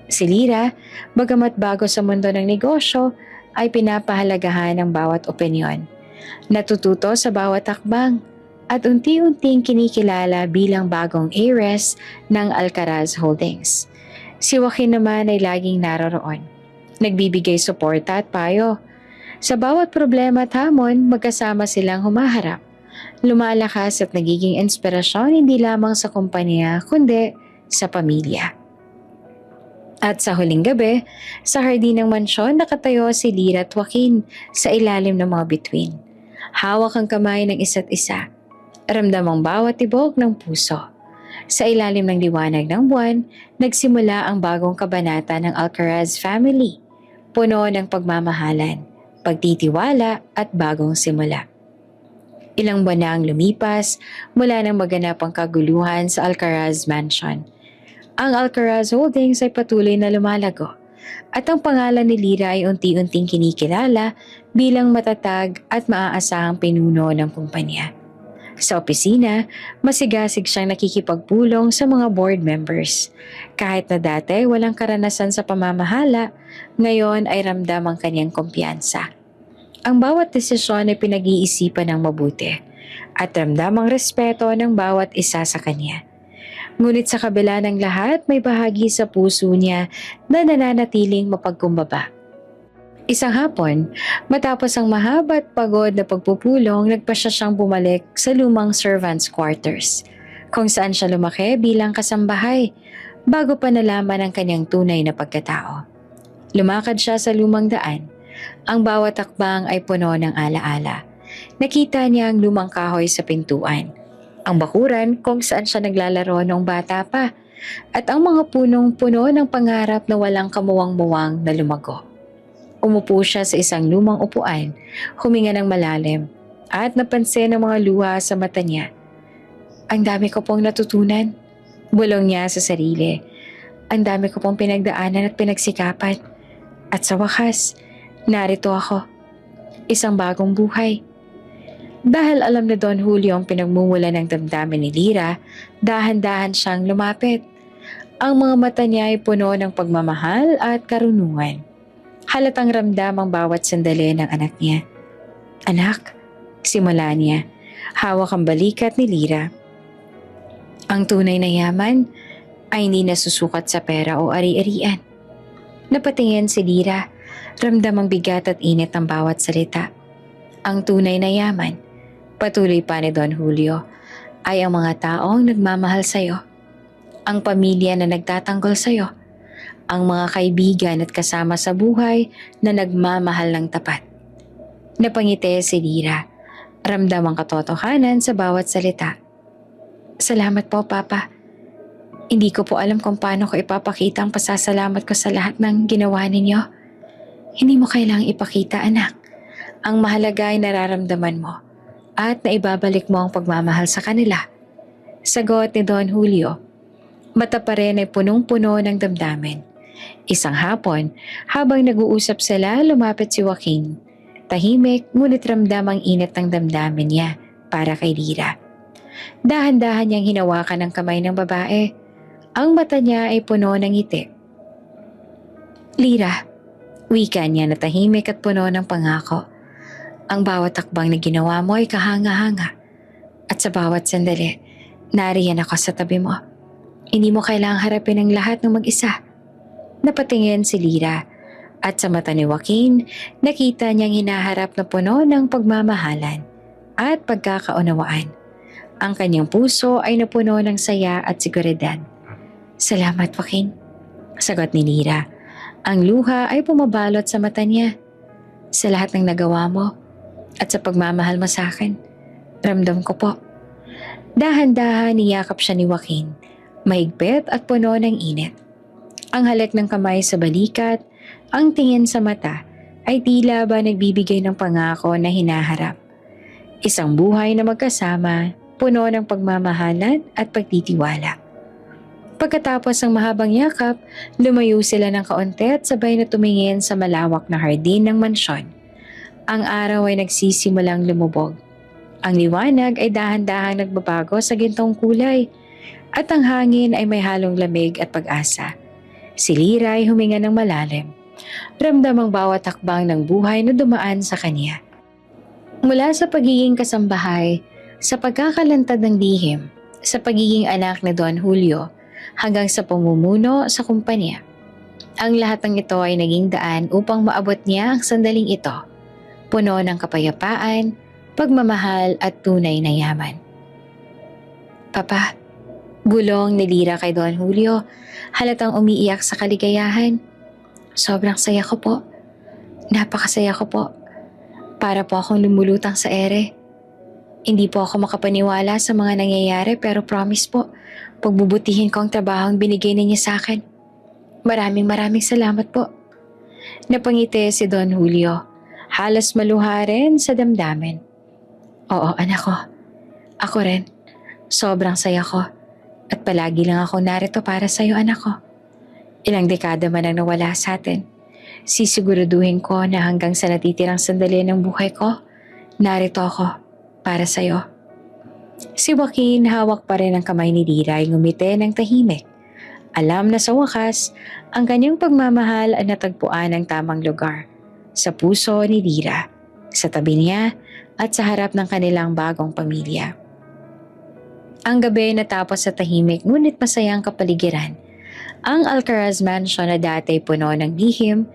Speaker 1: Si Lyra, bagamat bago sa mundo ng negosyo, ay pinapahalagahan ang bawat opinyon. Natututo sa bawat takbang at unti-unting kinikilala bilang bagong heiress ng Alcaraz Holdings. Si Joaquin naman ay laging naroroon. Nagbibigay suporta at payo. Sa bawat problema at hamon, magkasama silang humaharap. Lumalakas at nagiging inspirasyon hindi lamang sa kumpanya kundi sa pamilya. At sa huling gabi, sa hardin ng mansyon nakatayo si Lyra at Joaquin sa ilalim ng mga bituin. Hawak ang kamay ng isa't isa. Ramdam ang bawat tibok ng puso. Sa ilalim ng liwanag ng buwan, nagsimula ang bagong kabanata ng Alcaraz family. Puno ng pagmamahalan, pagtitiwala at bagong simula. Ilang buwan na ang lumipas mula nang maganap ang kaguluhan sa Alcaraz Mansion. Ang Alcaraz Holdings ay patuloy na lumalago at ang pangalan ni Lyra ay unti-unting kinikilala bilang matatag at maaasahang pinuno ng kumpanya. Sa opisina, masigasig siyang nakikipagpulong sa mga board members. Kahit na dati walang karanasan sa pamamahala, ngayon ay ramdam ang kanyang kumpiyansa. Ang bawat desisyon ay pinag-iisipan ng mabuti at ramdam ang respeto ng bawat isa sa kanya. Ngunit sa kabila ng lahat, may bahagi sa puso niya na nananatiling mapagkumbaba. Isang hapon, matapos ang mahaba at pagod na pagpupulong, nagpasya siyang bumalik sa lumang servants' quarters, kung saan siya lumaki bilang kasambahay bago pa nalaman ang kanyang tunay na pagkatao. Lumakad siya sa lumang daan. Ang bawat takbang ay puno ng alaala. Nakita niya ang lumang kahoy sa pintuan, ang bakuran kung saan siya naglalaro noong bata pa, at ang mga punong-puno ng pangarap na walang kamuwang-muwang na lumago. Umupo siya sa isang lumang upuan, huminga ng malalim, at napansin ang mga luha sa mata niya. Ang dami ko pong natutunan, bulong niya sa sarili. Ang dami ko pong pinagdaanan at pinagsikapan. At sa wakas, narito ako. Isang bagong buhay. Dahil alam na Don Julio ang pinagmumula ng damdamin ni Lyra, dahan-dahan siyang lumapit. Ang mga mata niya ay puno ng pagmamahal at karunungan. Halatang ramdam ang bawat sandali ng anak niya. Anak, simula niya, hawak ang balikat ni Lyra. Ang tunay na yaman ay hindi nasusukat sa pera o ari-arian. Napatingin si Lyra, ramdam ang bigat at init ng bawat salita. Ang tunay na yaman, patuloy pa ni Don Julio, ay ang mga taong nagmamahal sa'yo. Ang pamilya na nagtatanggol sa'yo. Ang mga kaibigan at kasama sa buhay na nagmamahal ng tapat. Napangiti si Lyra, ramdam ang katotohanan sa bawat salita. Salamat po, Papa. Hindi ko po alam kung paano ko ipapakita ang pasasalamat ko sa lahat ng ginawa ninyo. Hindi mo kailangang ipakita, anak. Ang mahalaga ay nararamdaman mo at naibabalik mo ang pagmamahal sa kanila. Sagot ni Don Julio. Mata pa rin ay punong-puno ng damdamin. Isang hapon, habang nag-uusap sila, lumapit si Joaquin. Tahimik, ngunit ramdam ang init ng damdamin niya para kay Lyra. Dahan-dahan niyang hinawakan ang kamay ng babae. Ang mata niya ay puno ng ngiti. Lyra, wika niya na tahimik at puno ng pangako. Ang bawat takbang na ginawa mo ay kahanga-hanga. At sa bawat sandali, nariyan ako sa tabi mo. Hindi mo kailangang harapin ang lahat ng mag-isa. Napatingin si Lyra. At sa mata ni Joaquin, nakita niyang hinaharap na puno ng pagmamahalan at pagkakaunawaan. Ang kanyang puso ay napuno ng saya at seguridad. Salamat, Joaquin, sagot ni Lyra. Ang luha ay pumabalot sa mata niya. Sa lahat ng nagawa mo at sa pagmamahal mo sa akin, ramdam ko po. Dahan-dahan niyakap siya ni Joaquin, mahigpit at puno ng init. Ang halik ng kamay sa balikat, ang tingin sa mata, ay tila ba nagbibigay ng pangako na hinaharap. Isang buhay na magkasama, puno ng pagmamahalan at pagtitiwala. Pagkatapos ng mahabang yakap, lumayo sila ng kaunti at sabay na tumingin sa malawak na hardin ng mansyon. Ang araw ay nagsisimulang lumubog. Ang liwanag ay dahan-dahang nagbabago sa gintong kulay at ang hangin ay may halong lamig at pag-asa. Si Lyra ay huminga ng malalim. Ramdam ang bawat hakbang ng buhay na dumaan sa kanya. Mula sa pagiging kasambahay, sa pagkakalantad ng lihim, sa pagiging anak ni Don Julio, hanggang sa pamumuno sa kumpanya. Ang lahat ng ito ay naging daan upang maabot niya ang sandaling ito, puno ng kapayapaan, pagmamahal at tunay na yaman. Papa, bulong ni Lyra kay Don Julio, halatang umiiyak sa kaligayahan. Sobrang saya ko po. Napakasaya ko po. Para po akong lumulutang sa ere. Hindi po ako makapaniwala sa mga nangyayari pero promise po, pagbubutihin ko ang trabahong binigay ninyo sa akin. Maraming salamat po. Napangiti si Don Julio. Halos maluha rin sa damdamin. Oo, anak ko. Ako rin. Sobrang saya ko. At palagi lang ako narito para sa iyo, anak ko. Ilang dekada man ang nawala sa atin. Sisiguraduhin ko na hanggang sa natitirang sandali ng buhay ko, narito ako para sa iyo. Si Joaquin hawak pa rin ang kamay ni Lyra ay ngumiti ng tahimik. Alam na sa wakas, ang kanyang pagmamahal ay natagpuan ng tamang lugar. Sa puso ni Lyra, sa tabi niya at sa harap ng kanilang bagong pamilya. Ang gabi natapos sa tahimik ngunit masayang kapaligiran. Ang Alcaraz Mansion na dati puno ng lihim,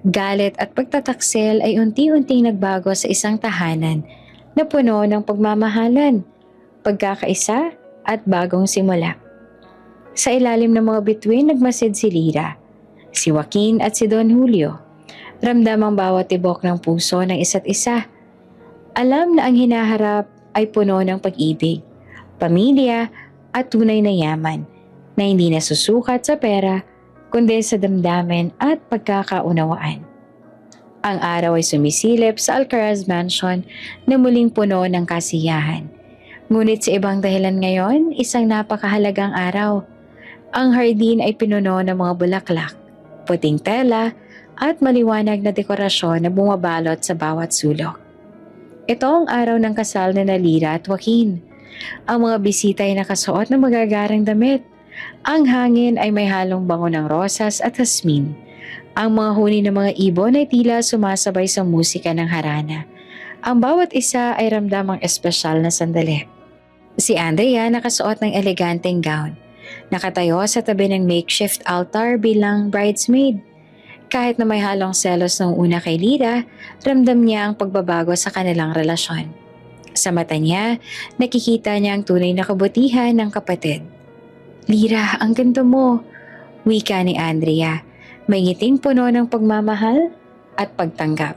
Speaker 1: galit at pagtataksil ay unti-unting nagbago sa isang tahanan na puno ng pagmamahalan, pagkakaisa at bagong simula. Sa ilalim ng mga bituin nagmasid si Lyra, si Joaquin at si Don Julio. Ramdam ang bawat tibok ng puso ng isa't isa. Alam na ang hinaharap ay puno ng pag-ibig, pamilya at tunay na yaman na hindi nasusukat sa pera kundi sa damdamin at pagkakaunawaan. Ang araw ay sumisilip sa Alcaraz Mansion na muling puno ng kasiyahan. Ngunit sa ibang dahilan ngayon, isang napakahalagang araw. Ang hardin ay pinuno ng mga bulaklak, puting tela at maliwanag na dekorasyon na bumabalot sa bawat sulok. Ito ang araw ng kasal na Lyra at Joaquin. Ang mga bisita ay nakasuot ng magagarang damit. Ang hangin ay may halong bango ng rosas at hasmin. Ang mga huni ng mga ibon ay tila sumasabay sa musika ng harana. Ang bawat isa ay ramdamang espesyal na sandali. Si Andrea nakasuot ng eleganteng gown. Nakatayo sa tabi ng makeshift altar bilang bridesmaid. Kahit na may halong selos nung una kay Lyra, ramdam niya ang pagbabago sa kanilang relasyon. Sa mata niya, nakikita niya ang tunay na kabutihan ng kapatid. Lyra, ang ganda mo, wika ni Andrea, may ngiting puno ng pagmamahal at pagtanggap.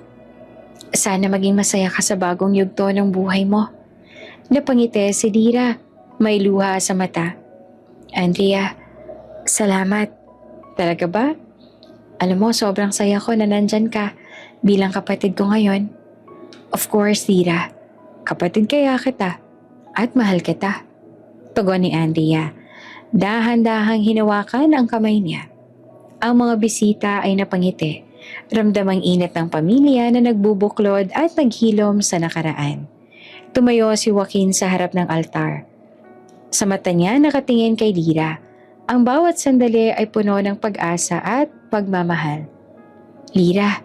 Speaker 1: Sana maging masaya ka sa bagong yugto ng buhay mo. Napangiti si Lyra, may luha sa mata. Andrea, salamat. Talaga ba? Alam mo, sobrang saya ko na nandyan ka bilang kapatid ko ngayon. Of course, Lyra. Kapatid kaya kita at mahal kita. Tugon ni Andrea. Dahan-dahang hinawakan ang kamay niya. Ang mga bisita ay napangiti. Ramdam ang init ng pamilya na nagbubuklod at naghilom sa nakaraan. Tumayo si Joaquin sa harap ng altar. Sa mata niya nakatingin kay Lyra. Ang bawat sandali ay puno ng pag-asa at pagmamahal. Lyra,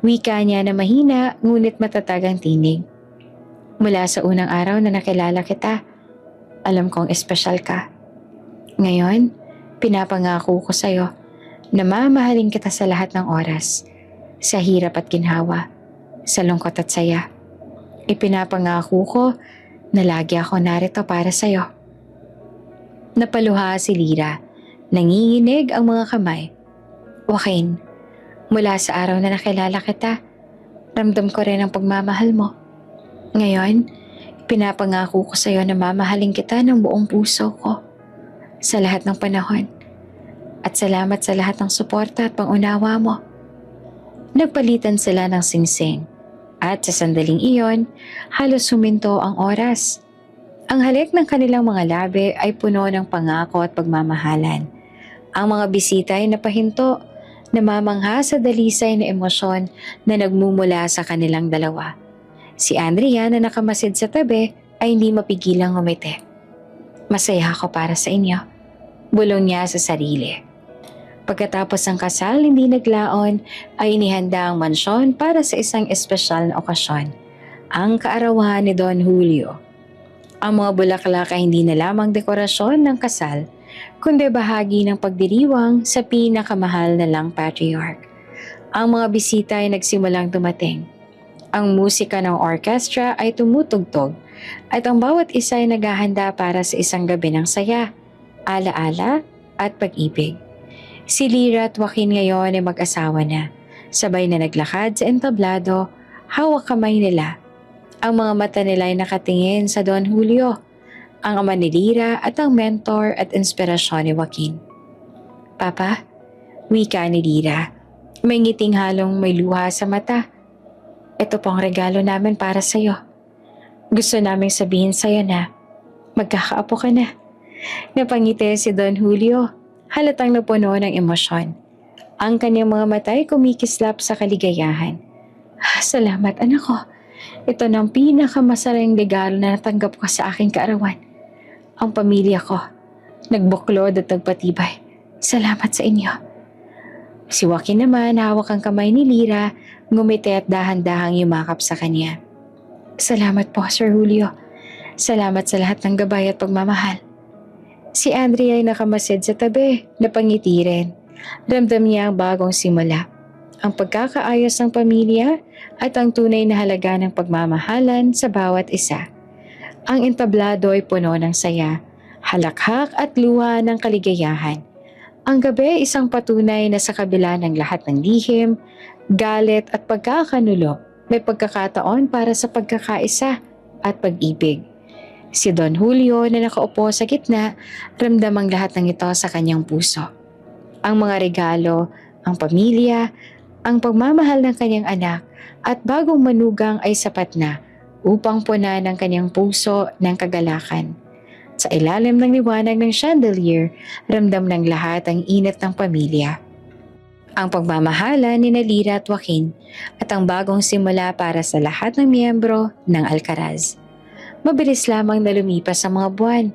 Speaker 1: wika niya na mahina ngunit matatag ang tinig. Mula sa unang araw na nakilala kita, alam kong espesyal ka. Ngayon, pinapangako ko sa'yo na mamahalin kita sa lahat ng oras. Sa hirap at ginhawa, sa lungkot at saya, ipinapangako ko na lagi ako narito para sa'yo. Napaluha si Lyra. Nanginginig ang mga kamay. Joaquin, mula sa araw na nakilala kita, ramdam ko rin ang pagmamahal mo. Ngayon, pinapangako ko sa'yo na mamahalin kita ng buong puso ko sa lahat ng panahon. At salamat sa lahat ng suporta at pangunawa mo. Nagpalitan sila ng singsing at sa sandaling iyon, halos huminto ang oras. Ang halik ng kanilang mga labi ay puno ng pangako at pagmamahalan. Ang mga bisita ay napahinto, namamangha sa dalisay na emosyon na nagmumula sa kanilang dalawa. Si Andrea na nakamasid sa tabi ay hindi mapigilang ngumiti. Masaya ako para sa inyo, bulong niya sa sarili. Pagkatapos ng kasal, hindi naglaon ay inihanda ang mansyon para sa isang espesyal na okasyon, ang kaarawan ni Don Julio. Ang mga bulaklak ay hindi na lamang dekorasyon ng kasal, kundi bahagi ng pagdiriwang sa pinakamahal na lang patriarch. Ang mga bisita ay nagsimulang dumating. Ang musika ng orkestra ay tumutugtog at ang bawat isa ay naghahanda para sa isang gabi ng saya, alaala at pag-ibig. Si Lyra at Joaquin ngayon ay mag-asawa na. Sabay na naglakad sa entablado, hawak kamay nila. Ang mga mata nila ay nakatingin sa Don Julio, ang ama ni Lyra at ang mentor at inspirasyon ni Joaquin. Papa, wika ni Lyra, may ngiting halong may luha sa mata. Ito po ang regalo namin para sa'yo. Gusto naming sabihin sa'yo na magkakaapo ka na. Napangiti si Don Julio, halatang napuno ng emosyon. Ang kanyang mga mata ay kumikislap sa kaligayahan. Salamat anak ko. Ito na ang pinakamasarang regalo na natanggap ko sa aking kaarawan. Ang pamilya ko, nagbuklod at nagpatibay. Salamat sa inyo. Si Joaquin naman, hawak ang kamay ni Lyra, ngumiti at dahan-dahang yumakap sa kanya. Salamat po, Sir Julio. Salamat sa lahat ng gabay at pagmamahal. Si Andrea ay nakamasid sa tabi, napangiti rin. Ramdam niya ang bagong simula, ang pagkakaayos ng pamilya at ang tunay na halaga ng pagmamahalan sa bawat isa. Ang entablado ay puno ng saya, halakhak at luha ng kaligayahan. Ang gabi isang patunay na sa kabila ng lahat ng lihim, galit at pagkakanulo, may pagkakataon para sa pagkakaisa at pag-ibig. Si Don Julio na nakaupo sa gitna, ramdam ang lahat ng ito sa kanyang puso. Ang mga regalo, ang pamilya, ang pagmamahal ng kanyang anak at bagong manugang ay sapat na upang punan ang kanyang puso ng kagalakan. Sa ilalim ng liwanag ng chandelier, ramdam ng lahat ang init ng pamilya. Ang pagmamahala ni Lyra at Joaquin at ang bagong simula para sa lahat ng miyembro ng Alcaraz. Mabilis lamang na lumipas ang mga buwan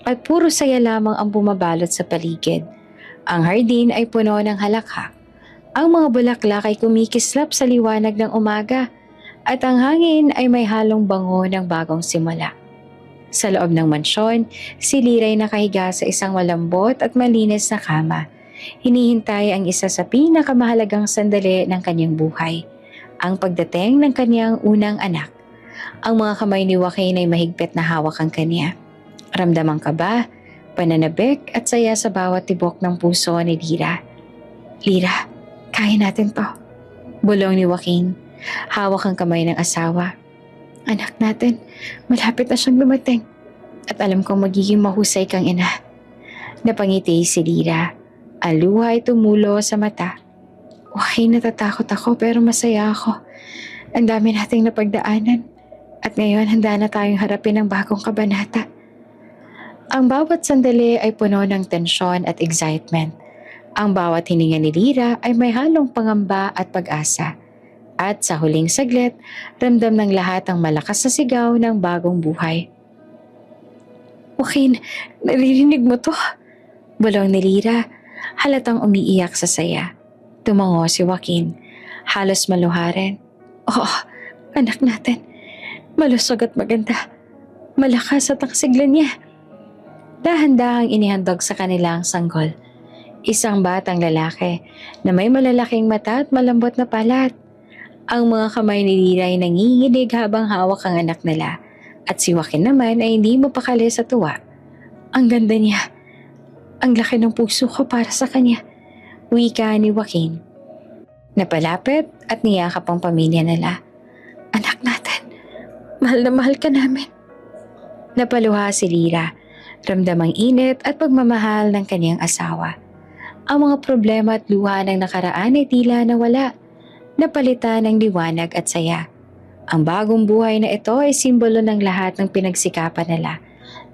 Speaker 1: at puro saya lamang ang bumabalot sa paligid. Ang hardin ay puno ng halakhak. Ang mga bulaklak ay kumikislap sa liwanag ng umaga at ang hangin ay may halong bango ng bagong simula. Sa loob ng mansyon, si Lyra ay nakahiga sa isang malambot at malinis na kama. Hinihintay ang isa sa pinakamahalagang sandali ng kanyang buhay, ang pagdating ng kanyang unang anak. Ang mga kamay ni Joaquin ay mahigpit na hawak ang kanya. Ramdam ang kaba, pananabik at saya sa bawat tibok ng puso ni Lyra. Lyra, kaya natin to. Bulong ni Joaquin, hawak ang kamay ng asawa. Anak natin, malapit na siyang dumating. At alam kong magiging mahusay kang ina. Napangiti si Lyra. Ang luha ay tumulo sa mata. Okay, natatakot ako pero masaya ako. Ang dami nating napagdaanan. At ngayon handa na tayong harapin ang bagong kabanata. Ang bawat sandali ay puno ng tensyon at excitement. Ang bawat hininga ni Lyra ay may halong pangamba at pag-asa. At sa huling saglit, ramdam ng lahat ang malakas na sigaw ng bagong buhay. Joaquin, naririnig mo to? Bulong ni Lyra, halatang umiiyak sa saya. Tumango si Joaquin, halos maluharin. Oo, anak natin. Malusog at maganda. Malakas at ang sigla niya. Dahan-dahang inihandog sa kanilang sanggol. Isang batang lalaki na may malalaking mata at malambot na palat. Ang mga kamay ni Lira ay nanginginig habang hawak ang anak nila at si Joaquin naman ay hindi mapakali sa tuwa. Ang ganda niya. Ang laki ng puso ko para sa kanya. Wika ni Joaquin. Napalapit at niyakap ang pamilya nila. Anak natin, mahal na mahal ka namin. Napaluha si Lira, ramdam ang init at pagmamahal ng kaniyang asawa. Ang mga problema at luha ng nakaraan ay tila nawala. Napalitan ng liwanag at saya. Ang bagong buhay na ito ay simbolo ng lahat ng pinagsikapan nila,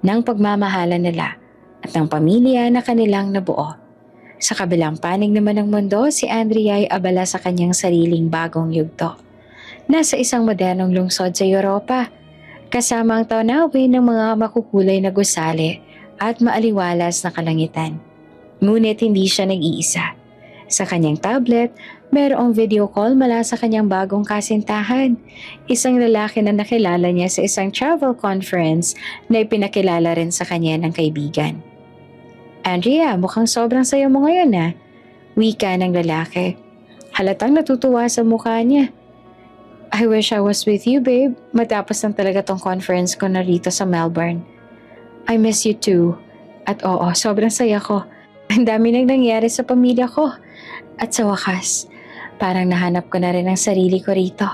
Speaker 1: ng pagmamahalan nila, at ng pamilya na kanilang nabuo. Sa kabilang panig naman ng mundo, si Andrea ay abala sa kanyang sariling bagong yugto. Nasa isang modernong lungsod sa Europa, kasama ang tanawin ng mga makukulay na gusali at maaliwalas na kalangitan. Ngunit hindi siya nag-iisa. Sa kanyang tablet, mayroong video call mula sa kanyang bagong kasintahan. Isang lalaki na nakilala niya sa isang travel conference na ipinakilala rin sa kanya ng kaibigan. Andrea, mukhang sobrang saya mo ngayon ah. Wika ng lalaki. Halatang natutuwa sa mukha niya. I wish I was with you, babe. Matapos lang talaga tong conference ko na rito sa Melbourne. I miss you too. At oo, sobrang saya ko. Ang dami nang nangyari sa pamilya ko. At sa wakas, parang nahanap ko na rin ang sarili ko rito.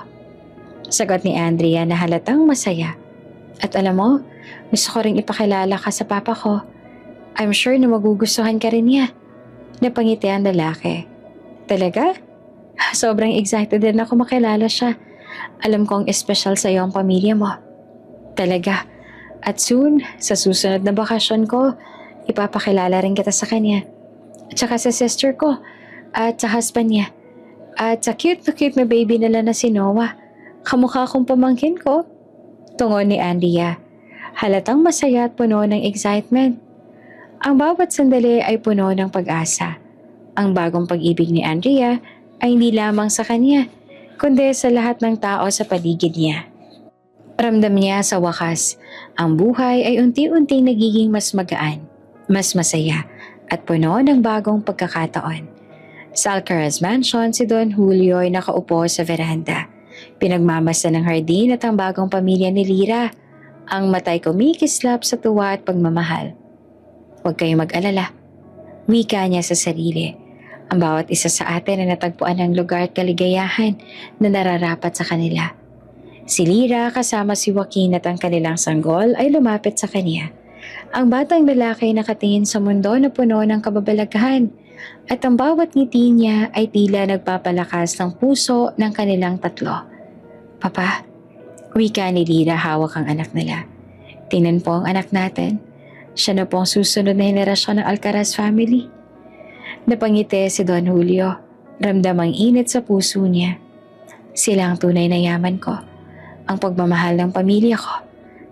Speaker 1: Sagot ni Andrea na halatang masaya. At alam mo, gusto ko ring ipakilala ka sa papa ko. I'm sure na magugustuhan ka rin niya. Napangiti ang lalaki. Talaga? Sobrang excited din ako makilala siya. Alam kong espesyal sa iyo ang pamilya mo. Talaga. At soon, sa susunod na bakasyon ko, ipapakilala rin kita sa kanya. At saka sa sister ko. At sa husband niya. At sa cute na baby nila na si Noah. Kamukha kong pamangkin ko. Tungon ni Andrea. Halatang masaya at puno ng excitement. Ang bawat sandali ay puno ng pag-asa. Ang bagong pag-ibig ni Andrea ay hindi lamang sa kanya, kundi sa lahat ng tao sa paligid niya. Ramdam niya sa wakas, ang buhay ay unti-unting nagiging mas magaan, mas masaya, at puno ng bagong pagkakataon. Sa Alcaraz Mansion, si Don Julio ay nakaupo sa veranda. Pinagmamasdan ng hardin at ang bagong pamilya ni Lira. Ang matay kumikislap sa tuwa at pagmamahal. Huwag kayong mag-alala. Wika niya sa sarili. Ang bawat isa sa atin ay natagpuan ng lugar at kaligayahan na nararapat sa kanila. Si Lira kasama si Joaquin at ang kanilang sanggol ay lumapit sa kanya. Ang batang lalaki ay nakatingin sa mundo na puno ng kababalaghan at ang bawat ngiti niya ay tila nagpapalakas ng puso ng kanilang tatlo. Papa, wika ni Lira hawak ang anak nila. Tingnan po ang anak natin. Siya na po ang susunod na henerasyon ng Alcaraz family. Napangiti si Don Julio. Ramdam ang init sa puso niya. Sila ang tunay na yaman ko. Ang pagmamahal ng pamilya ko.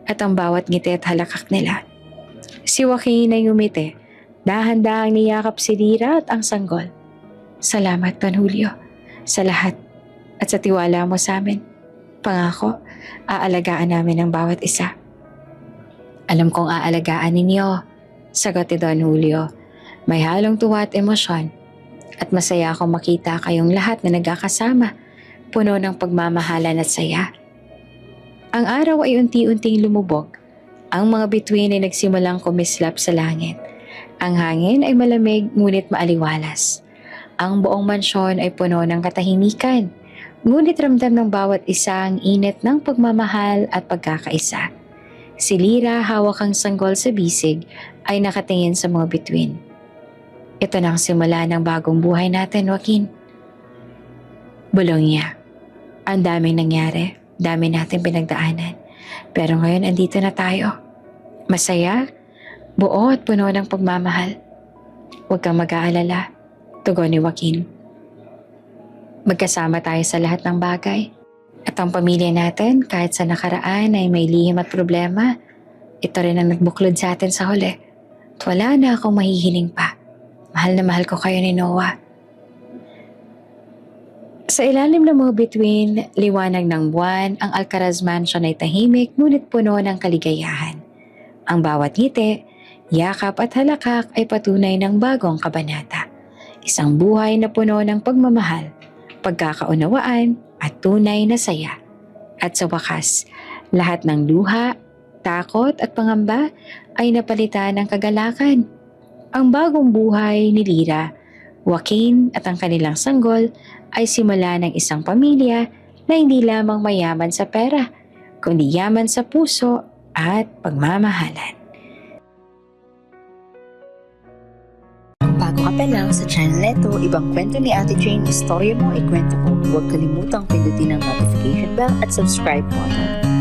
Speaker 1: At ang bawat ngiti at halakak nila. Si Joaquin ay umiti. Dahan-dahang niyakap si Lira at ang sanggol. Salamat, Don Julio. Sa lahat. At sa tiwala mo sa amin. Pangako, aalagaan namin ang bawat isa. Alam kong aalagaan ninyo. Sagot ni Don Julio. May halong tuwa at emosyon. At masaya akong makita kayong lahat na nagkakasama. Puno ng pagmamahalan at saya. Ang araw ay unti-unting lumubog. Ang mga bituin ay nagsimulang kumislap sa langit. Ang hangin ay malamig ngunit maaliwalas. Ang buong mansyon ay puno ng katahimikan. Ngunit ramdam ng bawat isa ang init ng pagmamahal at pagkakaisa. Si Lira hawak ang sanggol sa bisig ay nakatingin sa mga bituin. Ito na ang simula ng bagong buhay natin, Joaquin. Bulong niya. Ang daming nangyari, dami natin pinagdaanan. Pero ngayon andito na tayo. Masaya, buo at puno ng pagmamahal. Huwag kang mag-aalala, tugon ni Joaquin. Magkasama tayo sa lahat ng bagay. At ang pamilya natin, kahit sa nakaraan ay may lihim at problema, ito rin ang nagbuklod sa atin sa huli. At wala na akong mahihiling pa. Mahal na mahal ko kayo ni Noah. Sa ilalim ng mga bituin, liwanag ng buwan, ang Alcaraz Mansion ay tahimik ngunit puno ng kaligayahan. Ang bawat ngiti, yakap at halakak ay patunay ng bagong kabanata. Isang buhay na puno ng pagmamahal, pagkakaunawaan at tunay na saya. At sa wakas, lahat ng luha, takot at pangamba ay napalitan ng kagalakan. Ang bagong buhay ni Lyra, Joaquin at ang kanilang sanggol ay simula ng isang pamilya na hindi lamang mayaman sa pera, kundi yaman sa puso at pagmamahalan.
Speaker 2: Bago ka pa lang sa channel neto, ibang kwento ni Ate Jane, istorya mo, ikwento ko. Huwag kalimutang pindutin ang notification bell at subscribe button.